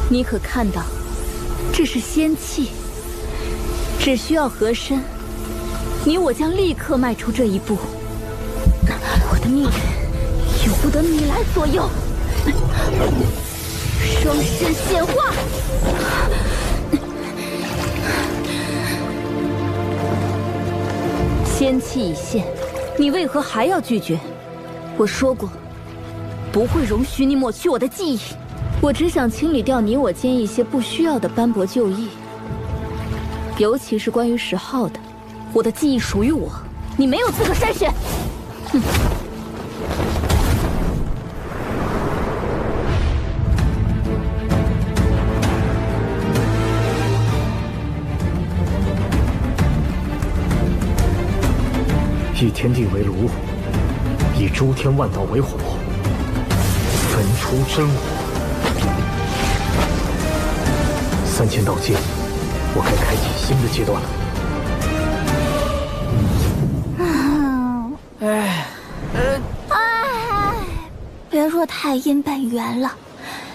你可看到，这是仙气。只需要合身，你我将立刻迈出这一步。我的命运由不得你来左右。双身显化，仙气已现，你为何还要拒绝？我说过，不会容许你抹去我的记忆。我只想清理掉你我间一些不需要的斑驳旧忆。尤其是关于10号的，我的记忆属于我，你没有资格筛选。哼！以天地为炉，以诸天万道为火，焚出真我。3000道界。我该开启新的阶段了。别说太阴本源了，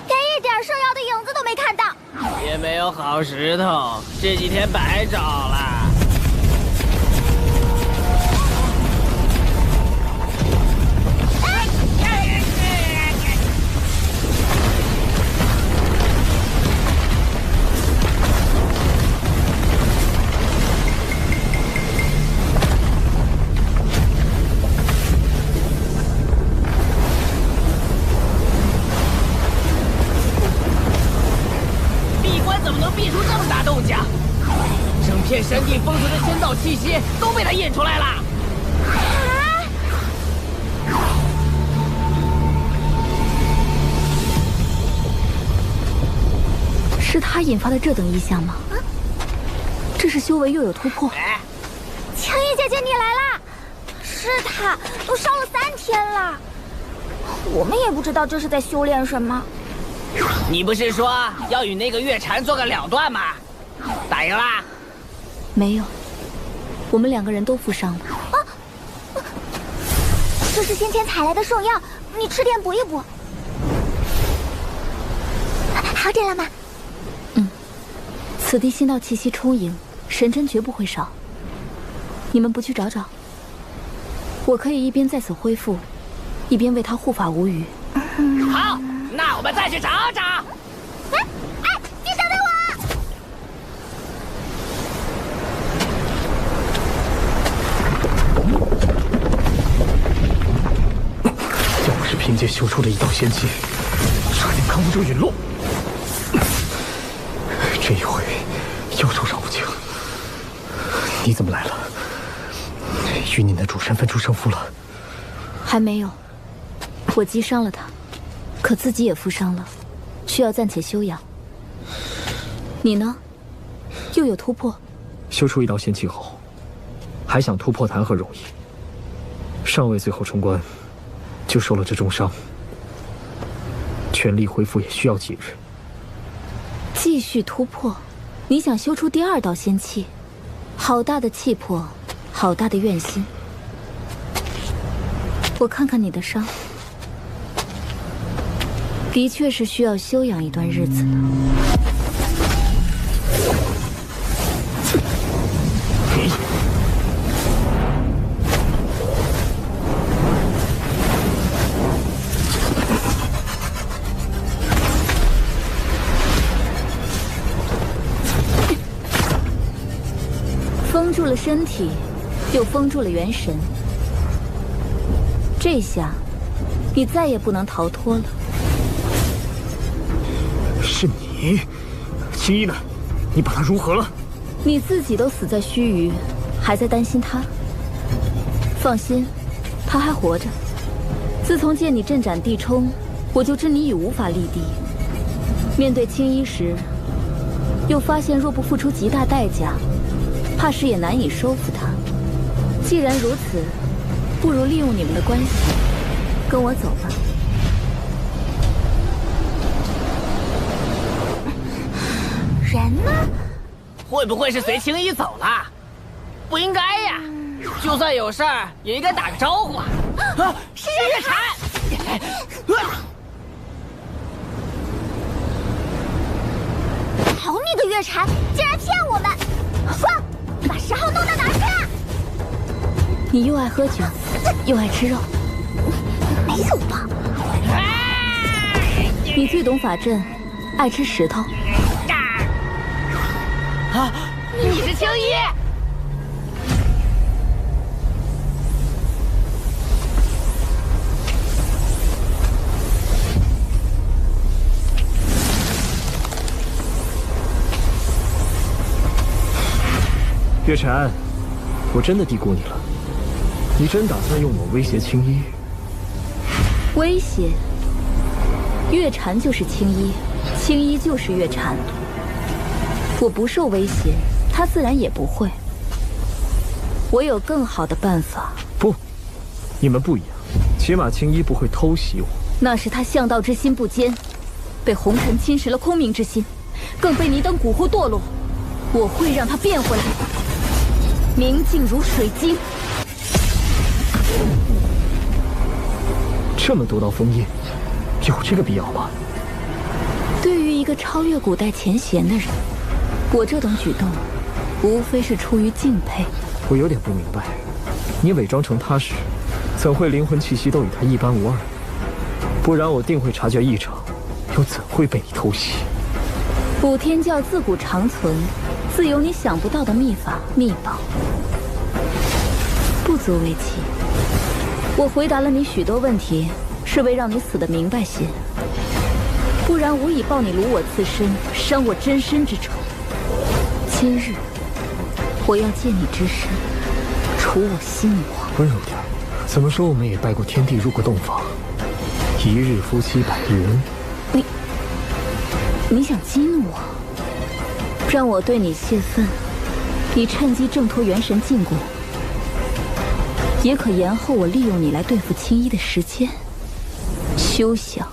连一点圣药的影子都没看到。也没有好石头，这几天白找了。山地封存的仙道气息都被他引出来了。是他引发的这等异象吗？这是修为又有突破。青衣姐姐，你来啦！是他，都烧了3天了。我们也不知道这是在修炼什么。你不是说要与那个月蝉做个了断吗？打赢啦？没有，我们2个人都负伤了。这是先前采来的圣药，你吃点补一补。好点了吗？此地仙道气息充盈，神针绝不会少。你们不去找找？我可以一边在此恢复，一边为他护法无虞。好，那我们再去找找。你等等我！要不是凭借修出的一道仙气，差点扛不住陨落。这一回又受伤不轻。你怎么来了？与你的主神分出胜负了？还没有，我击伤了他，可自己也负伤了，需要暂且休养。你呢？又有突破？修出一道仙气后，还想突破谈何容易？尚未最后冲关，就受了这重伤，全力恢复也需要几日。继续突破？你想修出第二道仙气？好大的气魄，好大的愿心。我看看你的伤，的确是需要休养一段日子的。封住了身体，又封住了元神。这下，你再也不能逃脱了。是你，青衣呢？你把他如何了？你自己都死在须臾，还在担心他？放心，他还活着。自从见你阵斩地冲，我就知你已无法立地。面对青衣时，又发现若不付出极大代价，怕是也难以收服他。既然如此，不如利用你们的关系，跟我走吧。人呢？会不会是随青衣走了？不应该呀！就算有事儿，也应该打个招呼啊！是月禅！好你个月禅，竟然骗我们！说，把10号弄到哪儿去了？你又爱喝酒，又爱吃肉，没有吧？你最懂法阵，爱吃石头。啊！你是青衣？月禅，我真的低估你了。你真打算用我威胁青衣？威胁？月禅就是青衣，青衣就是月禅。我不受威胁，他自然也不会。我有更好的办法。不，你们不一样。起码青衣不会偷袭我。那是他向道之心不坚，被红尘侵蚀了空明之心，更被你等蛊惑堕落。我会让他变回来，明净如水晶。这么多道封印，有这个必要吗？对于一个超越古代前贤的人，我这种举动，无非是出于敬佩。我有点不明白，你伪装成他时，怎会灵魂气息都与他一般无二？不然我定会察觉异常，又怎会被你偷袭？补天教自古长存，自有你想不到的秘法秘宝，不足为奇。我回答了你许多问题，是为让你死得明白些，不然无以报你辱我刺身、伤我真身之仇。今日，我要借你之身，除我心魔。温柔点，怎么说我们也拜过天地，入过洞房，一日夫妻百日恩。你想激怒我，让我对你泄愤，以趁机挣脱元神禁锢，也可延后我利用你来对付青衣的时间。休想！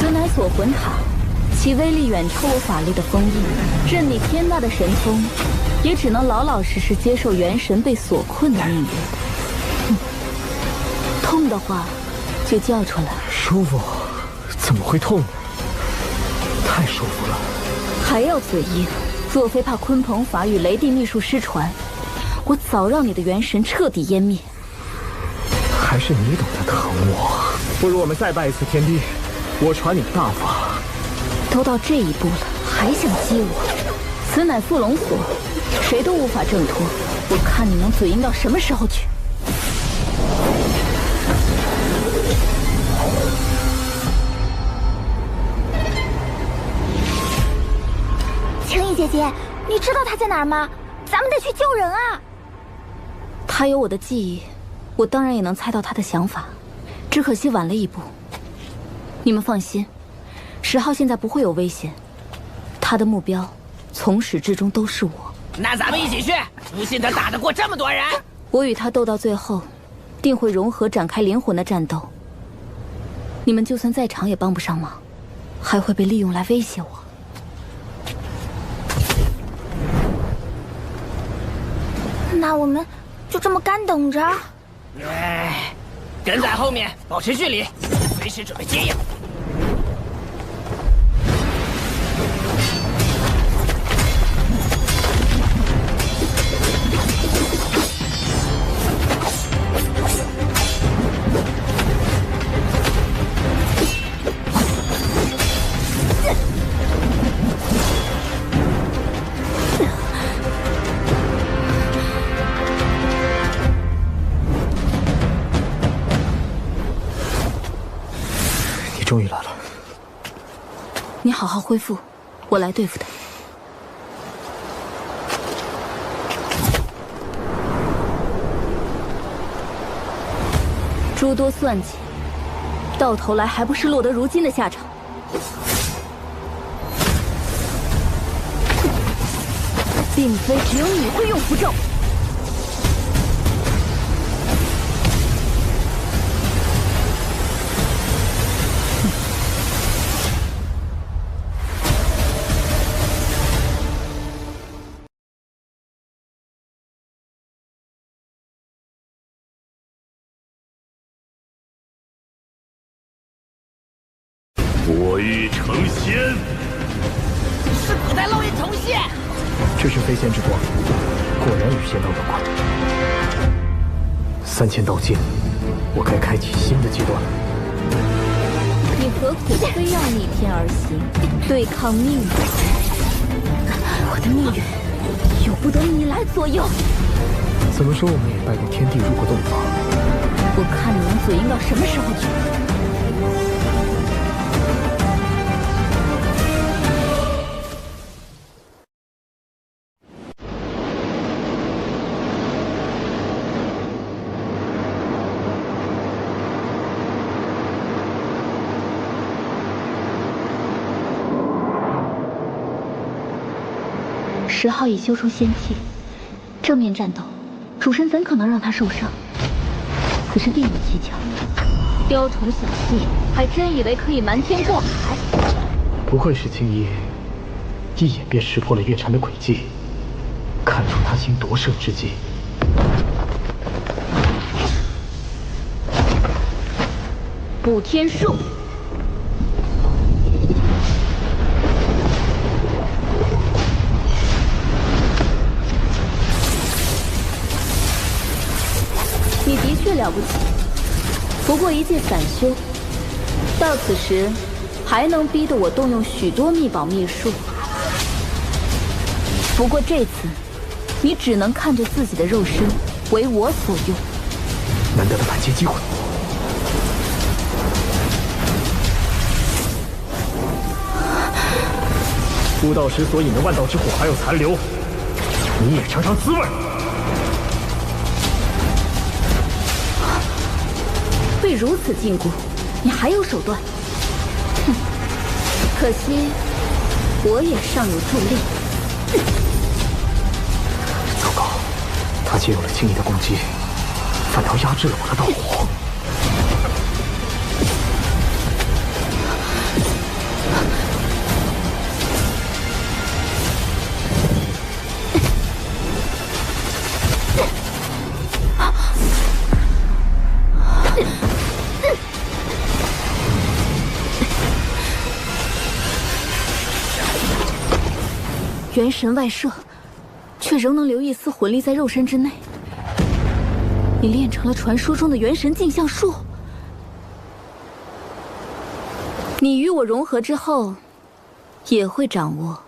此乃锁魂塔，其威力远超我法力的封印。任你天大的神通，也只能老老实实接受元神被锁困的命运。痛的话，就叫出来。舒服？怎么会痛呢？太舒服了。还要嘴硬？若非怕鲲鹏法与雷帝秘术失传，我早让你的元神彻底湮灭。还是你懂得疼我。不如我们再拜一次天地，我传你大法。都到这一步了，还想激我？此乃缚龙锁，谁都无法挣脱。我看你能嘴硬到什么时候去？青衣姐姐，你知道他在哪儿吗？咱们得去救人啊！他有我的记忆，我当然也能猜到他的想法，只可惜晚了一步。你们放心，10号现在不会有危险，他的目标从始至终都是我。那咱们一起去，不信他打得过这么多人。我与他斗到最后，定会融合展开灵魂的战斗。你们就算在场也帮不上忙，还会被利用来威胁我。那我们就这么干等着？跟在后面，保持距离，随时准备接应。终于来了。你好好恢复，我来对付他。诸多算计，到头来还不是落得如今的下场。并非只有你会用符咒。我欲成仙，是古代烙印重现。这是飞仙之光，果然与仙道有关。3000道境，我该开启新的阶段了。你何苦非要逆天而行，对抗命运？我的命运由不得你来左右。怎么说我们也拜过天地入过洞房？我看你能嘴硬到什么时候去？10号已修出仙气，正面战斗，主神怎可能让他受伤？此事另有蹊跷，雕虫小技，还真以为可以瞒天过海？不愧是青衣，一眼便识破了月禅的诡计，看出他心夺舍之计。补天术。你的确了不起，不过一介散修，到此时还能逼得我动用许多秘宝秘术。不过这次，你只能看着自己的肉身为我所用。难得的反击机会。悟道时所引的万道之火还有残留，你也尝尝滋味。被如此禁锢，你还有手段？哼！可惜我也尚有助力。糟糕，他借用了青衣的攻击，反倒压制了我的道火。元神外射，却仍能留一丝魂力在肉身之内。你练成了传说中的元神镜像术。你与我融合之后，也会掌握。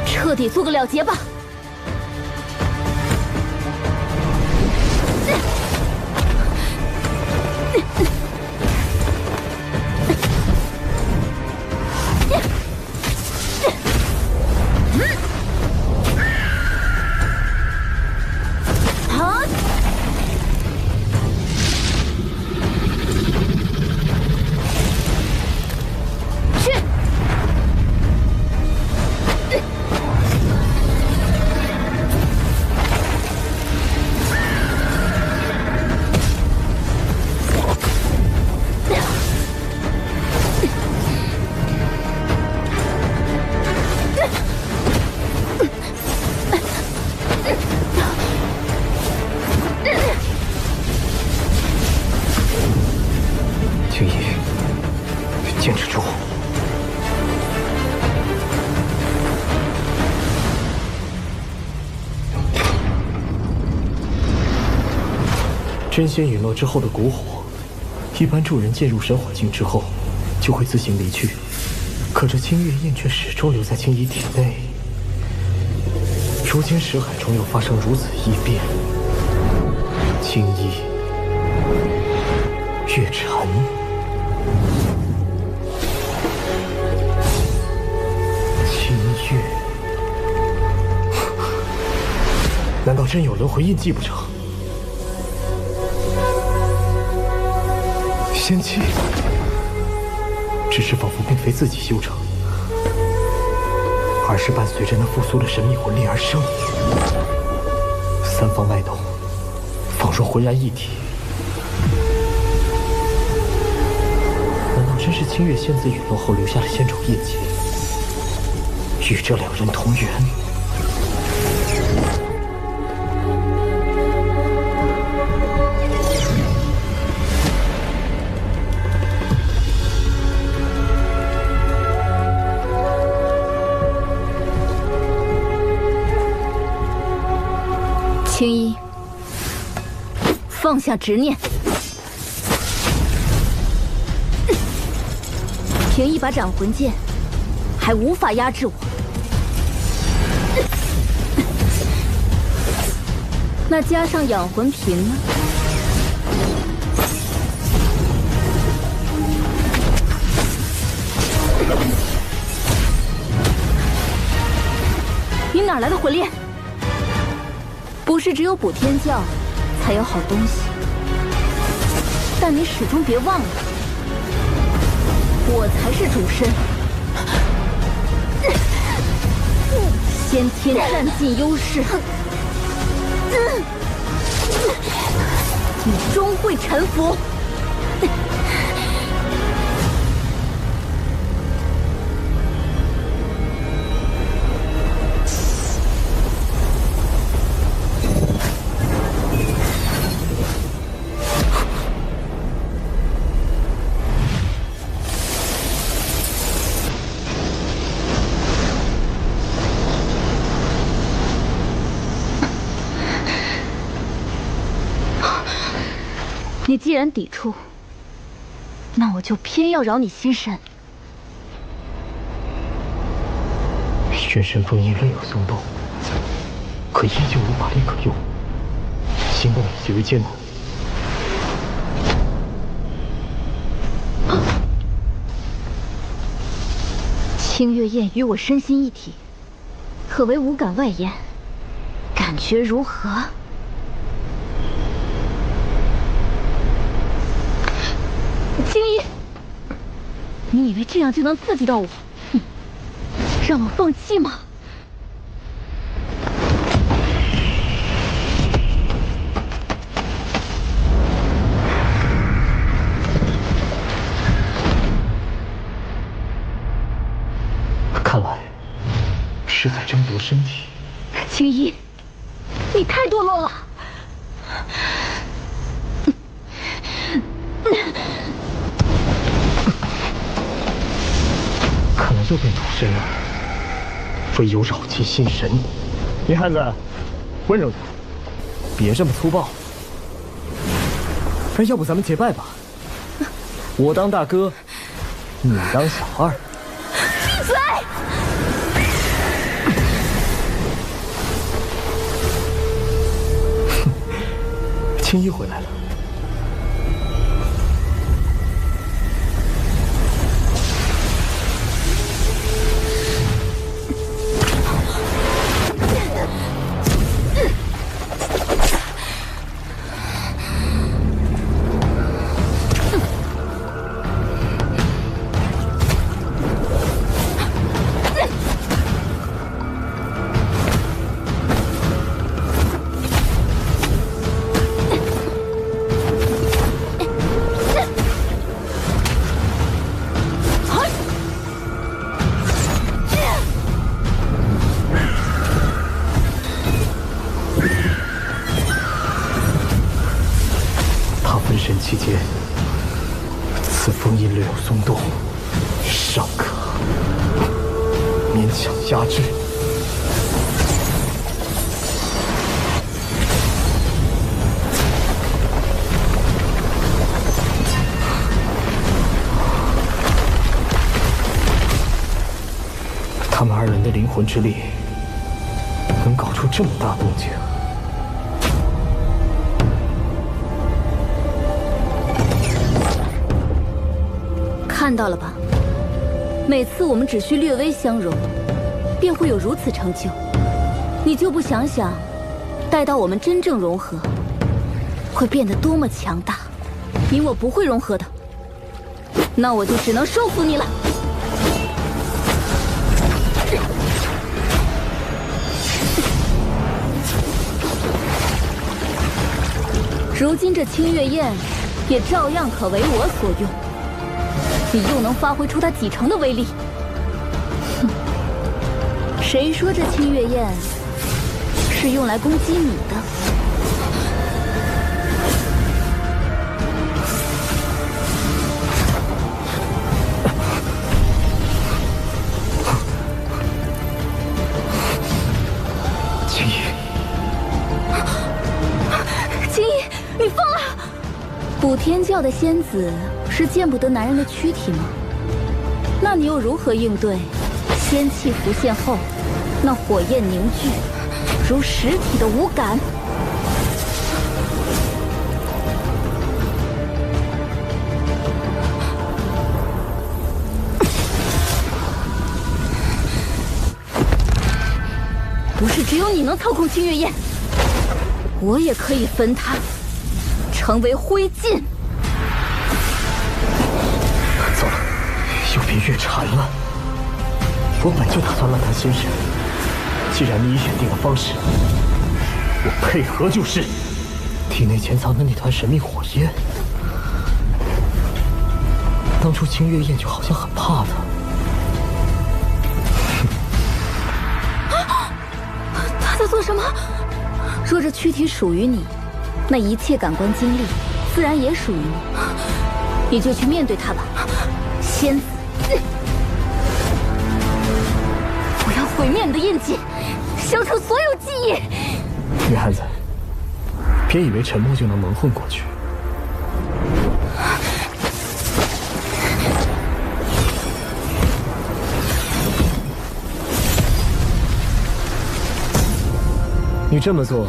彻底做个了结吧。青衣，坚持住！真仙陨落之后的蛊火，一般助人进入神火境之后，就会自行离去。可这青月印却始终留在青衣体内。如今识海中又发生如此异变，青衣越沉。难道真有轮回印记不成？仙气，只是仿佛并非自己修成，而是伴随着那复苏的神秘魂力而生。三方脉动，仿若浑然一体。难道真是清月仙子陨落后留下的仙种印记，与这两人同源？青衣，放下执念，凭一把斩魂剑，还无法压制我。那加上养魂瓶呢？你哪来的魂炼？不是只有补天教才有好东西，但你始终别忘了，我才是主身。先天占尽优势，你终会臣服。你既然抵触，那我就偏要扰你心神。元神封印略有松动，可依旧无法力可用，行动极为艰难。清月宴与我身心一体，可为无感外延，感觉如何？青衣，你以为这样就能刺激到我？让我放弃吗？看来是在争夺身体。青衣，你太堕落了。看来又变主身了，唯有扰尽心神。女汉子，温柔点，别这么粗暴。哎，要不咱们结拜吧？我当大哥，你当小二。闭嘴！青衣回来了。期间，此封印略有松动，尚可勉强压制。他们二人的灵魂之力，能搞出这么大动静。看到了吧？每次我们只需略微相融，便会有如此成就。你就不想想，待到我们真正融合，会变得多么强大？你我不会融合的，那我就只能收服你了。如今这清月宴，也照样可为我所用。你又能发挥出它几成的威力？哼！谁说这清月宴是用来攻击你的？青衣，青衣，你疯了！补天教的仙子是见不得男人的躯体吗？那你又如何应对仙气浮现后，那火焰凝聚，如实体的无感？不是只有你能操控清月宴，我也可以焚它，成为灰烬。糟了，又变月禅了。我本就打算乱谈心事，既然你已选定了方式，我配合就是。体内潜藏的那团神秘火焰，当初清月宴就好像很怕他。他在做什么？若这躯体属于你，那一切感官经历自然也属于你。你就去面对他吧，仙子。我要毁灭你的印记，消除所有记忆。女孩子，别以为沉默就能蒙混过去。你这么做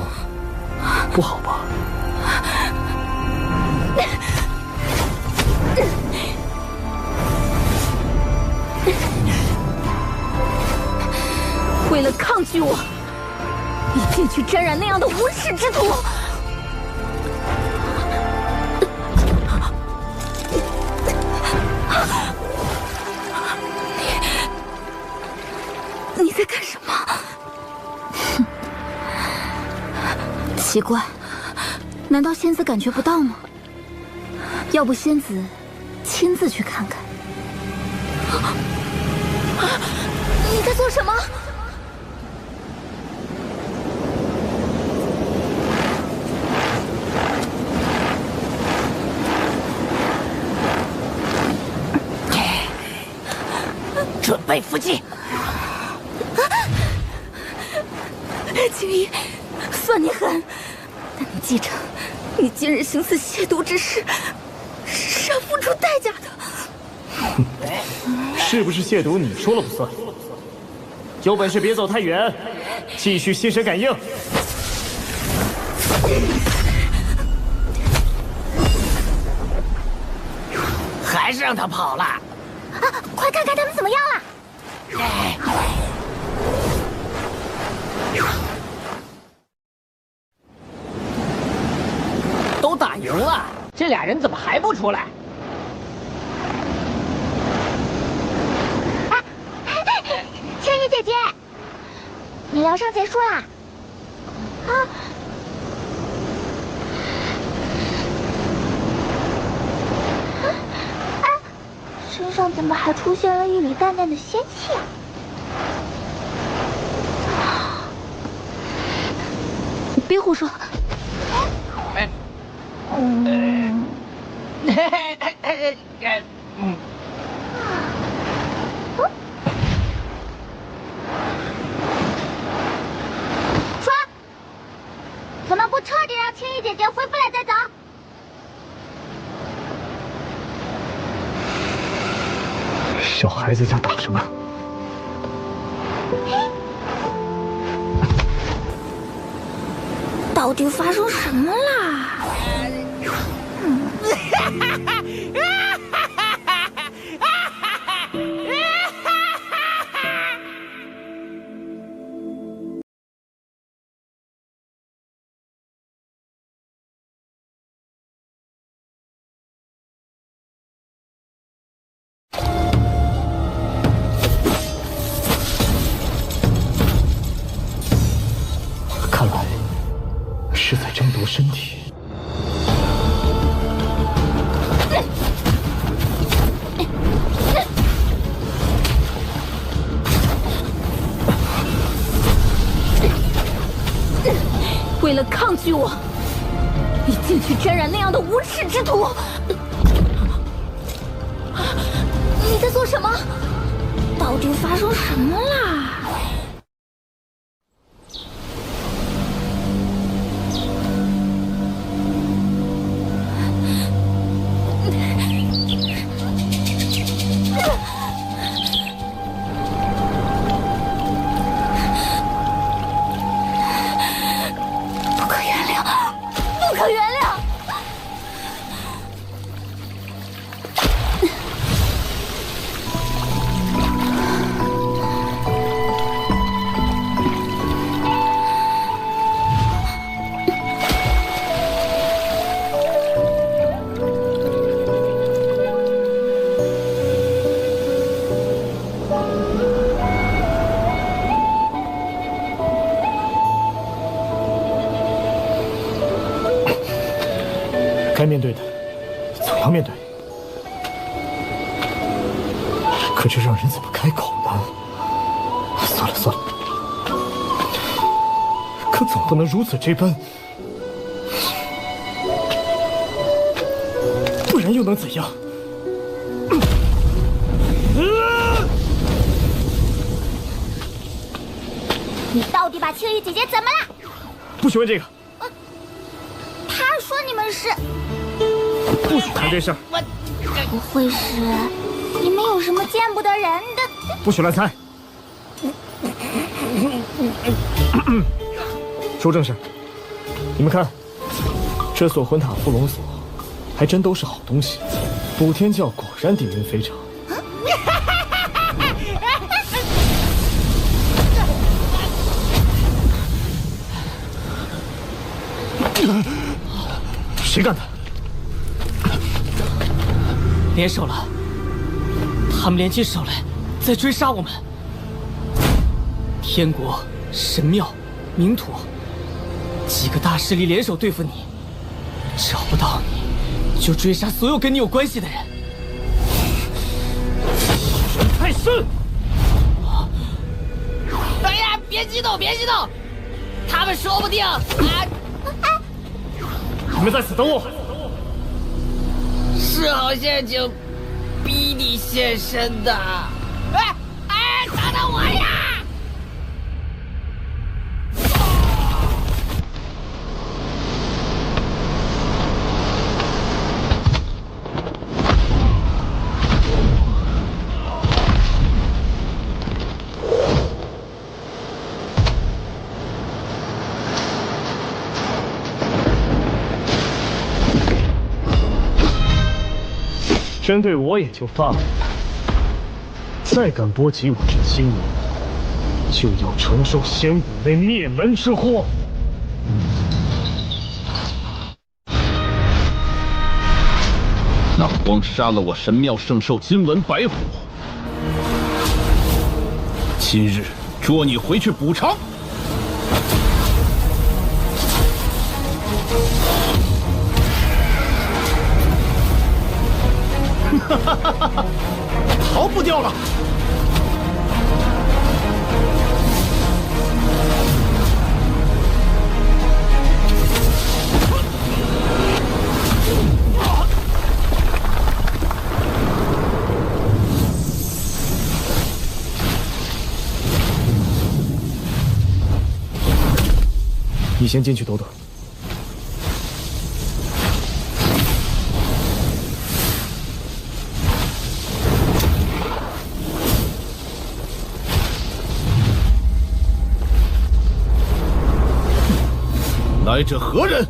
不好吧？为了抗拒我，你竟去沾染那样的无耻之徒！你在干什么？奇怪，难道仙子感觉不到吗？要不仙子亲自去看看。你在做什么？准备伏击！青衣，算你狠，但你记着，你今日行此亵渎之事，是要付出代价的。是不是亵渎你说了不算，有本事别走太远，继续心神感应。还是让他跑了。啊！快看看他们怎么样了！都打赢了，这俩人怎么还不出来？青衣姐姐，你疗伤结束啦？啊！身上怎么还出现了一缕淡淡的仙气啊？别胡说。说，怎么不彻底让青衣姐姐恢复了再走？小孩子在打什么？到底发生什么啦？看来是在争夺身体。为了抗拒我，你竟去沾染那样的无耻之徒！你在做什么？到底发生什么啦？不可原谅，不可原谅！该面对的总要面对，可这让人怎么开口呢？算了算了，可总不能如此这般，不然又能怎样？你到底把青衣姐姐怎么了？不许问这个。他说你们是……不许谈这事儿。不会是你们有什么见不得人的？不许乱猜。周正事，你们看，这所魂塔伏龙锁，还真都是好东西。补天教果然鼎云非常。谁干的？联手了，他们联起手来，在追杀我们。天国、神庙、冥土几个大势力联手对付你，找不到你，就追杀所有跟你有关系的人。人太甚！哎呀，别激动，别激动，他们说不定你们在此等我。是好陷阱，逼你现身的。哎，等等我呀！针对我也就罢了，再敢波及我这青年，就要承受仙骨内灭门之祸。那荒杀了我神庙圣兽金纹白虎，今日捉你回去补偿。逃不掉了！你先进去躲躲。来者何人？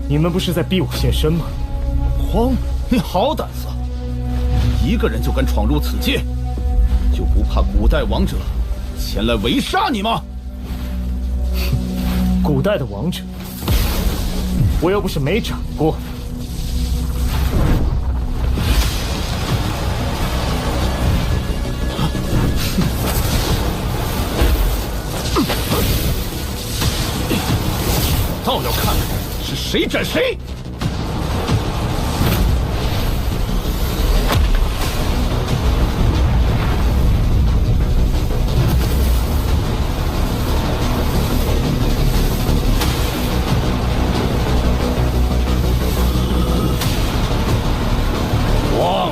你们不是在逼我现身吗？荒，你好胆子！一个人就敢闯入此界，就不怕古代王者前来围杀你吗？古代的王者，我又不是没长过。倒要看看是谁斩谁！王，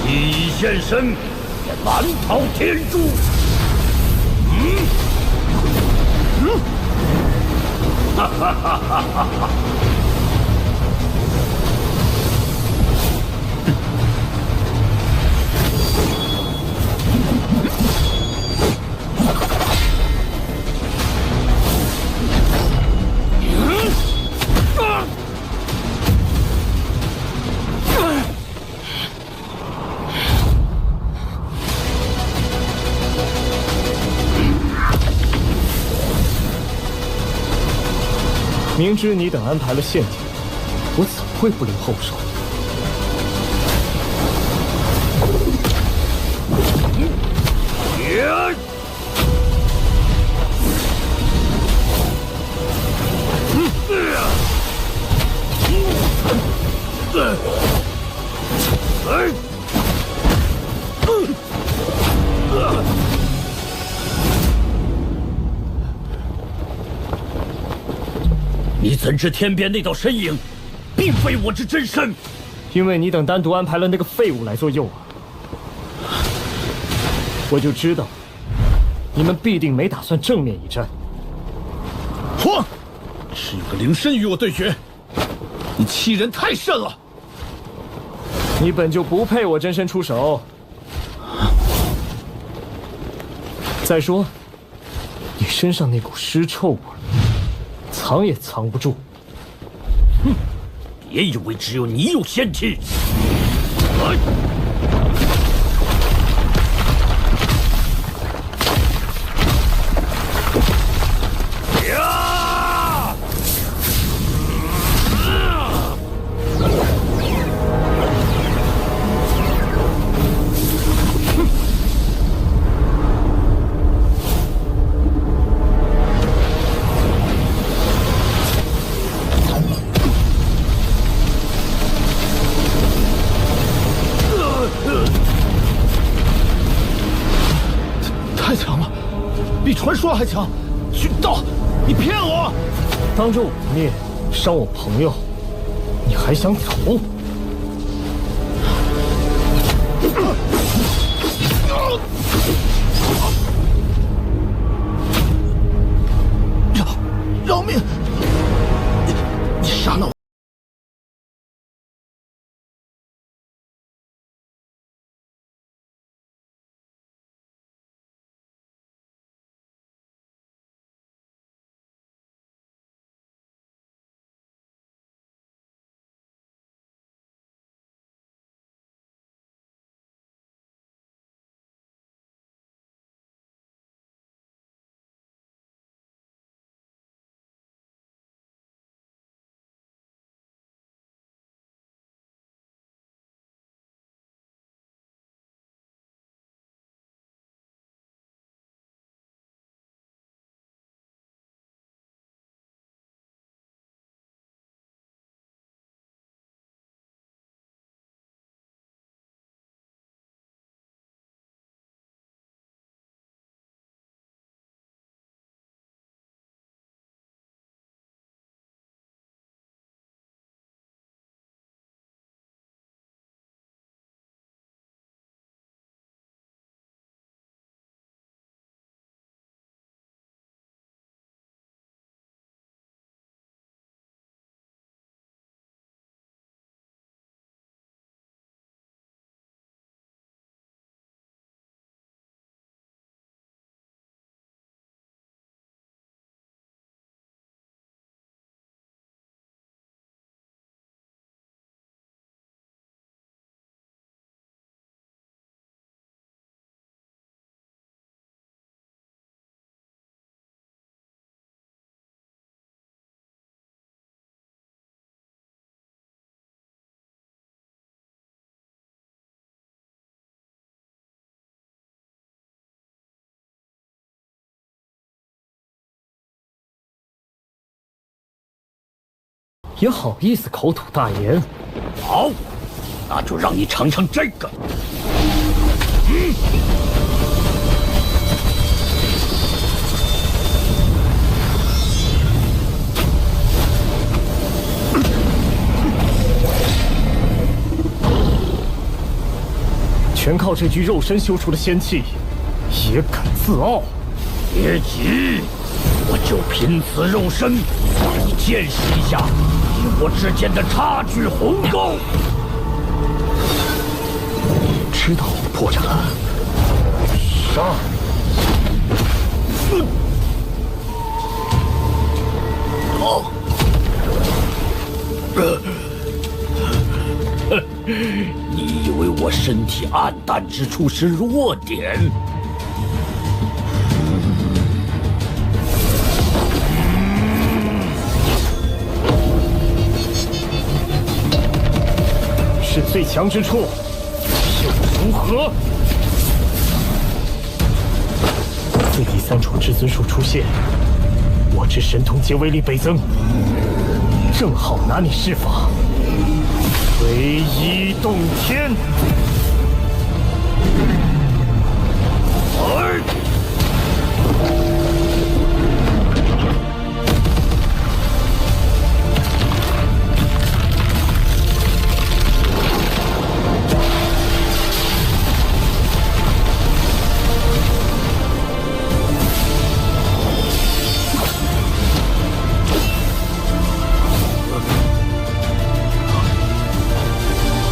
既已现身，也难逃天诛。哈哈哈哈哈哈！明知你等安排了陷阱，我怎会不留后手？你怎知天边那道身影，并非我之真身？因为你等单独安排了那个废物来做诱饵，我就知道你们必定没打算正面一战。荒，只有个灵身与我对决，你欺人太甚了！你本就不配我真身出手。再说，你身上那股尸臭味，藏也藏不住。哼，别以为只有你有仙气。来。他还强。许道，你骗我！当着我的面伤我朋友，你还想投？饶命！你杀了我！也好意思口吐大言？好，那就让你尝尝这个。全靠这具肉身修出的仙气，也敢自傲？别急，我就凭此肉身，让你见识一下你我之间的差距鸿沟。知道我破绽了，杀！好。你以为我身体暗淡之处是弱点？是最强之处，又如何？自第三重至尊术出现，我之神通皆威力倍增，正好拿你施法。唯一洞天，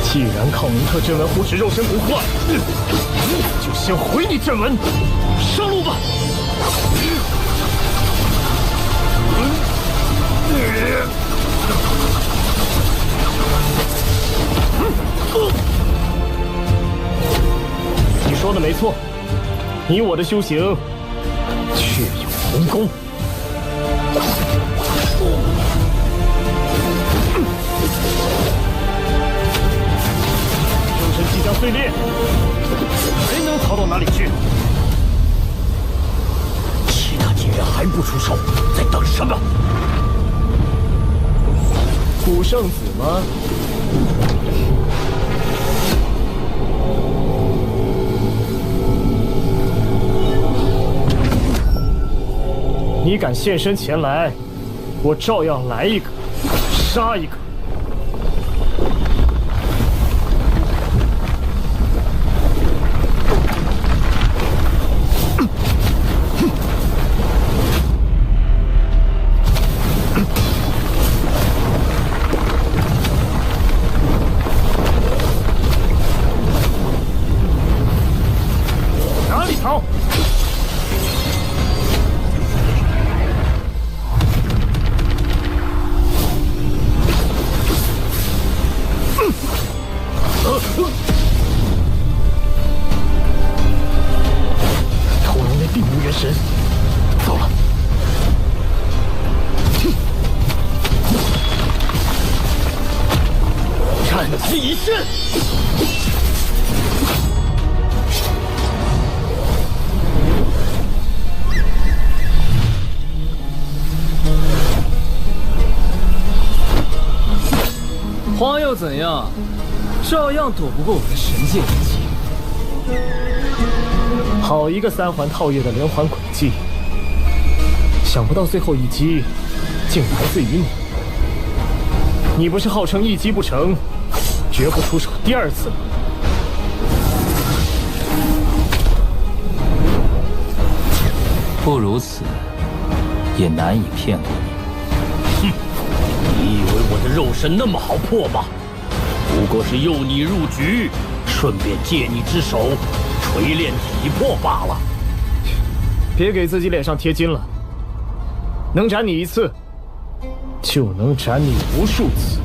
既然靠明特阵纹护持肉身不坏，就先毁你阵纹，上路吧！你说的没错，你我的修行确有鸿沟。即将碎裂，还能逃到哪里去？其他敌人还不出手，在等什么？古圣子吗？你敢现身前来，我照样来一个，杀一个。哪里逃？屠龙内并无元神，糟了！斩其一身！花又怎样？照样躲不过我的神界一击。好一个三环套月的连环诡计！想不到最后一击竟来自于你。你不是号称一击不成，绝不出手第二次吗？不如此，也难以骗过你。哼！你以为我的肉身那么好破吗？不过是诱你入局，顺便借你之手锤炼体魄罢了。别给自己脸上贴金了。能斩你一次，就能斩你无数次。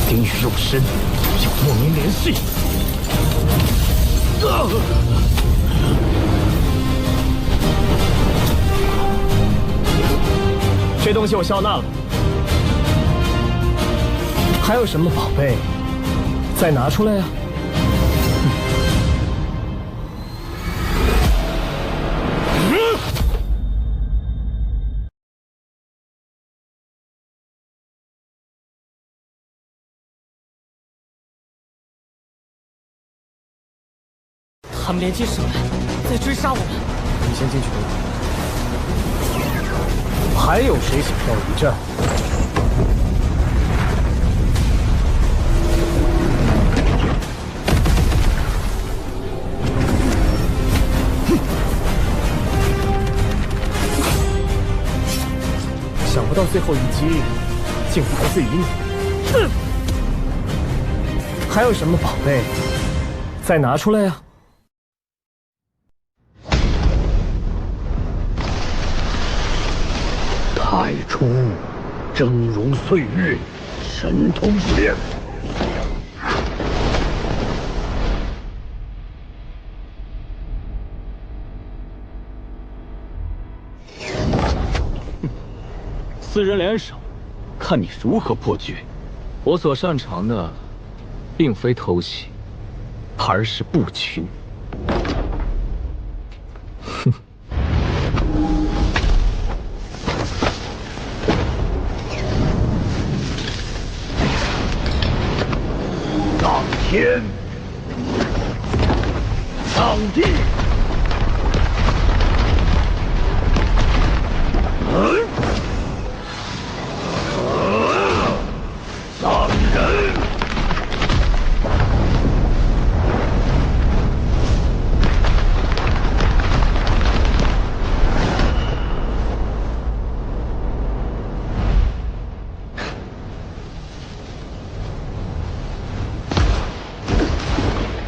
丁与肉身有莫名联系。这东西我笑纳了。还有什么宝贝？再拿出来呀！他们连起手来，在追杀我们。你先进去等等。还有谁想要一战？想不到最后一击竟来自于你。还有什么宝贝？再拿出来呀！太初，峥嵘岁月，神通不练。四人联手，看你如何破局。我所擅长的，并非偷袭，而是布局。哼。苍天，苍地，丧人。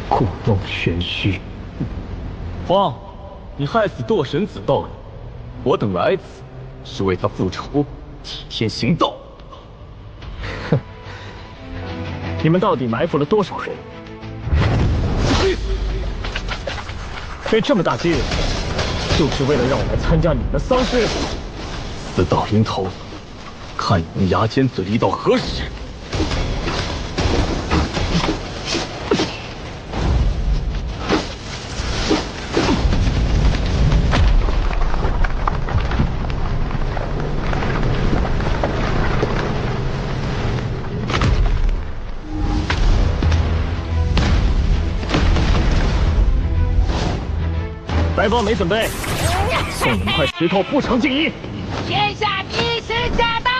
故弄玄虚。荒，你害死堕神子道人，我等来此是为他复仇，替天行道。哼，你们到底埋伏了多少人？费这么大劲，就是为了让我来参加你们的丧事？死到临头，看你们牙尖嘴利到何时！白帮没准备，送你们块石头不成敬意。天下第一时驾到！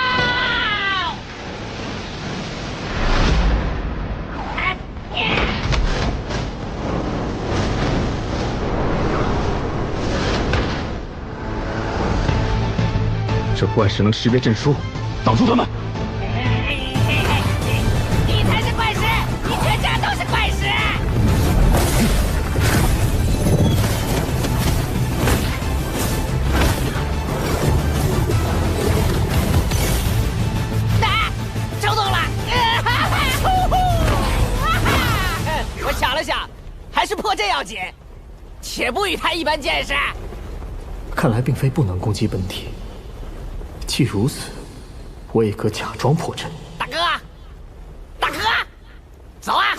这怪石能识别阵书，挡住他们。你才是怪石，你全家都是怪石！抽动了！我想了想，还是破阵要紧，且不与他一般见识。看来并非不能攻击本体。既如此，我也可假装破阵。大哥，大哥，走啊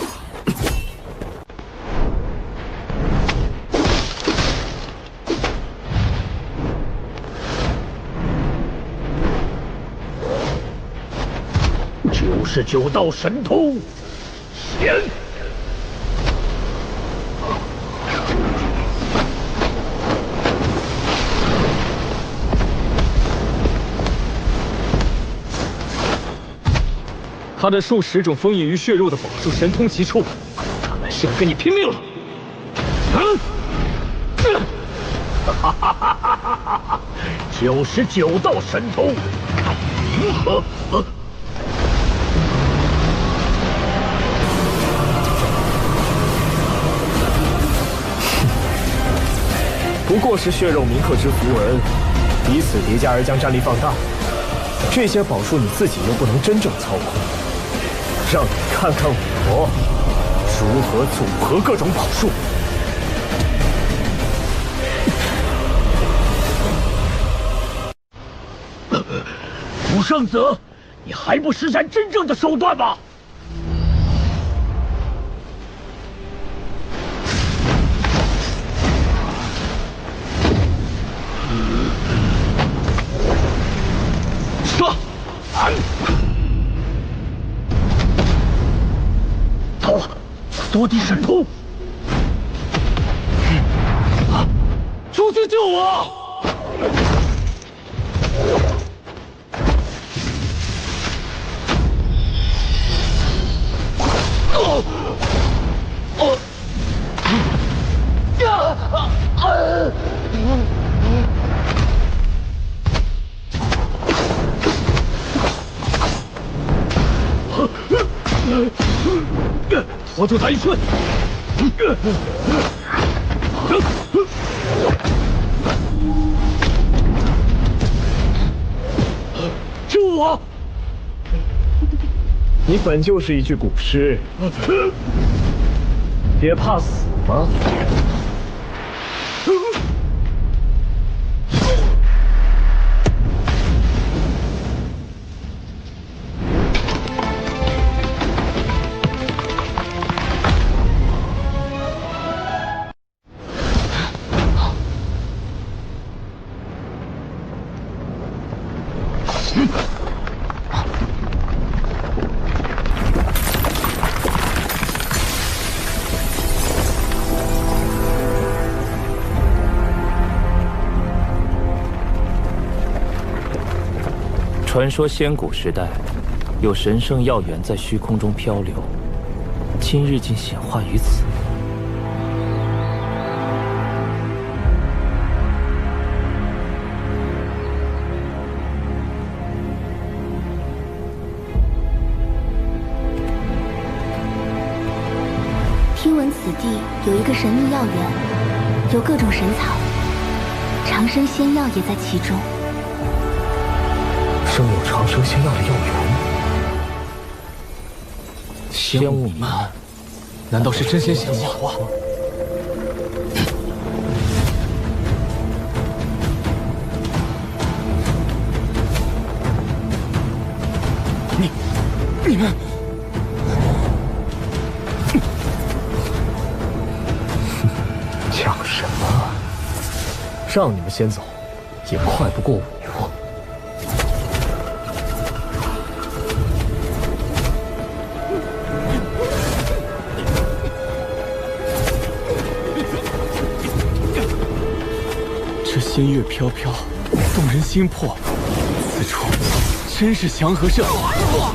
！99道神通，显！他的数10种封印于血肉的宝术神通齐出，看来是要跟你拼命了。99道神通，看你如何！不过是血肉铭刻之符文，彼此叠加而将战力放大。这些宝术你自己又不能真正操控，让你看看我如何组合各种宝术。武圣泽，你还不施展真正的手段吗？糟了，多地神通！出去救我！拖住他一瞬！救我！你本就是一具古尸，别怕死吗？传说仙古时代，有神圣药源在虚空中漂流，今日竟显化于此。听闻此地有一个神秘药源，有各种神草，长生仙药也在其中。生有长生仙药的药源，仙雾弥漫，难道是真仙显化？让你们先走，也快不过我。这仙乐飘飘，动人心魄，此处真是祥和甚好。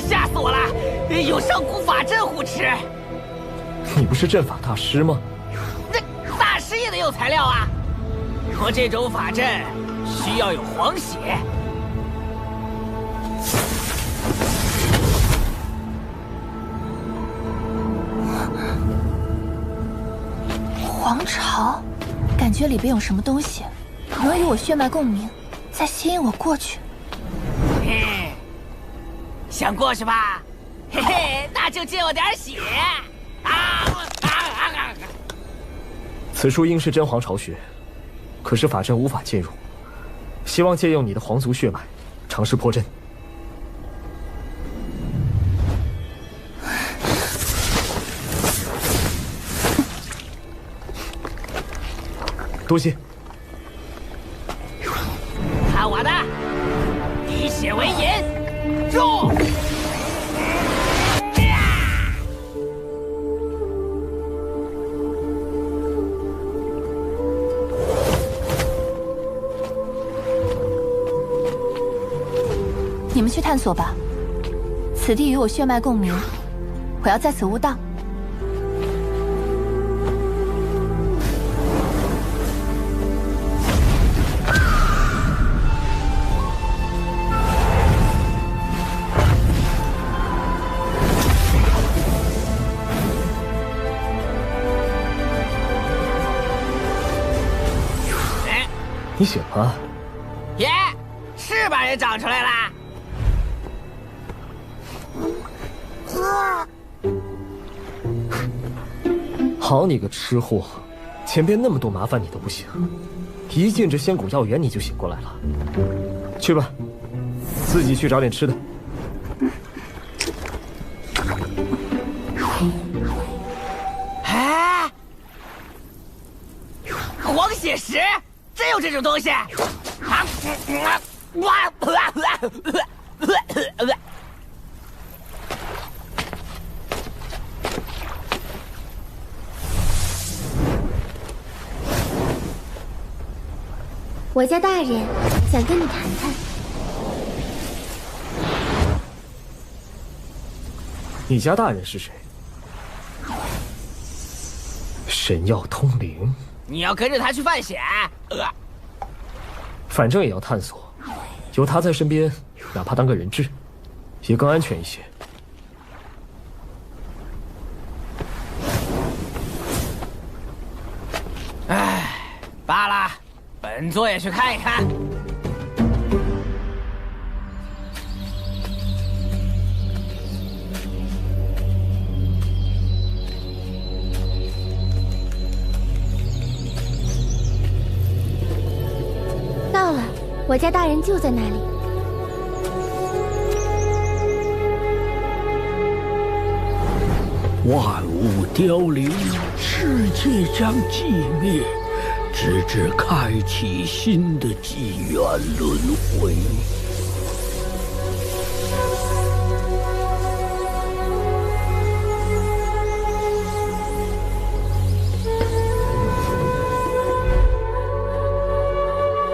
吓死我了！有上古法阵护持。你不是阵法大师吗？那大师也得有材料啊！我这种法阵需要有黄血。皇朝，感觉里边有什么东西，能与我血脉共鸣，再吸引我过去。想过去吧？嘿嘿，那就借我点血此书应是真皇朝血，可是法阵无法进入，希望借用你的皇族血脉，尝试破阵。多谢。看我的，以血为引，住！你们去探索吧，此地与我血脉共鸣，我要在此悟道。你醒了？耶，翅膀也长出来了。好你个吃货，前边那么多麻烦你都不行，一进这仙谷药园你就醒过来了。去吧，自己去找点吃的。哎，黄血石，真有这种东西？我家大人想跟你谈谈。你家大人是谁？神药通灵。你要跟着他去犯险？反正也要探索，有他在身边，哪怕当个人质，也更安全一些。唉，罢了，本座也去看一看。到了，我家大人就在那里。万物凋零，世界将寂灭，直至开启新的纪元轮回。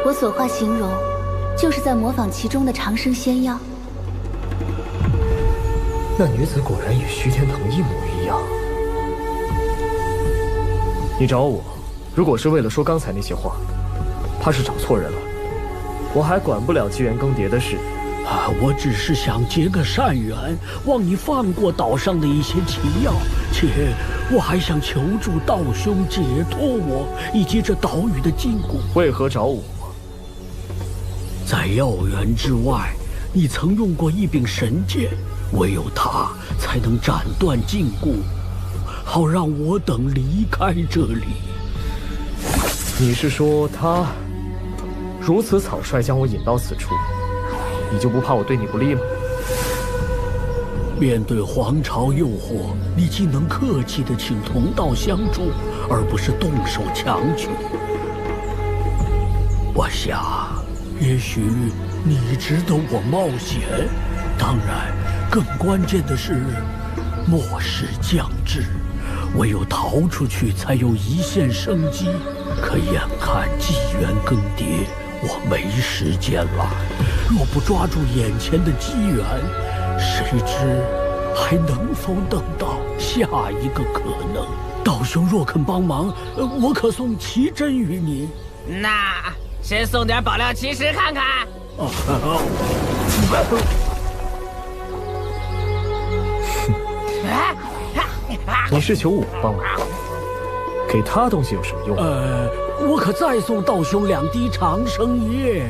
我所画形容，就是在模仿其中的长生仙药。那女子果然与徐天腾一模一样。你找我，如果是为了说刚才那些话，怕是找错人了。我还管不了机缘更迭的事。啊，我只是想结个善缘，望你放过岛上的一些奇药，且我还想求助道兄解脱我以及这岛屿的禁锢。为何找我？在药园之外，你曾用过一柄神剑，唯有它才能斩断禁锢，好让我等离开这里。你是说他如此草率将我引到此处，你就不怕我对你不利吗？面对皇朝诱惑，你既能客气地请同道相助，而不是动手强取。我想，也许你值得我冒险。当然，更关键的是，末世将至，唯有逃出去才有一线生机。可眼看纪元更迭，我没时间了。若不抓住眼前的机缘，谁知还能否等到下一个可能？道兄若肯帮忙，我可送奇珍于你。那先送点宝料奇石看看。你是求我帮忙？给他东西有什么用？我可再送道兄2滴长生液。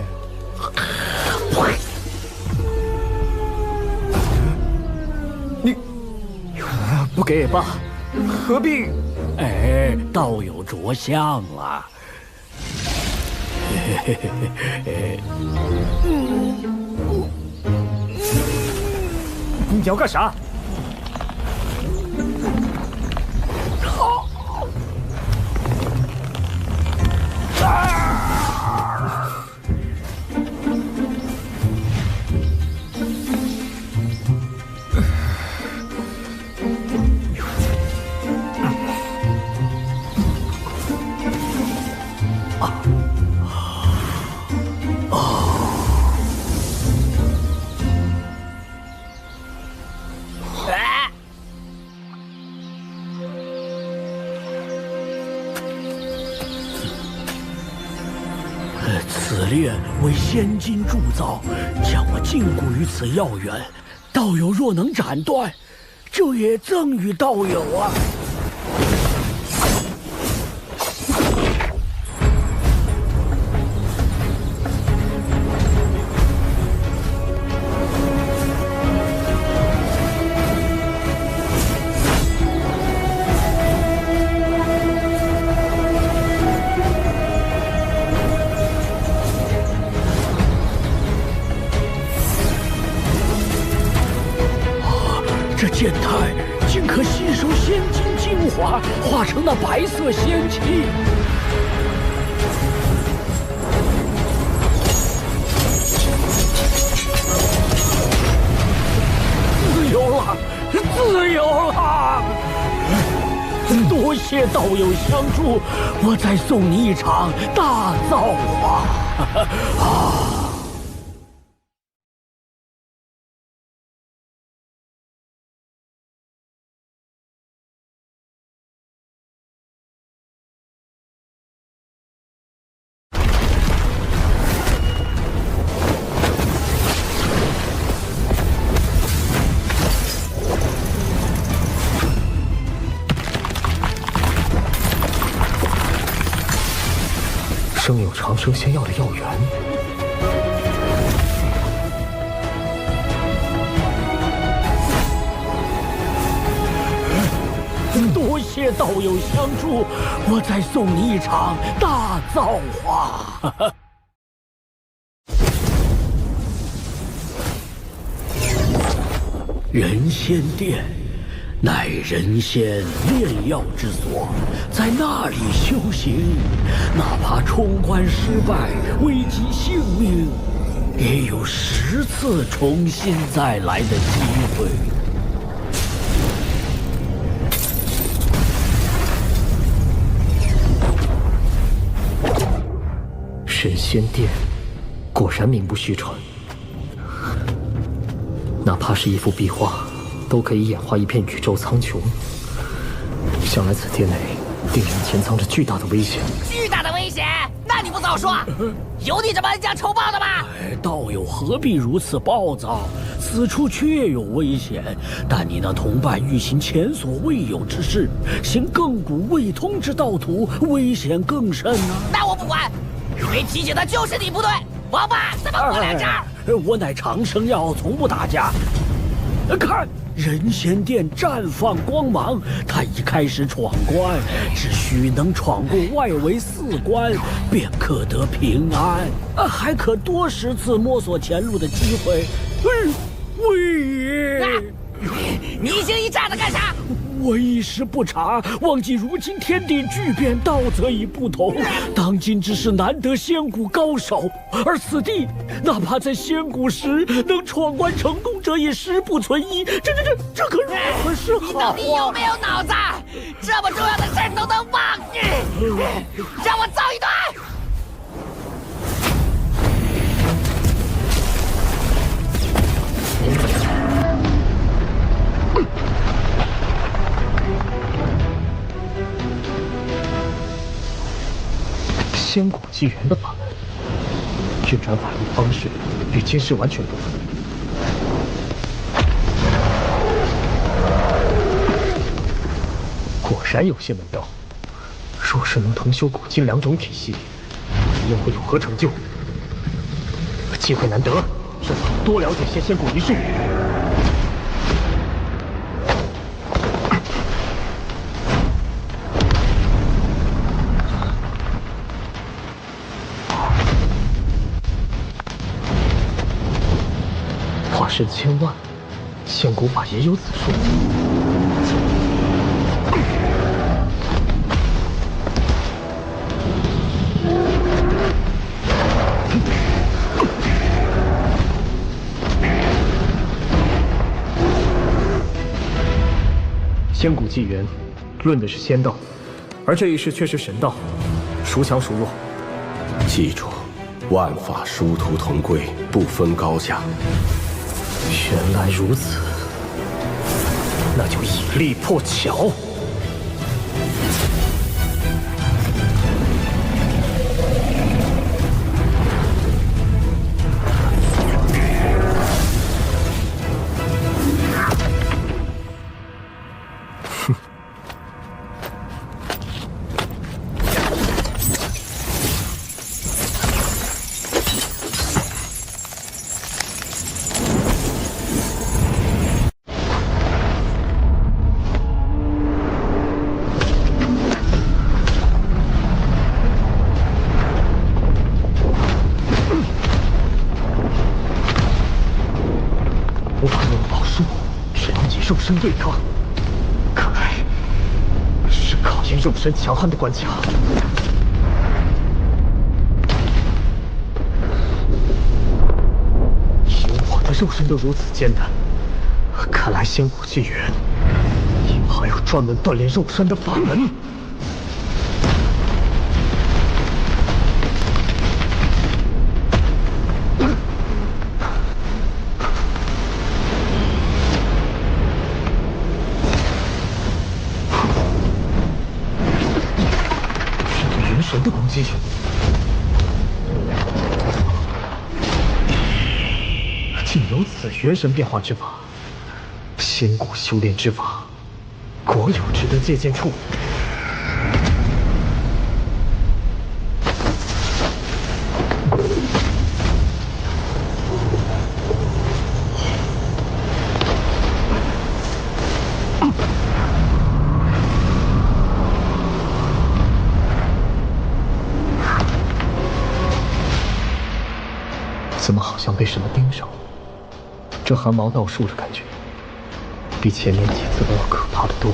你不给也罢，何必？道友着相了。你要干啥？此炼为仙金铸造，将我禁锢于此药园。道友若能斩断，就也赠与道友啊。这剑胎竟可吸收仙金精华，化成那白色仙气。自由了，自由了！多谢道友相助，我再送你一场大造化。生有长生仙药的药源，多谢道友相助，我再送你一场大造化。人仙殿乃人仙炼药之所，在那里修行，哪怕冲关失败，危及性命，也有10次重新再来的机会。神仙殿果然名不虚传，哪怕是一幅壁画，都可以演化一片宇宙苍穹。想来此殿内定然潜藏着巨大的危险。巨大的危险？那你不早说！有你这么恩将仇报的吗？道友何必如此暴躁？此处确有危险，但你那同伴欲行前所未有之事，行亘古未通之道途，危险更甚啊！那我不管，你没提醒他就是你不对。王八怎么过两招？我乃长生药，从不打架。看，人仙殿绽放光芒，他已开始闯关，只需能闯过外围4关，便可得平安。还可多10次摸索前路的机会。你一惊一乍的干啥？我一时不察，忘记如今天地巨变，道则已不同。当今之事难得仙谷高手，而此地哪怕在仙谷时能闯关成功者也10不存1。这可如何是好啊？你到底有没有脑子？这么重要的事都能忘记，让我揍一顿！仙谷纪元的法门，运转法力方式与今世完全不同。果然有些门道。若是能同修古今2种体系，又会有何成就？机会难得，正好多了解些仙谷一术。身千万，仙谷法也有此术。仙谷纪元论的是仙道，而这一世却是神道，孰强孰弱？记住，万法殊途同归，不分高下。原来如此，那就以力破巧。哼。肉身对抗，看来是考验肉身强悍的关卡。以我的肉身都如此艰难，看来仙谷纪元应还有专门锻炼肉身的法门。神的攻击，竟有此元神变化之法，仙谷修炼之法，果有值得借鉴处。怎么好像被什么盯上了？这汗毛倒竖的感觉，比前面几次都要可怕的多。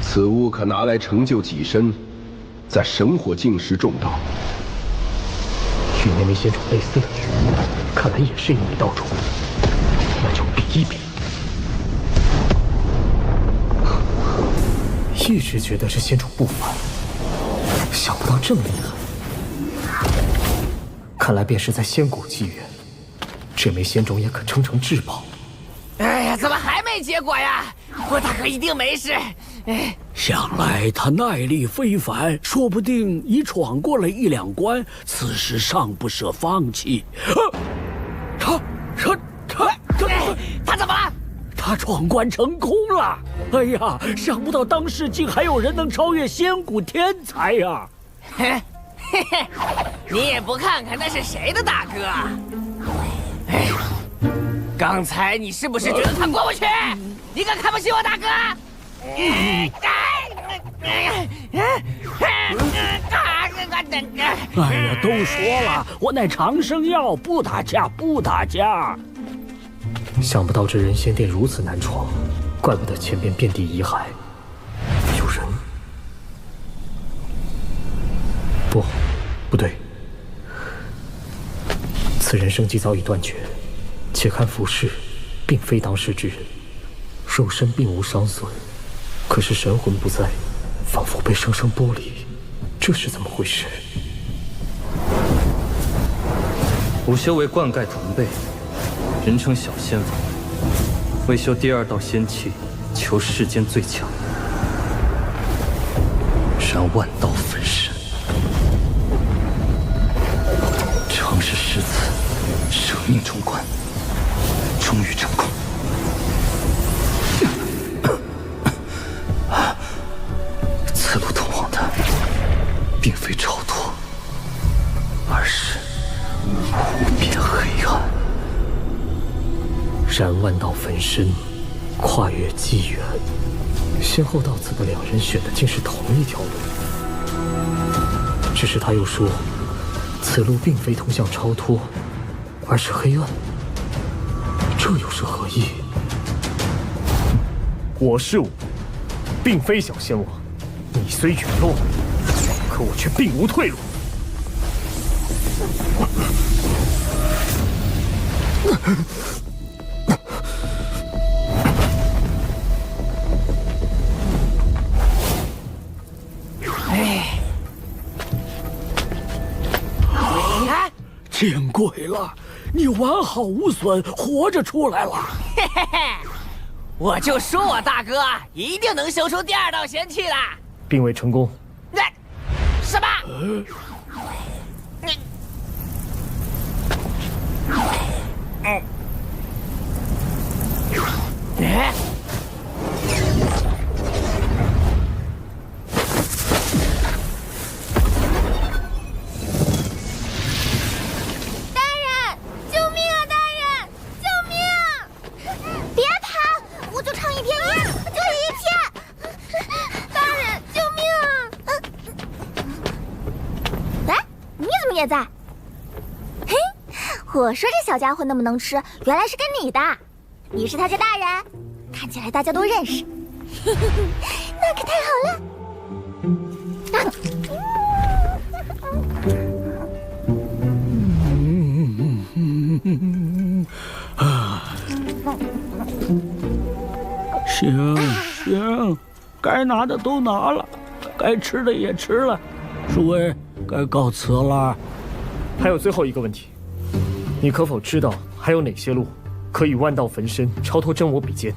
此物可拿来成就己身，在神火境时中道。与那枚仙种类似的人，看来也是一枚道种，那就比一比。一直觉得这仙种不凡，想不到这么厉害。看来便是在仙谷纪元，这枚仙种也可称成至宝。哎呀，怎么还没结果呀？我大哥一定没事。哎，想来他耐力非凡，说不定已闯过了1、2关，此时尚不舍放弃。他怎么了？他闯关成功了！哎呀，想不到当世竟还有人能超越仙骨天才呀！嘿嘿，你也不看看那是谁的大哥？哎，刚才你是不是觉得他过不去？你敢看不起我大哥？哎呀，都说了，我乃长生药，不打架，不打架。想不到这人仙殿如此难闯，怪不得前边遍地遗骸。有人？不对，此人生机早已断绝，且看服饰，并非当世之人，肉身并无伤损，可是神魂不在，仿佛被生生剥离，这是怎么回事？午休为灌溉同辈，人称小仙王，为修第2道仙气，求世间最强，然万道焚身。尝试诗词，舍命冲关，终于成功。此路通往的，并非超脱，而是无边黑暗。燃万道焚身，跨越纪元，先后到此的2人选的竟是同一条路。只是他又说，此路并非通向超脱，而是黑暗。这又是何意？我是我，并非小仙王。你虽陨落，可我却并无退路。哎，见鬼了！你完好无损，活着出来了。嘿嘿嘿，我就说我大哥一定能修出第2道仙气的，并未成功。那什么？也在。嘿，我说这小家伙那么能吃，原来是跟你的。你是他家大人，看起来大家都认识。嘿嘿嘿，那可太好了。行，该拿的都拿了，该吃的也吃了，诸位该告辞了。还有最后一个问题，你可否知道还有哪些路可以万道焚身，超脱真我比肩？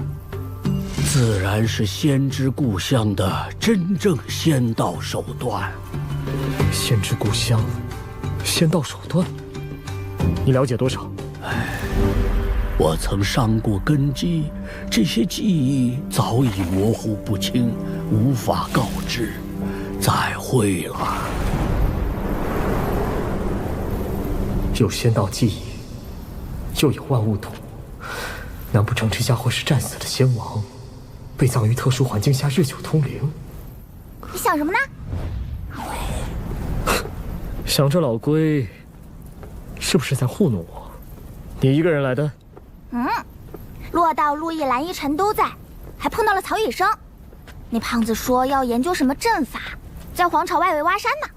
自然是先知故乡的真正仙道手段。先知故乡，仙道手段，你了解多少？我曾伤过根基，这些记忆早已模糊不清，无法告知。再会了。有仙道记忆，又有万物土，难不成这家伙是战死的仙王，被葬于特殊环境下日久通灵？你想什么呢？想这老龟是不是在糊弄我？你一个人来的？洛道、陆毅、蓝依晨都在，还碰到了曹雨生。那胖子说要研究什么阵法，在皇朝外围挖山呢。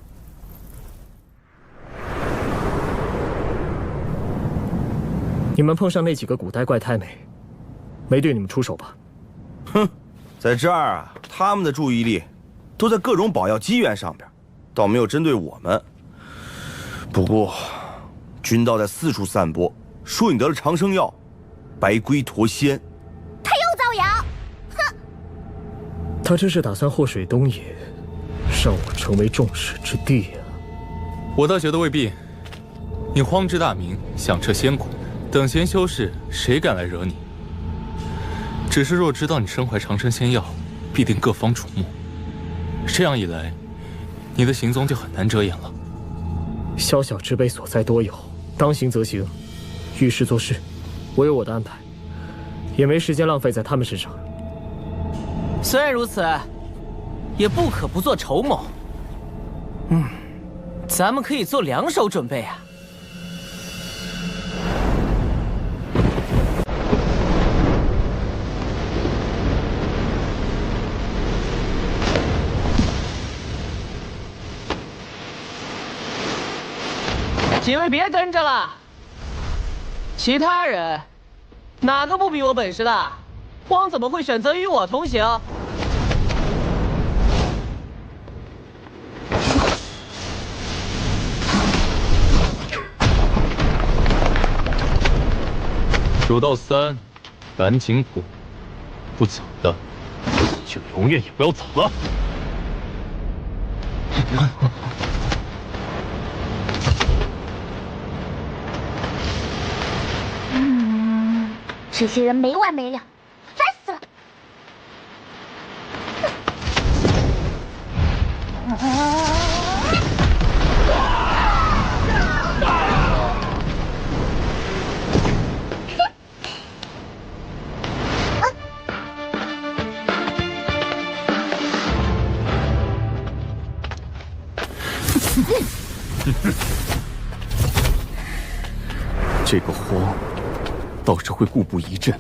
你们碰上那几个古代怪太没对你们出手吧？哼，在这儿啊，他们的注意力都在各种宝药机缘上边，倒没有针对我们。不过，军道在四处散播，说你得了长生药，白龟驼仙。他又造谣，哼！他这是打算祸水东野，让我成为众矢之的啊！我倒觉得未必。你荒之大名，响彻仙谷，等闲修士，谁敢来惹你？只是若知道你身怀长生仙药，必定各方瞩目。这样一来，你的行踪就很难遮掩了。宵小之辈所在多有，当行则行，遇事做事，我有我的安排，也没时间浪费在他们身上。虽然如此，也不可不做筹谋。咱们可以做2手准备啊。几位别跟着了，其他人哪个不比我本事的？荒怎么会选择与我同行？数到3，赶紧补，不走的就永远也不要走了。这些人没完没了，烦死了！这个荒倒是会固步一阵，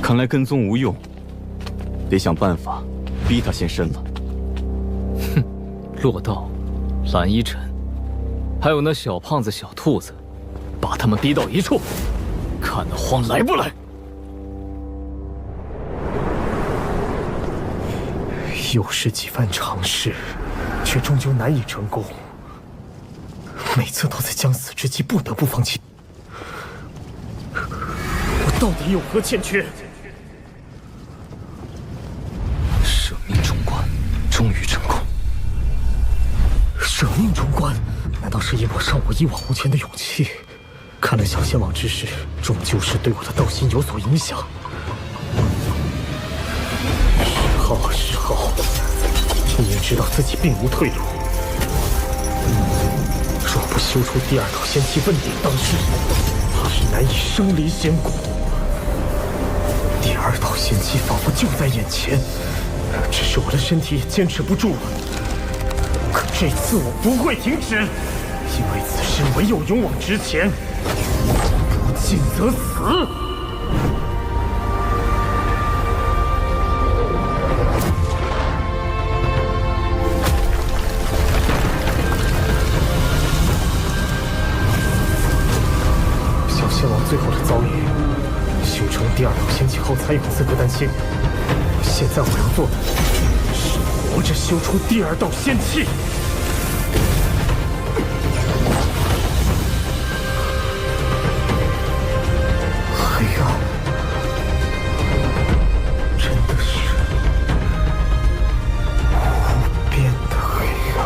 看来跟踪无用，得想办法逼他现身了。哼，洛道、蓝依晨，还有那小胖子、小兔子，把他们逼到一处，看那荒来不来。又是几番尝试，却终究难以成功。每次都在将死之际不得不放弃。我到底有何欠缺？舍命冲关，终于成功。舍命冲关，难道是一抹让我一往无前的勇气？看来小仙王之事，终究是对我的道心有所影响。时候，你也知道自己并无退路。若不修出第2道仙气问鼎当世，怕是难以生离仙谷。第2道仙气仿佛就在眼前，只是我的身体坚持不住了。可这次我不会停止，因为此事唯有勇往直前，不进则死。仙王最后的遭遇，修成第2道仙气后才有资格丹仙。现在我要做的是活着修出第2道仙气。黑暗，真的是无边的黑暗。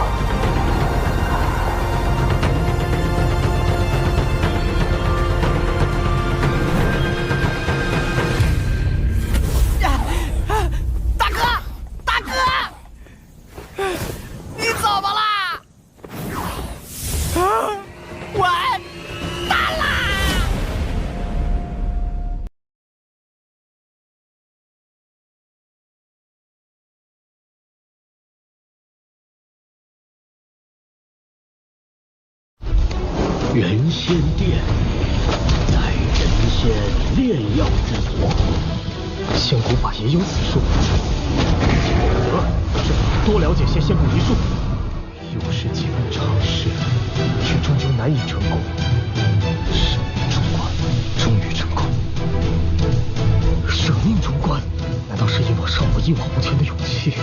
人仙殿，乃人仙炼药之所。仙骨法也有此术，得，这多了解些仙骨一术。又是几番尝试，却终究难以成功。舍命冲关，终于成功。舍命冲关，难道是一抹让我一往无前的勇气？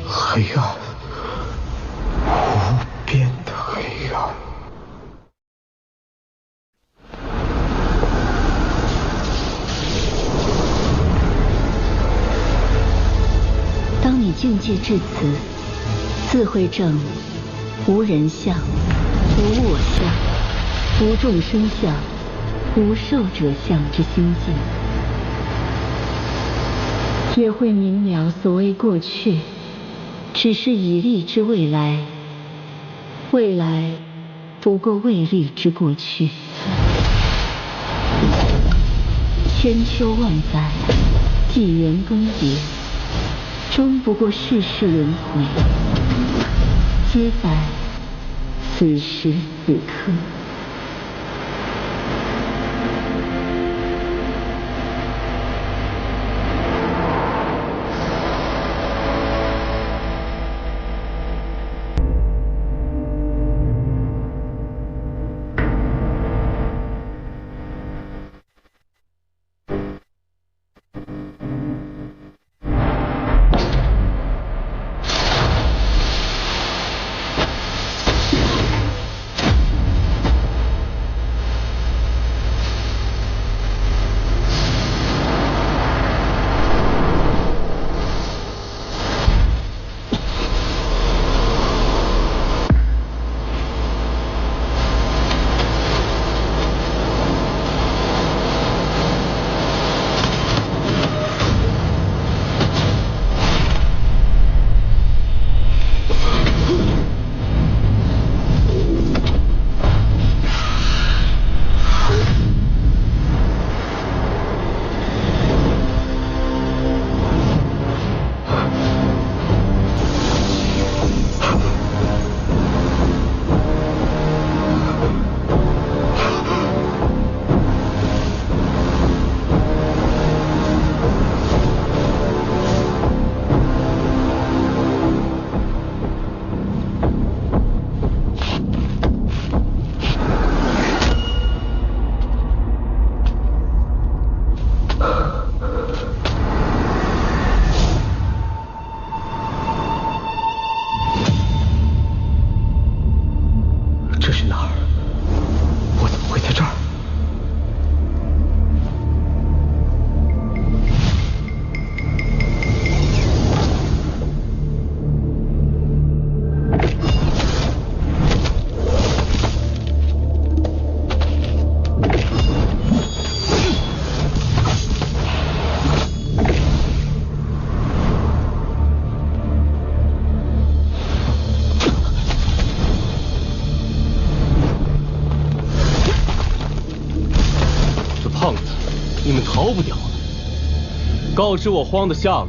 黑暗，无边的黑暗。当你境界至此，自会证无人相、无我相、无众生相、无寿者相之心境。也会明了所谓过去，只是已立之未来，未来不过未立之过去。千秋万载，纪元更迭，终不过世事轮回，皆在此时此刻。逃不掉了。告知我荒的下落，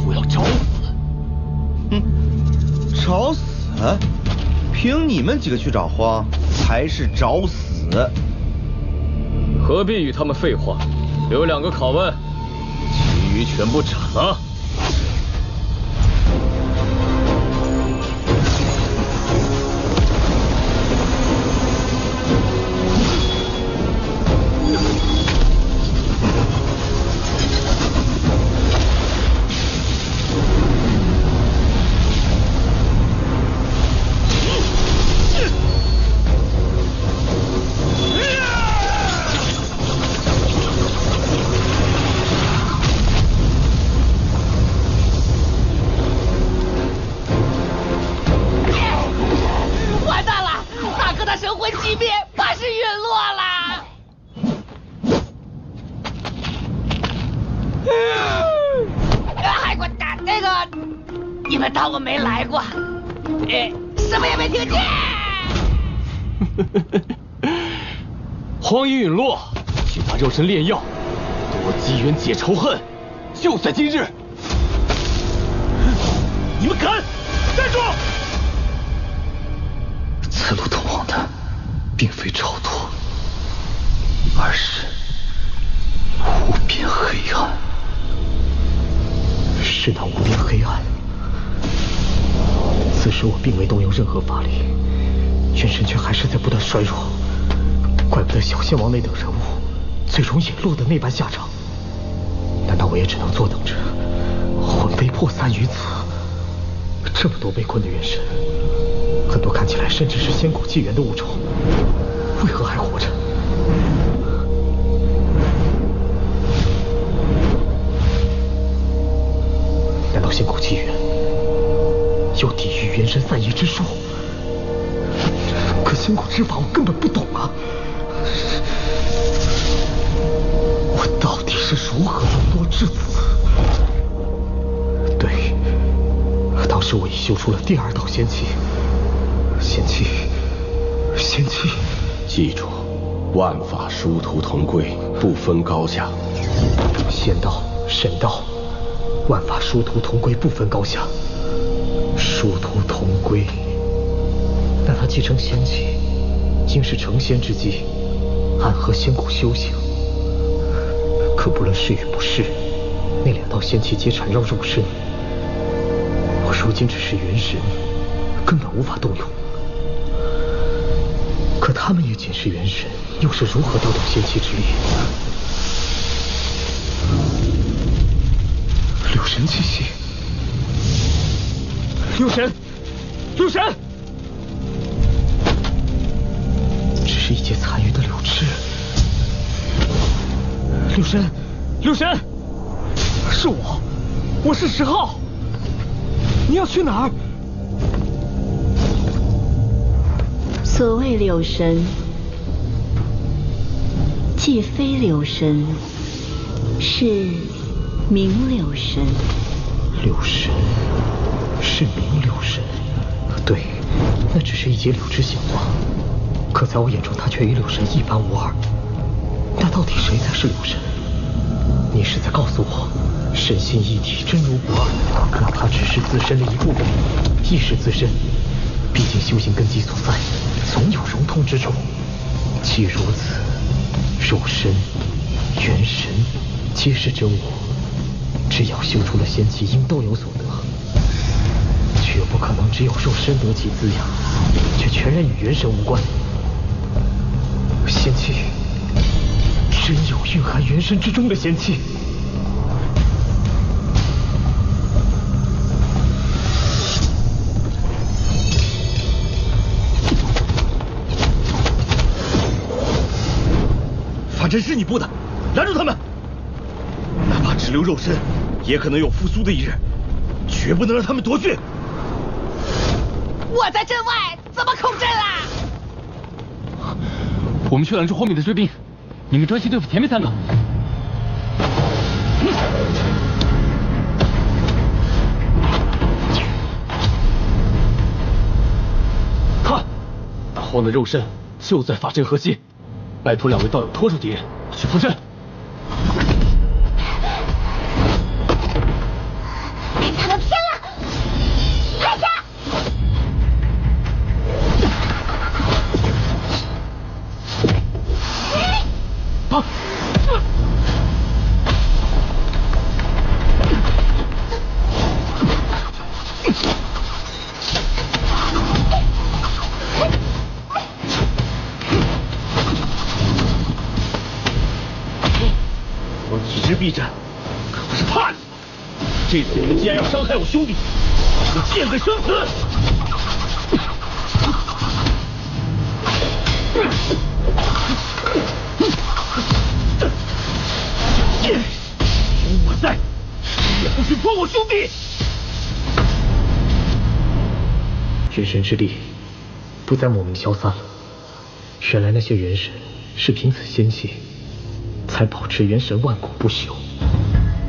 不要找死。找死？凭你们几个去找荒，才是找死。何必与他们废话？留2个拷问，其余全部斩了。荒野陨落，去把肉身炼药，夺机缘解仇恨，就在今日！你们敢！站住！此路通往的，并非超脱，而是无边黑暗。是那无边黑暗。此时我并未动用任何法力，元神却还是在不断衰弱。怪不得小仙王那等人物最终陨落的那般下场。难道我也只能坐等着魂飞魄散于此？这么多被困的元神，很多看起来甚至是仙骨纪元的物种，为何还活着？难道仙骨纪元有抵御元神散逸之术？可仙骨之法我根本不懂啊！我到底是如何沦落至此？是我已修出了第2道仙气。仙气，仙气。记住，万法殊途同归，不分高下。仙道、神道，万法殊途同归，不分高下。殊途同归，那他继承仙气，竟是成仙之际，暗合仙骨修行。可不论是与不是，那2道仙气皆缠绕肉身。我如今只是元神，根本无法动用。可他们也仅是元神，又是如何调动仙气之力？柳神气息，柳神，柳神，只是一截残余的柳枝。柳神，柳神，是我是10号。你要去哪儿？所谓柳神，既非柳神，是明柳神。柳神是明柳神，对，那只是一截柳枝显化，可在我眼中，他却与柳神一般无二。那到底谁才是柳神？你是在告诉我，神心一体，真如不二，哪怕只是自身的一部分，亦是自身。毕竟修行根基所在，总有融通之处。既如此，肉身、元神皆是真我，只要修出了仙气，应都有所得。绝不可能只有肉身得其滋养，却全然与元神无关。仙气，真有蕴含元神之中的仙气。反正是你布的，拦住他们！哪怕只留肉身，也可能有复苏的一日，绝不能让他们夺去。我在阵外，怎么控阵啦？我们去拦住后面的追兵，你们专心对付前面3个。看，大荒的肉身就在法阵核心。拜托2位道友拖住敌人，去扶阵。被他们骗了，快下！啊！以之避战，可不是怕你。这次你们既然要伤害我兄弟，就见个生死！有我在，也不许破我兄弟！元神之力不再莫名消散了。原来那些元神是凭此仙气才保持元神万古不朽。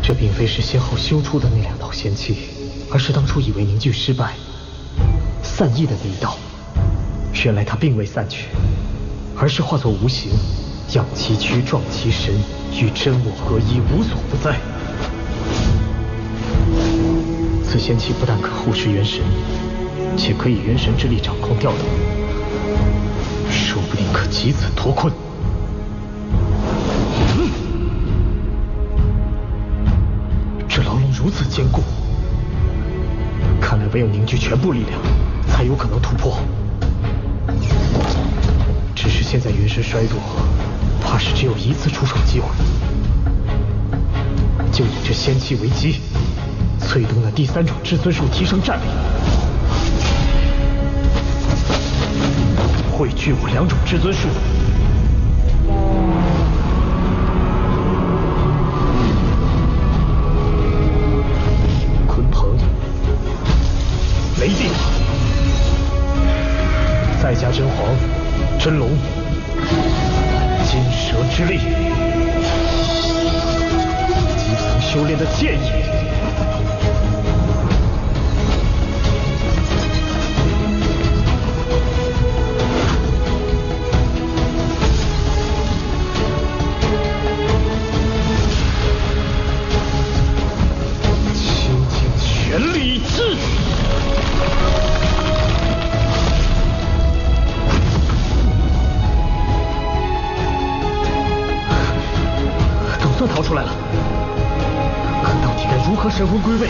这并非是先后修出的那2道仙气，而是当初以为凝聚失败散逸的那一道。原来它并未散去，而是化作无形，养其躯，壮其神，与真我合一，无所不在。此仙气不但可护持元神，且可以元神之力掌控调动，说不定可及此脱困。这牢笼如此坚固，看来唯有凝聚全部力量，才有可能突破。只是现在元神衰弱，怕是只有一次出手机会。就以这仙气为基，催动那第3种至尊术，提升战力。汇聚我2种至尊术，鲲鹏、雷电，再加真皇、真龙、金蛇之力，基层修炼的剑意。神魂归位。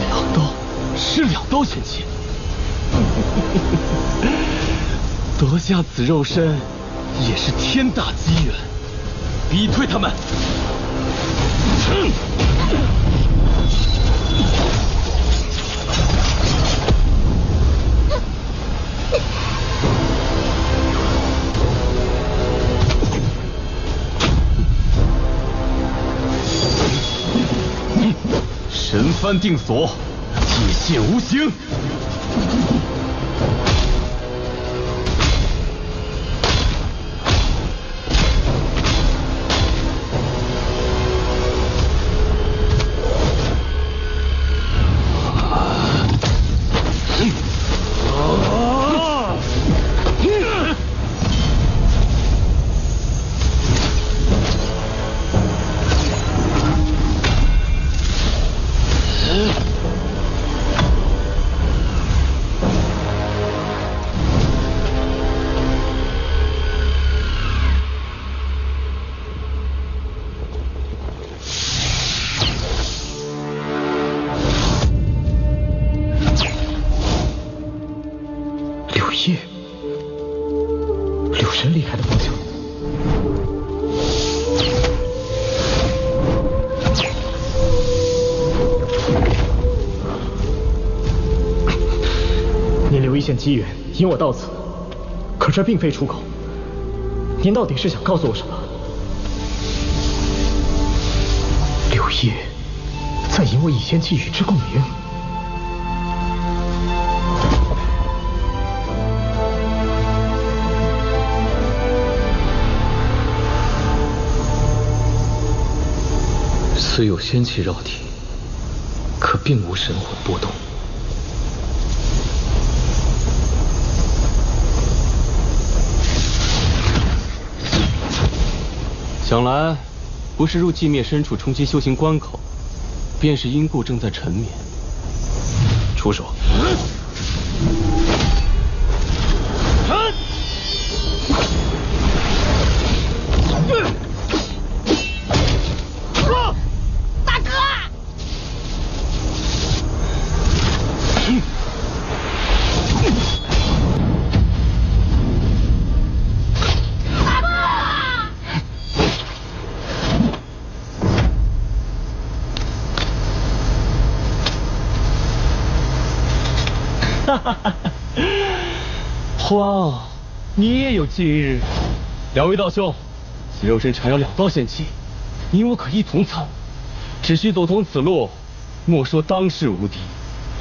两刀，是两刀仙气。得下此肉身，也是天大机缘。逼退他们！神幡定锁，界限无形。机缘引我到此，可这并非出口。您到底是想告诉我什么？柳叶在引我以仙气与之共鸣。虽有仙气绕体，可并无神魂波动。想来，不是入寂灭深处冲击修行关口，便是因故正在沉眠。出手！大哥！哈哈哈！哇，你也有今日。两位道兄，此肉身缠有2道仙气，你我可一同参悟。只需走通此路，莫说当世无敌，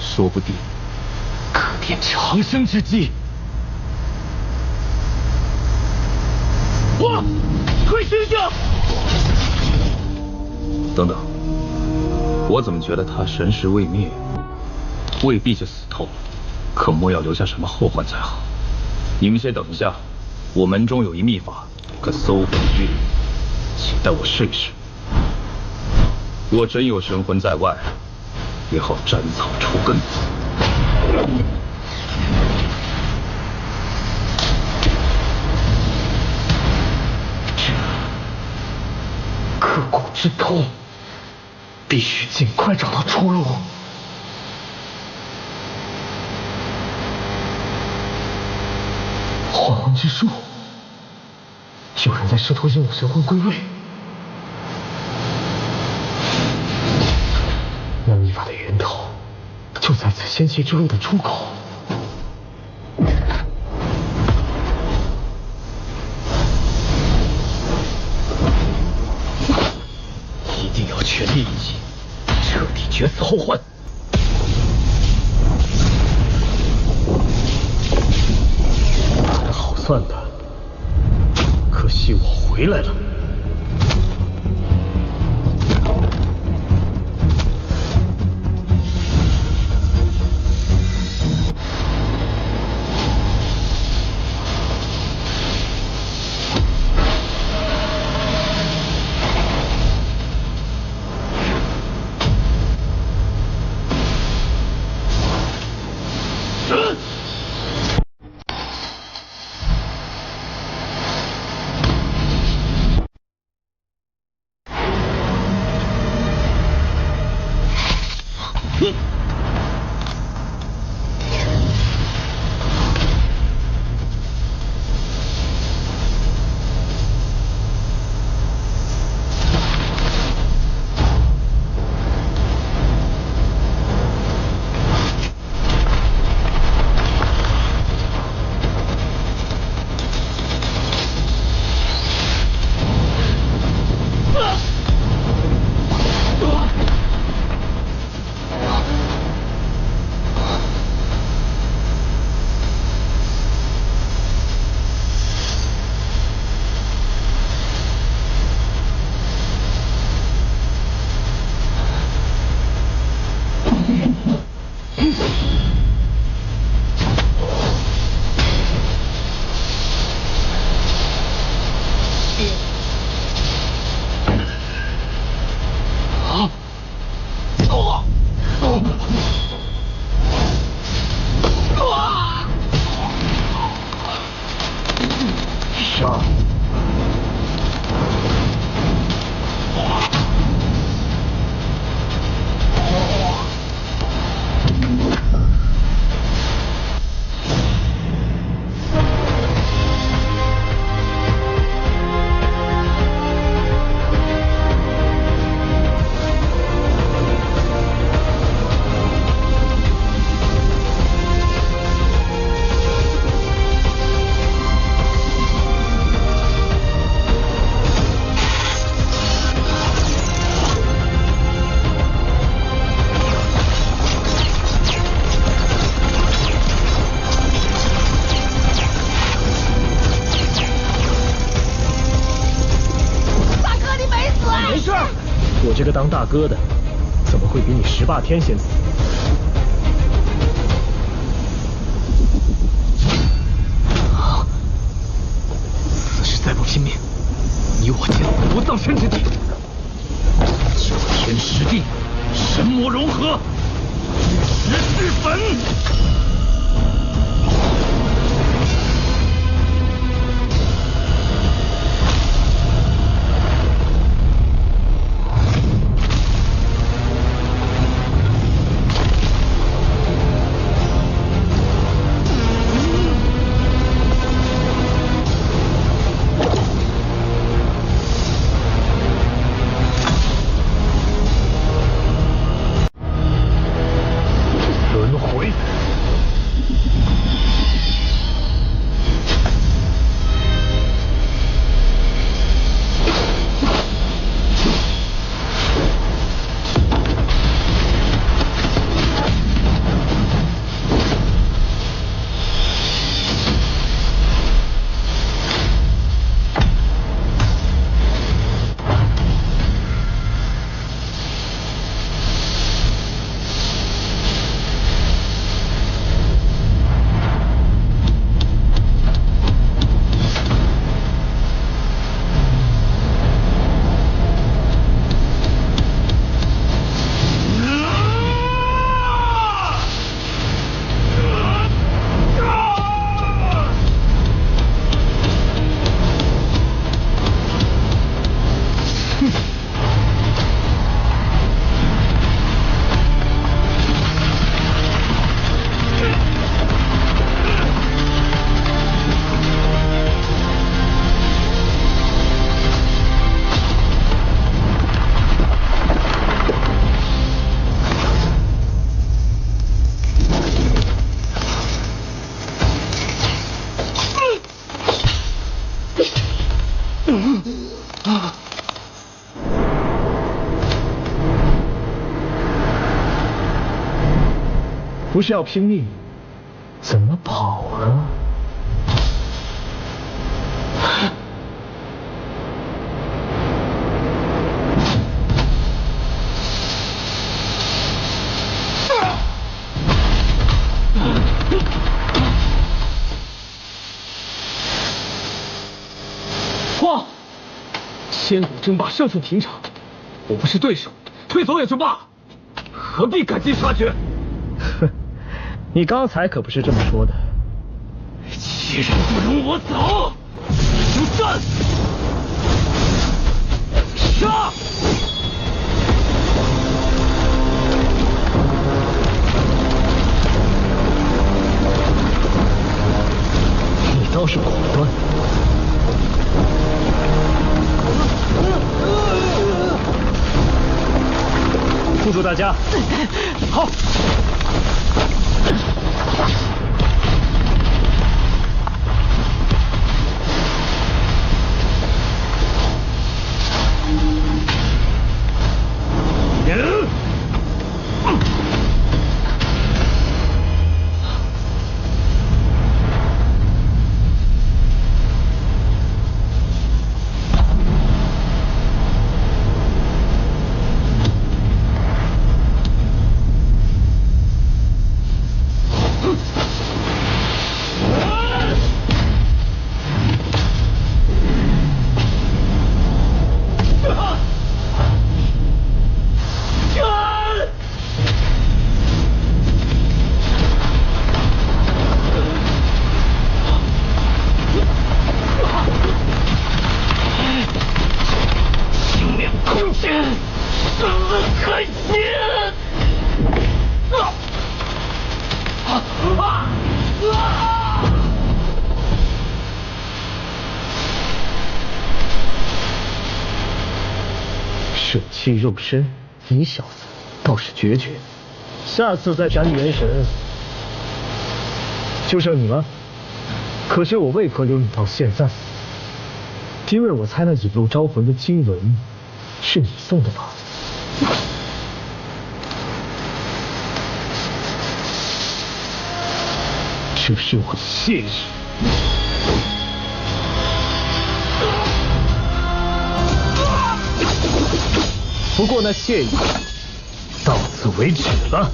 说不定可变长生之机。哇！快醒醒！等等，我怎么觉得他神识未灭，未必就死透了？可莫要留下什么后患才好。你们先等一下，我门中有一秘法，可搜魂拘灵，请待我试一试。若真有神魂在外，也好斩草除根。刻骨之痛，必须尽快找到出路。还魂之术，有人在试图引我神魂归位。那秘法的源头就在此仙气之路的出口。一定要全力一击，彻底绝此后患。打得好算盘，可惜我回来了。这个当大哥的，怎么会比你18天先死？此时再不拼命，你我皆死无葬身之地。九天十地，神魔融合，玉石俱焚。不是要拼命，怎么跑啊？慌！千古争霸胜负平常，我不是对手，退走也就罢了，何必赶尽杀绝？哼，你刚才可不是这么说的。既然不容我走，就战！杀！你倒是果断。护住大家！好。舍弃肉身，你小子倒是决绝。下次再斩元神，就剩你了。可惜我为何留你到现在？因为我猜那引路招魂的经文是你送的吧？这是我的现实。不不过那谢意，到此为止了。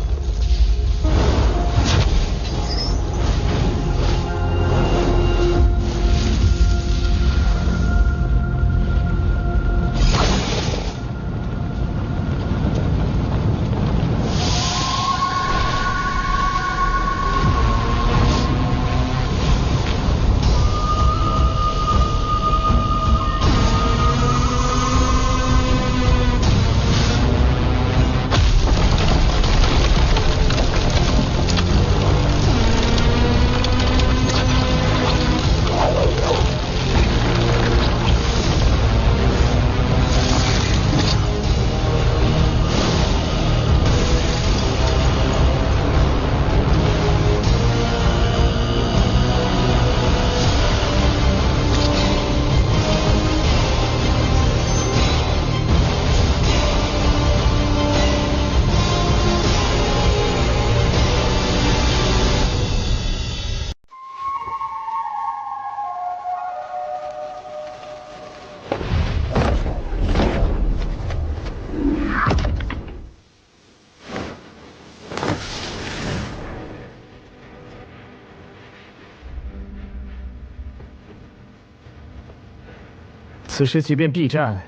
此时即便避战，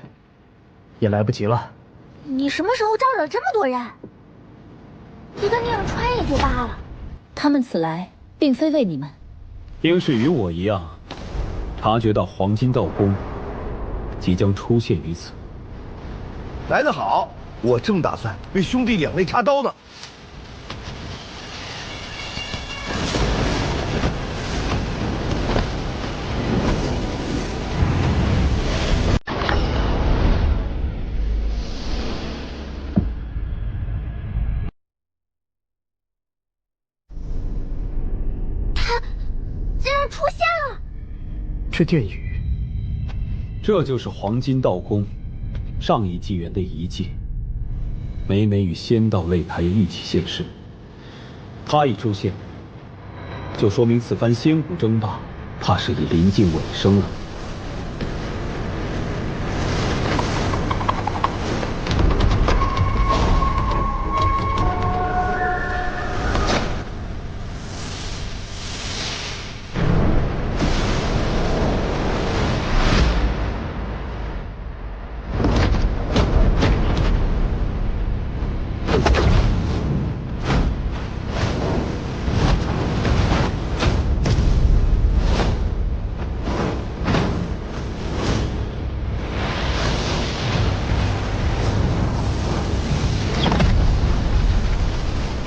也来不及了。你什么时候招惹这么多人？一个宁川也就罢了，他们此来并非为你们，应是与我一样，察觉到黄金道宫即将出现于此。来得好，我正打算为兄弟两肋插刀呢。这殿宇，这就是黄金道宫上一纪元的遗迹。每每与仙道擂台一起现世，他一出现，就说明此番仙古争霸怕是已临近尾声了。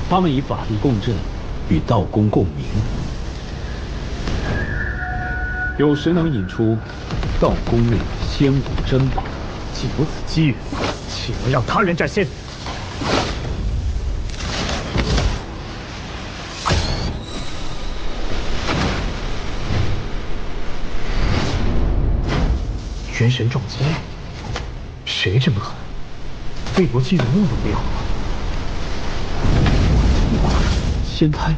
他们以法力共振，与道宫共鸣，有时能引出道宫内仙古珍宝。既有此机遇，岂能让他人占先？元神撞击，谁这么狠？为国祭人物都不要。仙胎，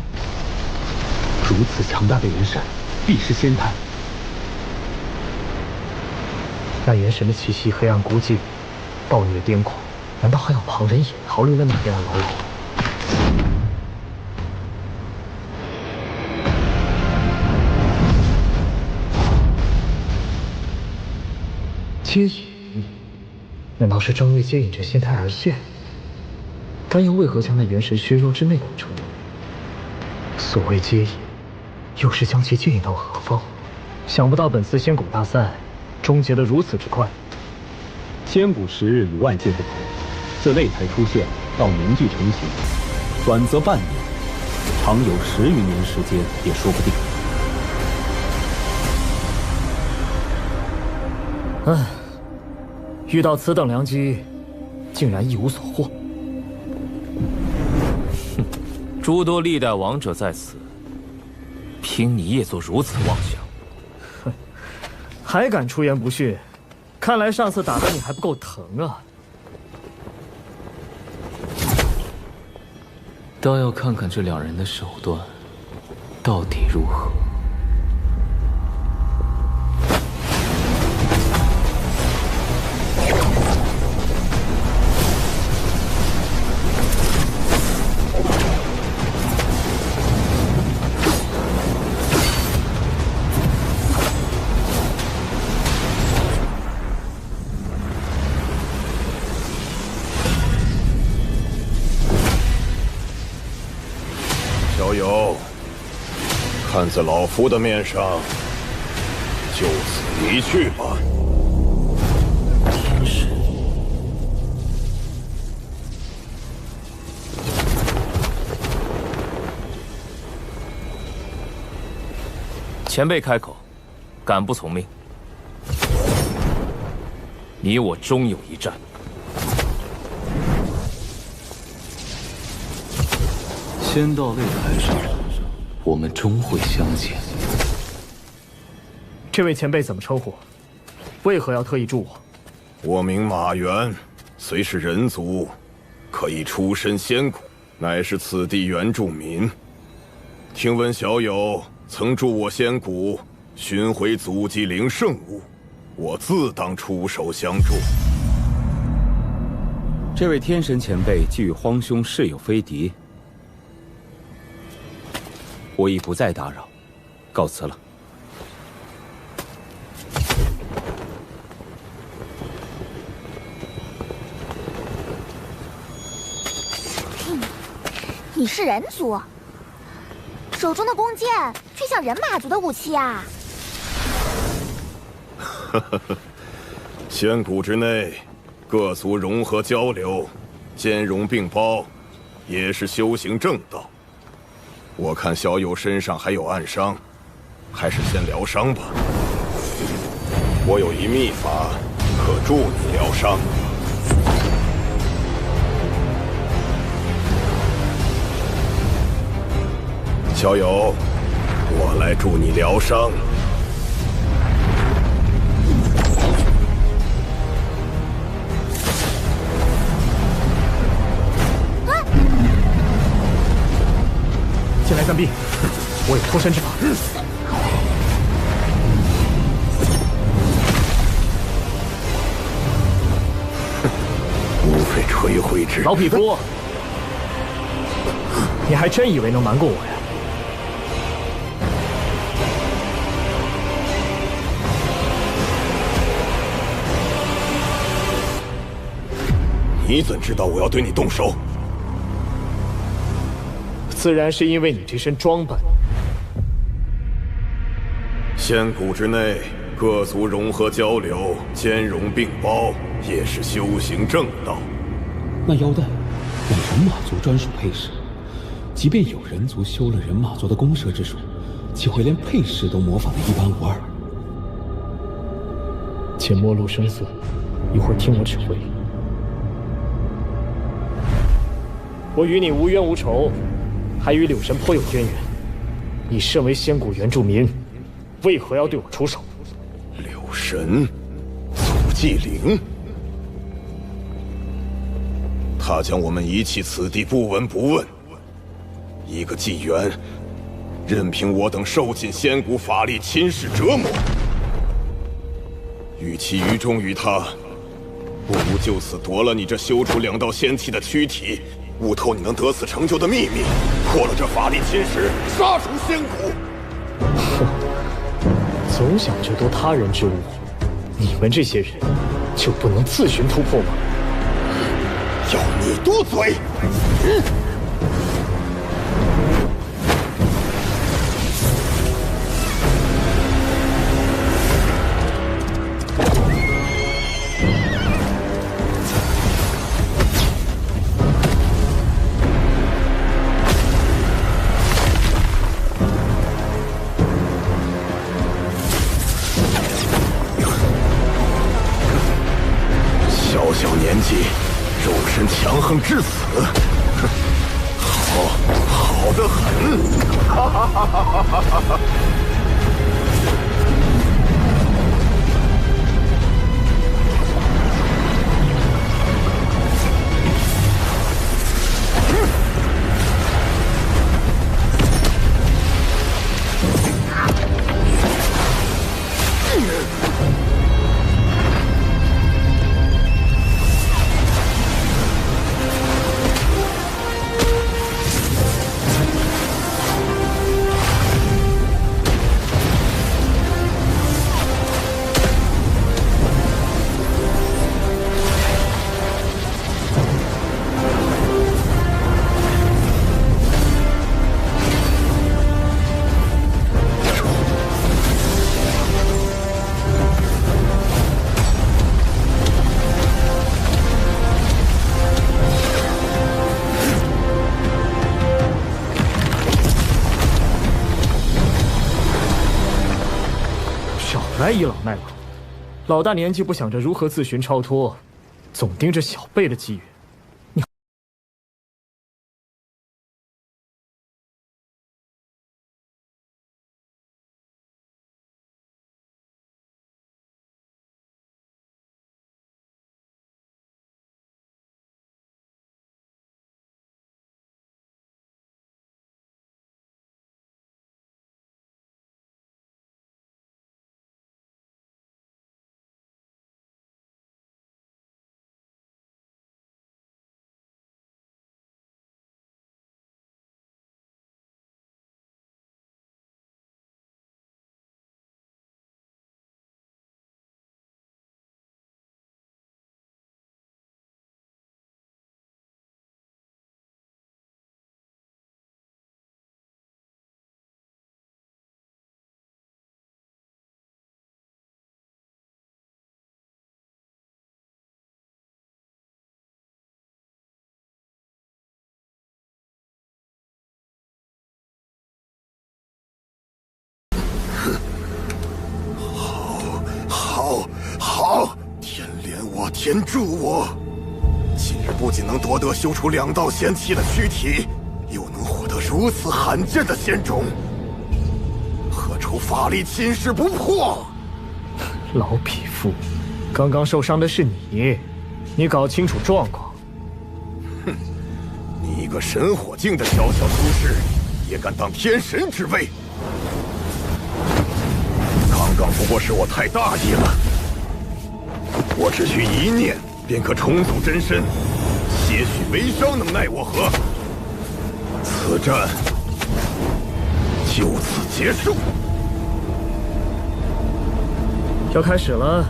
如此强大的元神，必是仙胎。那元神的气息黑暗孤寂，暴虐癫狂，难道还有旁人也逃离了那黑暗牢笼？接引，难道是正为接引这仙胎而现？丹又为何将那元神削弱至内部处？所谓接引，又是将其接引到何方？想不到本次仙古大赛终结得如此之快。仙古时日与外界不同，自擂台出现到凝聚成型，短则半年，长有10余年时间也说不定。唉，遇到此等良机，竟然一无所获。诸多历代王者在此，凭你也做如此妄想？哼，还敢出言不逊？看来上次打得你还不够疼啊！倒要看看这两人的手段到底如何。小友，看在老夫的面上，就此离去吧。天使，前辈开口，敢不从命？你我终有一战。仙道擂台上，我们终会相见。这位前辈怎么称呼？为何要特意助我？我名马元，虽是人族，可以出身仙谷，乃是此地原住民。听闻小友曾助我仙谷寻回祖籍灵圣物，我自当出手相助。这位天神前辈既与荒兄誓有非敌，我已不再打扰，告辞了。你是人族，手中的弓箭却像人马族的武器啊！仙谷之内，各族融合交流，兼容并包，也是修行正道。我看小友身上还有暗伤，还是先疗伤吧。我有一秘法，可助你疗伤。小友，我来助你疗伤。进来暂避，我有脱身之法。无非吹灰之老匹夫，你还真以为能瞒过我呀？你怎知道我要对你动手？自然是因为你这身装扮。仙谷之内，各族融合交流，兼容并包，也是修行正道。那腰带乃人马族专属配饰，即便有人族修了人马族的攻射之术，岂会连配饰都模仿得一般无二？且莫露声色，一会儿听我指挥。我与你无冤无仇，还与柳神颇有渊源。你身为仙谷原住民，为何要对我出手？柳神，祖祭灵，他将我们遗弃此地，不闻不问。一个纪元，任凭我等受尽仙谷法力侵蚀折磨。与其于忠于他，不如就此夺了你这修出2道仙体的躯体。悟透你能得此成就的秘密，破了这法力侵蚀，杀出仙谷。哼，总想着夺他人之物，你们这些人就不能自寻突破吗？要你多嘴！小年纪，肉身强横至此，好得很！哈哈哈哈哈哈！来倚老卖老，老大年纪不想着如何自寻超脱，总盯着小辈的机缘。你好，天怜我，天助我！今日不仅能夺得修出2道仙气的躯体，又能获得如此罕见的仙种，何愁法力侵蚀不破？老匹夫，刚刚受伤的是你，你搞清楚状况。哼，你一个神火境的小小出世，也敢当天神之位？刚刚不过是我太大意了。我只需一念，便可重组真身，些许微伤能奈我何？此战就此结束。要开始了。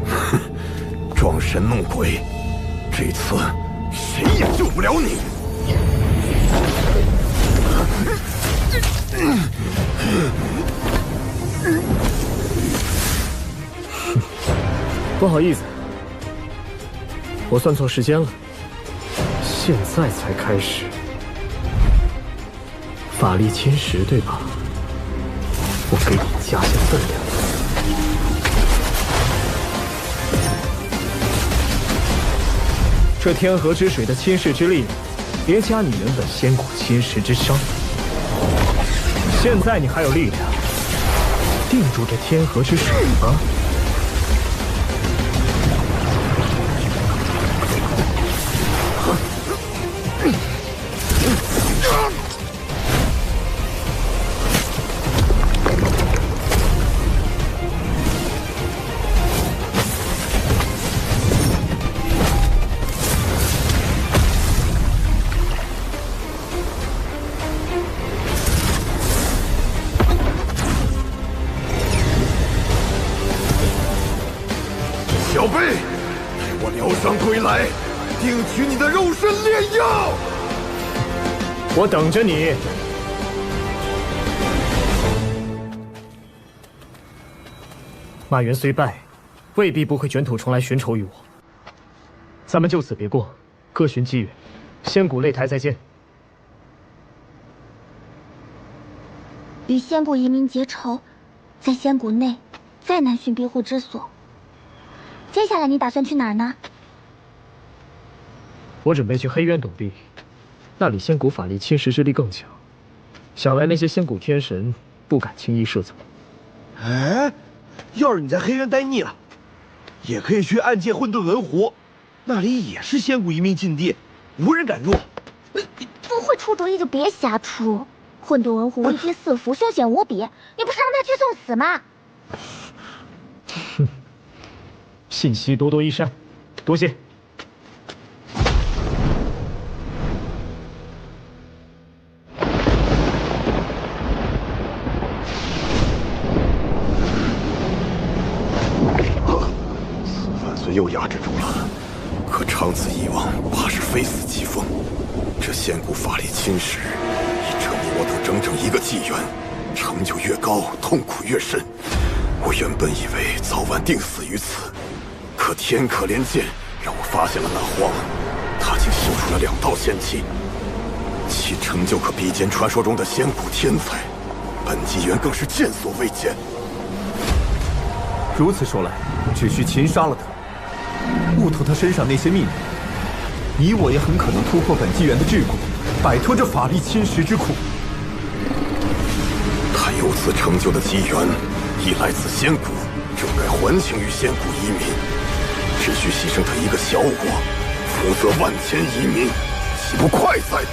哼，装神弄鬼，这次谁也救不了你。不好意思，我算错时间了，现在才开始。法力侵蚀，对吧？我给你加些分量。这天河之水的侵蚀之力，叠加你原本仙骨侵蚀之伤，现在你还有力量定住这天河之水吗？小辈，待我疗伤归来，定取你的肉身炼药。我等着你。马元虽败，未必不会卷土重来寻仇于我。咱们就此别过，各寻机缘。仙谷擂台再见。与仙谷移民结仇，在仙谷内再难寻庇护之所。接下来你打算去哪儿呢？我准备去黑渊躲避，那里仙谷法力侵蚀之力更强，想来那些仙谷天神不敢轻易涉走。哎，要是你在黑渊待腻了，也可以去暗界混沌文湖，那里也是仙谷移民禁地，无人敢入。不会出主意就别瞎出。混沌文湖危机四伏，凶险无比，你不是让他去送死吗？哼。信息多多益善，多谢。此番虽又压制住了，可长此以往，怕是非死即疯。这仙骨法力侵蚀，已折磨我等整整1个纪元，成就越高，痛苦越甚。我原本以为早晚定死于此。可天可怜见，让我发现了那荒，他竟修出了2道仙气。其成就可比肩传说中的仙骨天才，本纪元更是见所未见。如此说来，只需擒杀了他，悟透他身上那些秘密，你我也很可能突破本纪元的桎梏，摆脱这法力侵蚀之苦。他有此成就的机缘，亦来自仙骨，正该还情于仙骨遗民。只需牺牲他一个小我，福泽万千遗民，岂不快哉？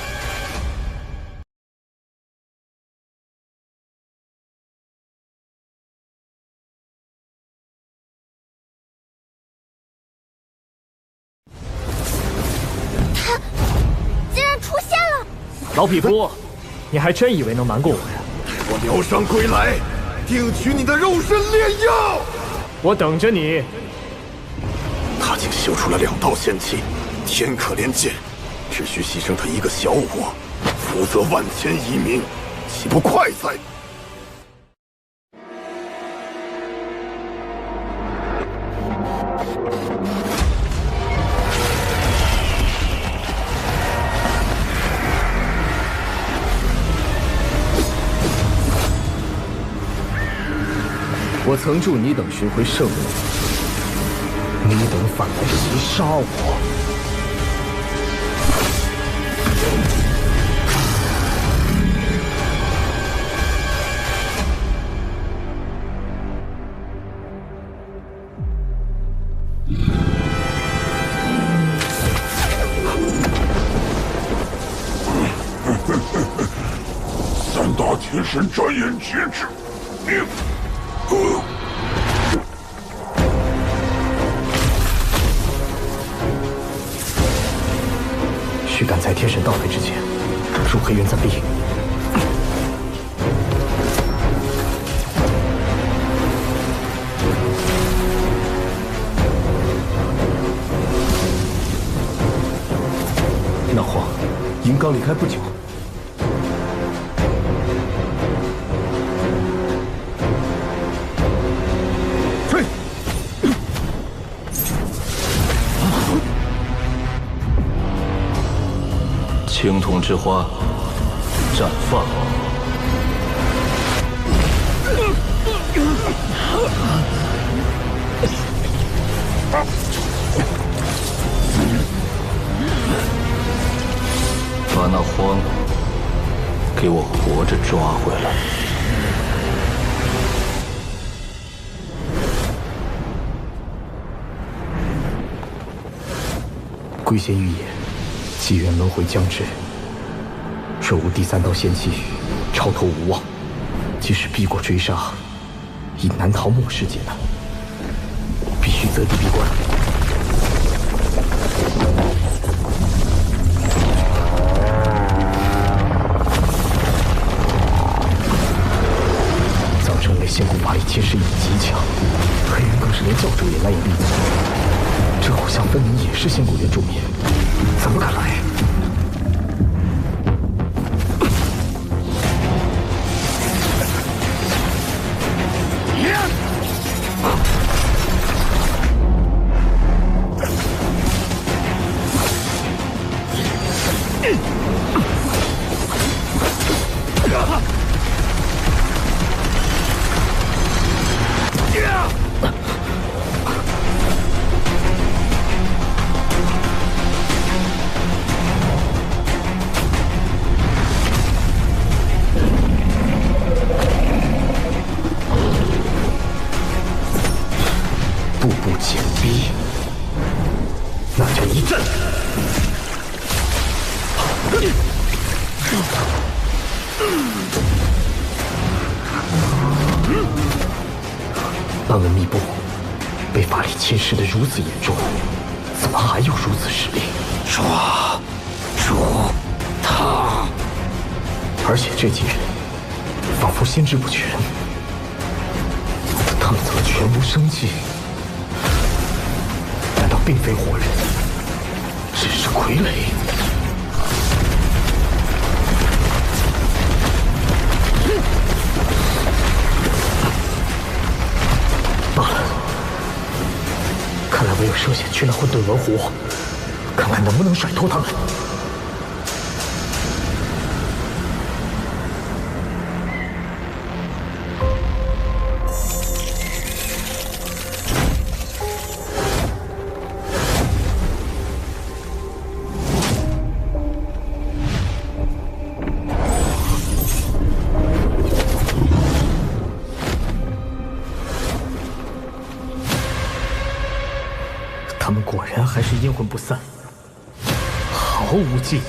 他竟然出现了！老匹夫，你还真以为能瞒过我呀？我疗伤归来，定取你的肉身炼药。我等着你。他竟修出了2道仙气，天可怜剑，只需牺牲他一个小我，福泽万千遗民，岂不快哉？我曾助你等寻回圣物，你等反来袭杀我。3大天神转眼截止，须赶在天神到来之前入黑渊暂避。脑皇，银刚离开不久。青铜之花，绽放！把那荒给我活着抓回来！龟仙预言。纪元轮回将至，若无第3道仙气，超脱无望。即使避过追杀，亦难逃末世劫难。必须择地闭关。早成为仙骨法力侵蚀力极强，黑人更是连教主也难以力敌。这偶像分明也是仙骨原住民。怎么敢来？半文密布被法力侵蚀得如此严重，怎么还有如此实力？抓住他！而且这几人仿佛心智不全，他们怎么全无生气？难道并非活人，只是傀儡？罢了，看来唯有涉险去那混沌文湖，看看能不能甩脱他们。魂不散，毫无忌惮。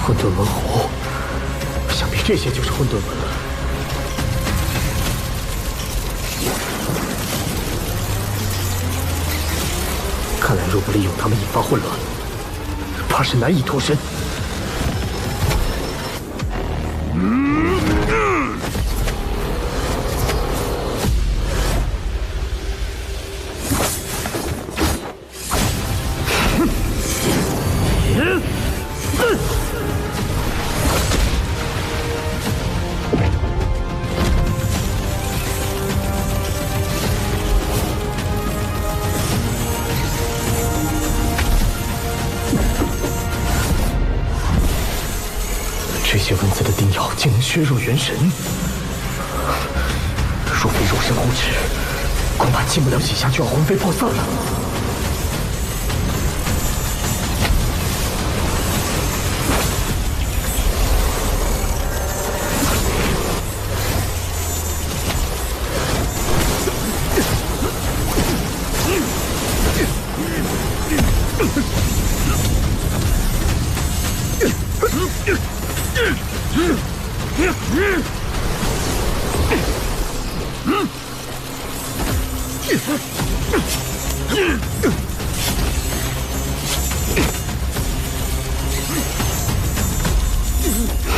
混沌文虎，想必这些就是混沌文了。看来若不利用他们引发混乱，怕是难以脱身。这些文字的叮咬竟能削弱元神，若非肉身护持，恐怕进不了几下就要魂飞魄散了。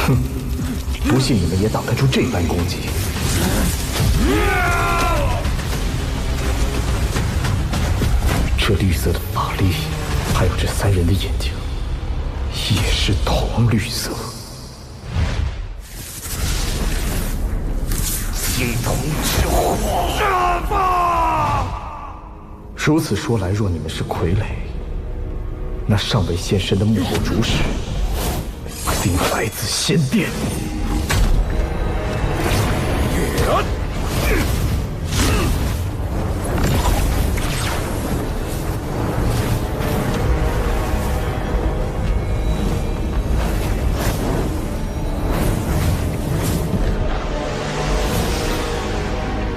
哼，不信你们也挡得住这般攻击。这绿色的法力，还有这三人的眼睛，也是同绿色。系统之火，杀吧！如此说来，若你们是傀儡，那尚未现身的幕后主使，定来自仙殿。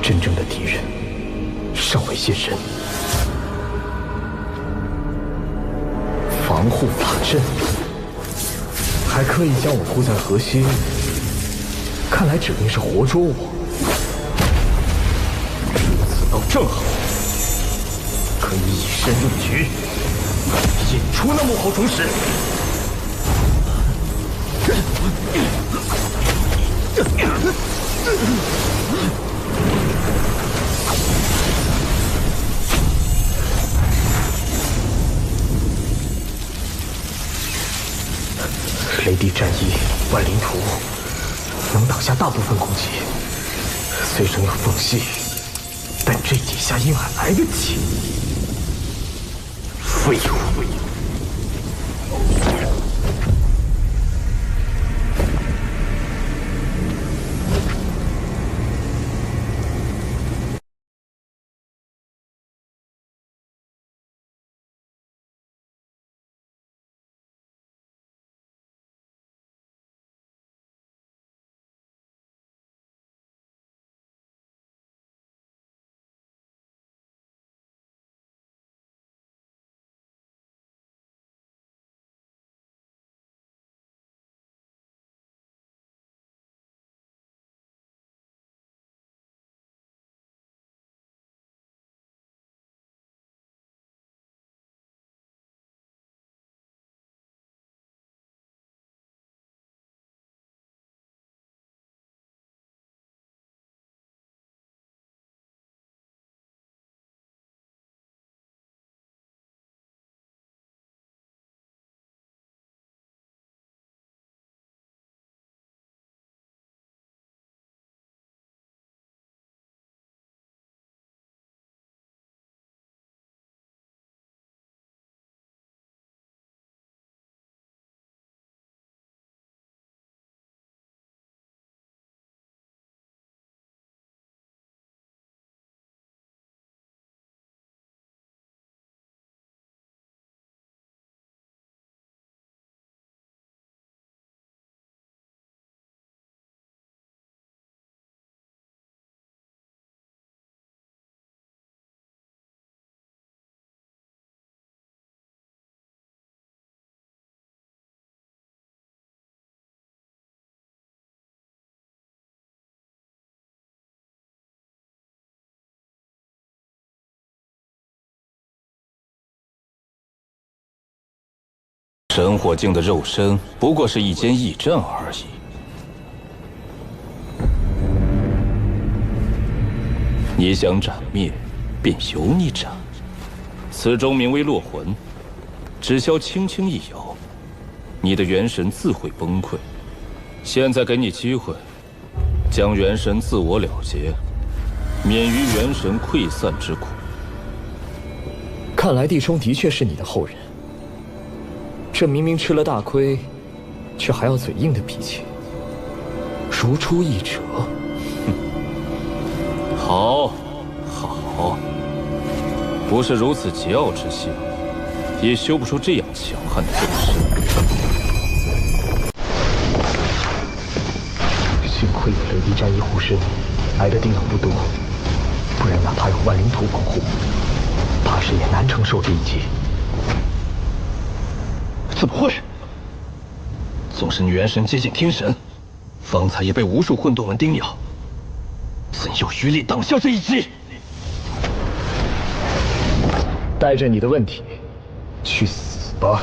真正的敌人尚未现身，防护法阵还刻意将我护在核心，看来指定是活捉我。如此倒正好，可以以身入局，引出那幕后主使。雷帝战衣、万灵图能挡下大部分攻击，虽仍有缝隙，但这几下应还来得及。废物！神火境的肉身不过是一间驿站而已。你想斩灭，便由你斩。此钟名为落魂，只消轻轻一摇，你的元神自会崩溃。现在给你机会，将元神自我了结，免于元神溃散之苦。看来帝冲的确是你的后人。这明明吃了大亏，却还要嘴硬的脾气，如出一辙。好，好，不是如此桀骜之性，也修不出这样强悍的肉身。幸亏有雷迪战衣护身，来的丁老不多，不然哪怕有万灵图保护，怕是也难承受这一击。怎么会？纵使你元神接近天神，方才也被无数混沌纹叮咬，怎有余力挡下这一击？带着你的问题，去死吧！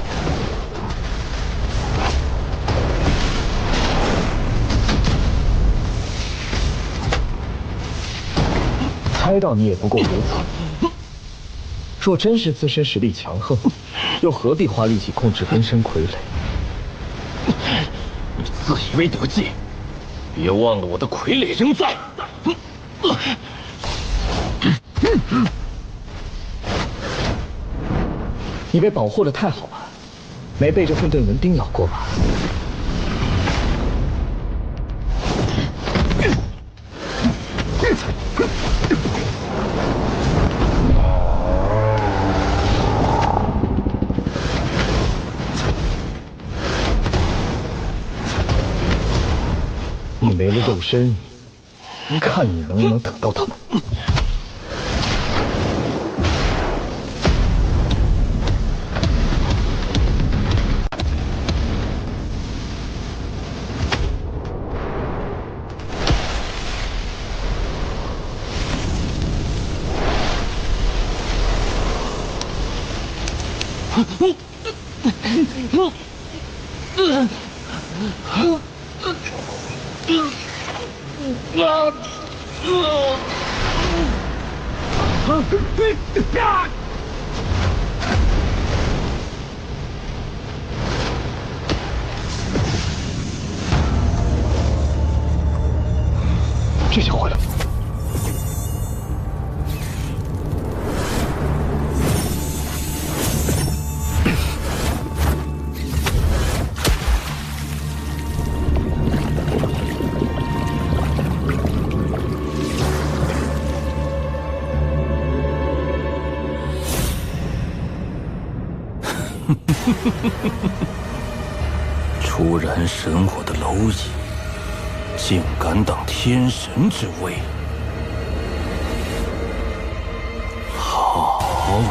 猜到你也不过如此。若真是自身实力强横，又何必花力气控制分身傀儡？你自以为得计，别忘了我的傀儡仍在。你被保护的太好了，没被这混沌纹叮咬过吧？你没了肉身，看你能不能等到他们。这下坏了。初燃神火的蝼蚁，竟敢挡天神之威！好，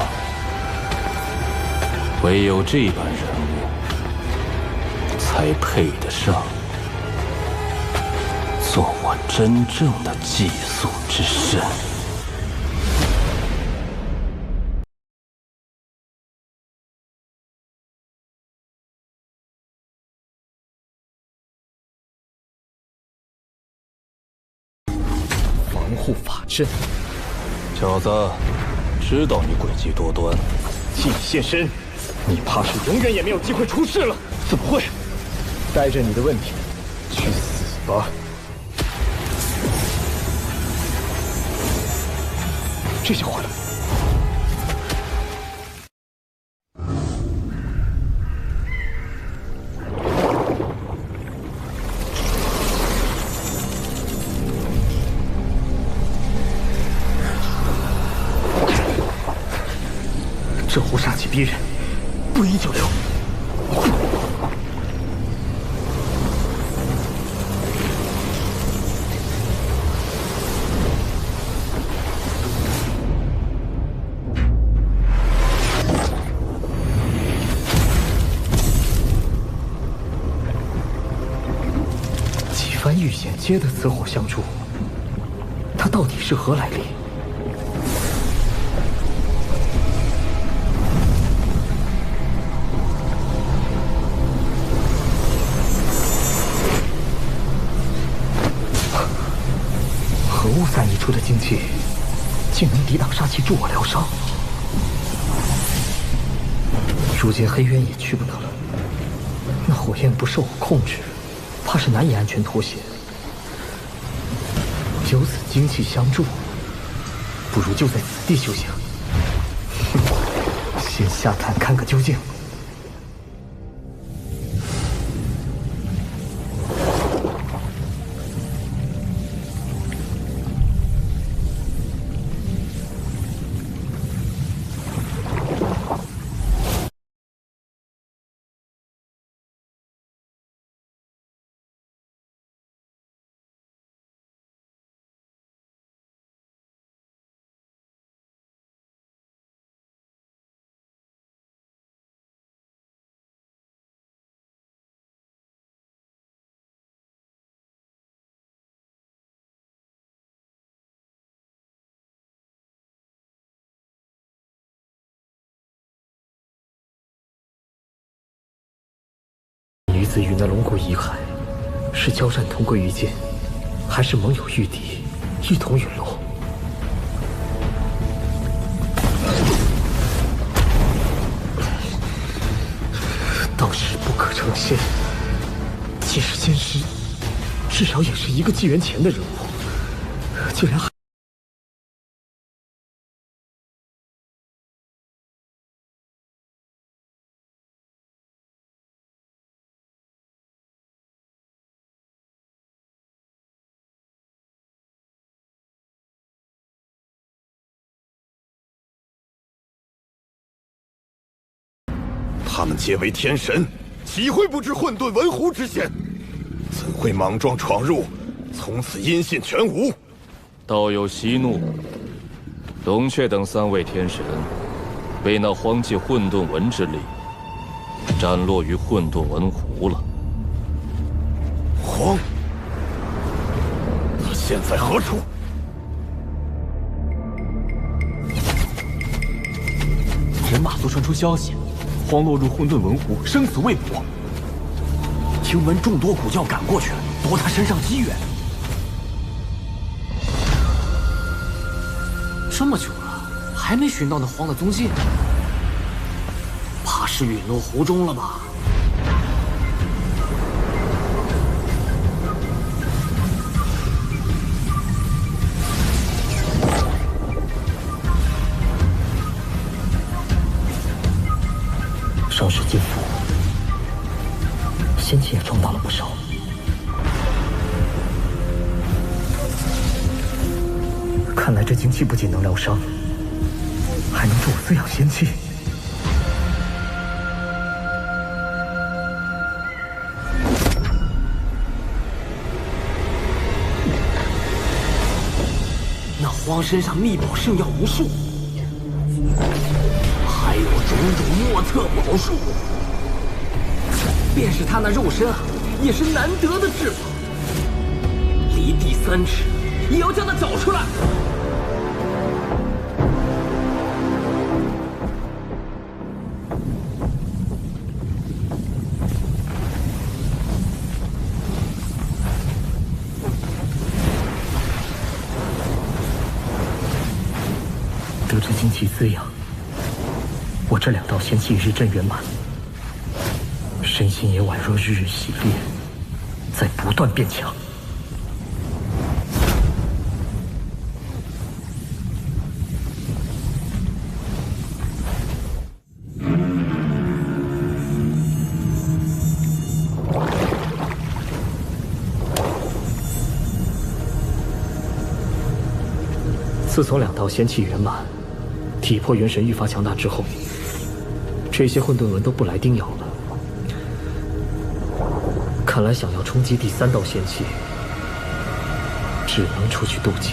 唯有这般人物，才配得上做我真正的寄宿之身。护法阵，小子，知道你诡计多端，既现身，你怕是永远也没有机会出世了。怎么会？带着你的问题，去死吧！这下坏了。这壶煞气逼人，不宜久留。几番遇险皆得此火相助，他到底是何来历？可恶散溢出的精气，竟能抵挡杀气，助我疗伤。如今黑渊也去不得了，那火焰不受我控制，怕是难以安全脱险。有此精气相助，不如就在此地修行。先下探看个究竟。女子与那龙骨遗骸，是交战同归于尽，还是盟友御敌，一同陨落？当时不可成仙，即使仙师，至少也是一个纪元前的人物，竟然还……他们皆为天神，岂会不知混沌文狐之险？怎会莽撞闯入，从此音信全无？道友息怒，龙雀等3位天神，被那荒迹混沌文之力斩落于混沌文湖了。荒，他现在何处？人马都传出消息。荒落入混沌文湖，生死未卜。听闻众多古教赶过去，夺他身上机缘。这么久了，还没寻到那荒的踪迹，怕是陨落湖中了吧？伤势尽复，仙气也撞到了不少。看来这精气不仅能疗伤，还能助我滋养仙气。那荒身上秘宝圣药无数。还有种种莫测宝术，便是他那肉身啊，也是难得的至宝。离地3尺，也要将他找出来。得知精气滋养，我这2道仙气日臻圆满，身心也宛若日日洗炼，在不断变强。自从2道仙气圆满，体魄元神愈发强大之后，这些混沌文都不来叮咬了。看来想要冲击第3道仙气，只能出去渡劫。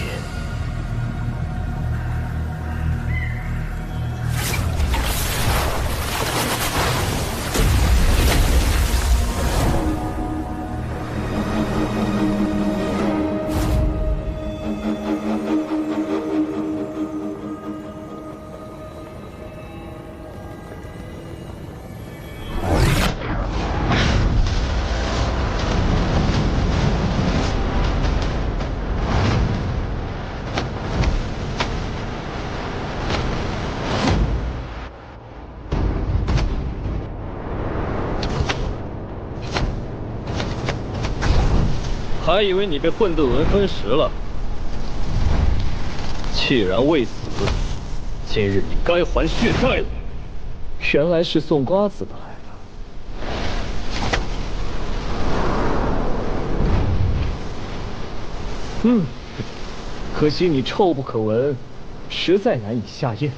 还以为你被混沌纹分食了。既然未死，今日你该还血债了。原来是送瓜子的来了。可惜你臭不可闻，实在难以下咽。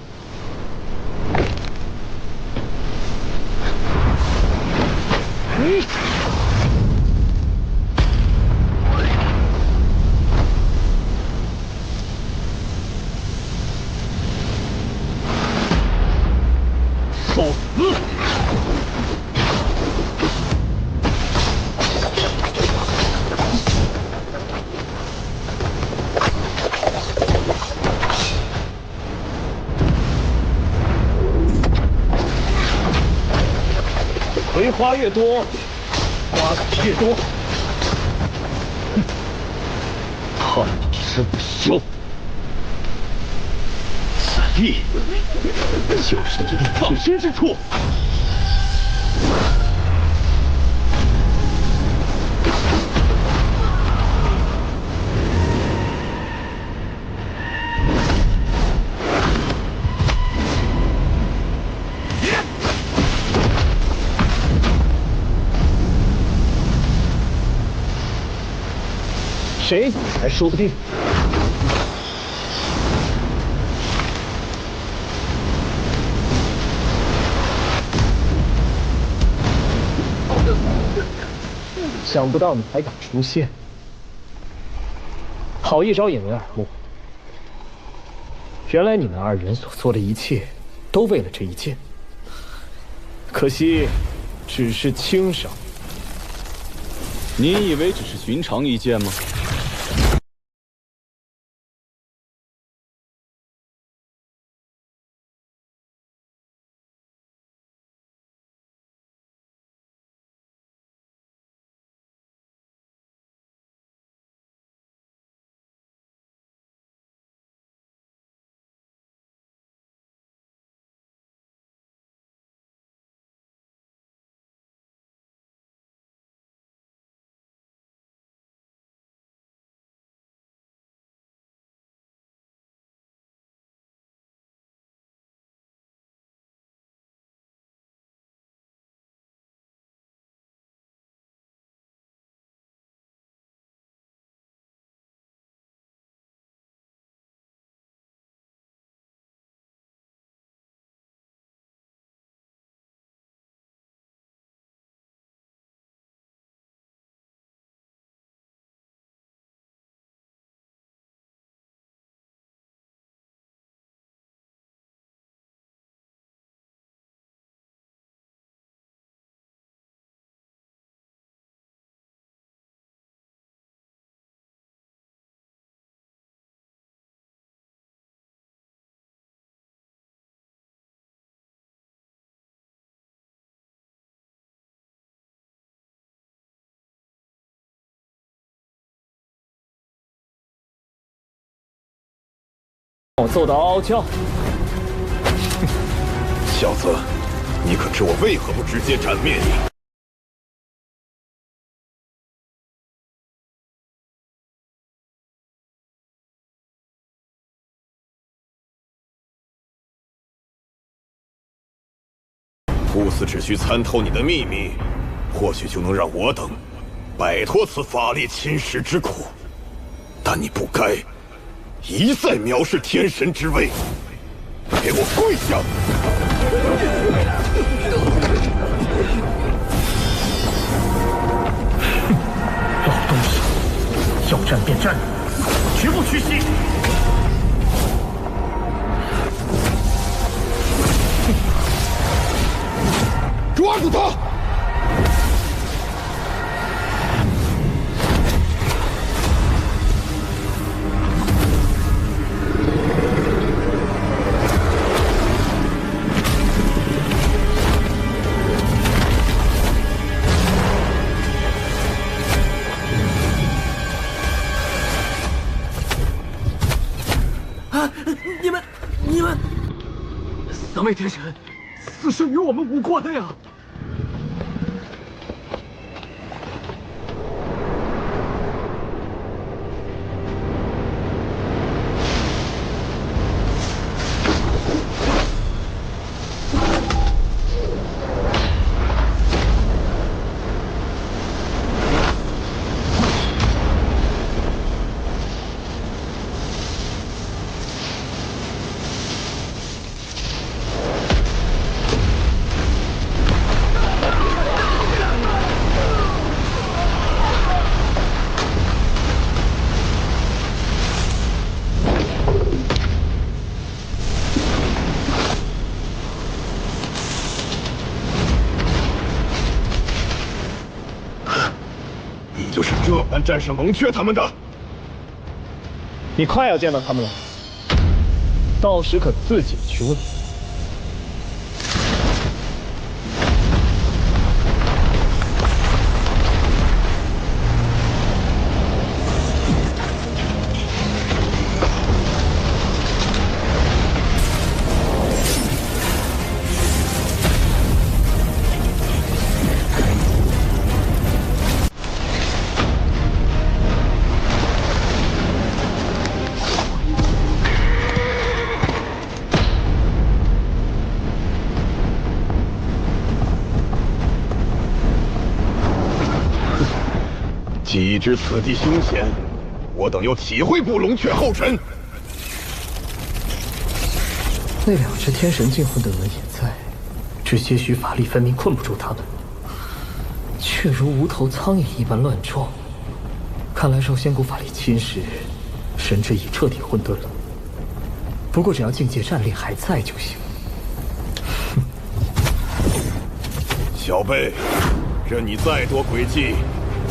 受死！葵花越多，瓜子越多。看你吃不消！此地就是你藏身之处。谁还说不定。想不到你还敢出现，好一招掩人耳目。原来你们二人所做的一切，都为了这一剑。可惜，只是轻伤。你以为只是寻常一剑吗？我揍到嗷嗷叫！小子，你可知我为何不直接斩灭你？不死只需参透你的秘密，或许就能让我等摆脱此法力侵蚀之苦。但你不该一再藐视天神之位，给我跪下！老东西，要战便战，绝不屈膝！抓住他！你们，三位天神，此事与我们无关的呀！战胜龙雀他们的。你快要见到他们了，到时可自己去问。既知此地凶险，我等又岂会步龙雀后尘？那两只天神境混沌纹也在，只些许法力分明困不住他们，却如无头苍蝇一般乱撞。看来受仙骨法力侵蚀，神智已彻底混沌了。不过只要境界战力还在就行。小辈，任你再多诡计，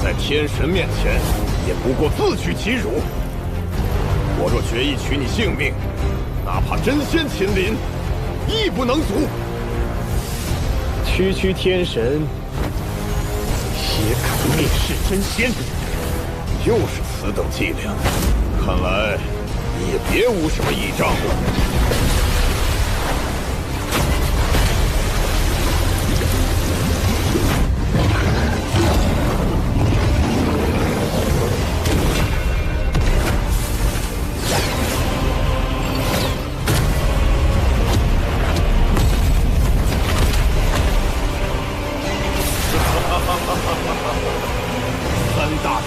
在天神面前，也不过自取其辱。我若决意取你性命，哪怕真仙亲临，亦不能阻。区天神，也敢蔑视真仙？又是此等伎俩，看来你也别无什么倚仗了。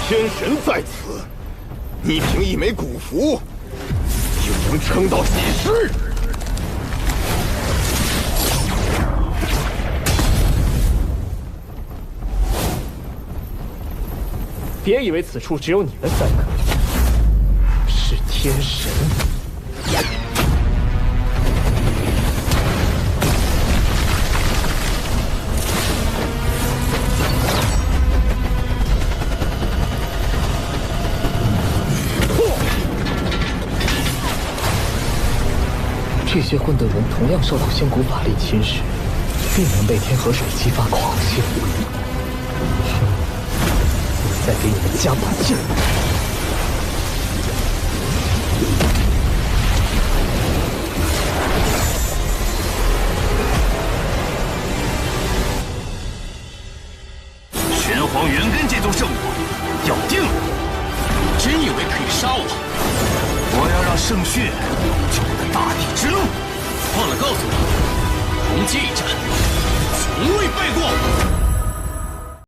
天神在此，你凭一枚古符，就能撑到几时？别以为此处只有你们三个，是天神。这些混沌纹同样受到仙骨法力侵蚀，并能被天河水激发狂性。我再给你们加把劲！玄黄元根这宗圣果要定了！真以为可以杀我？我要让圣血救我的大地之路！忘了告诉你，同界一战，从未败过。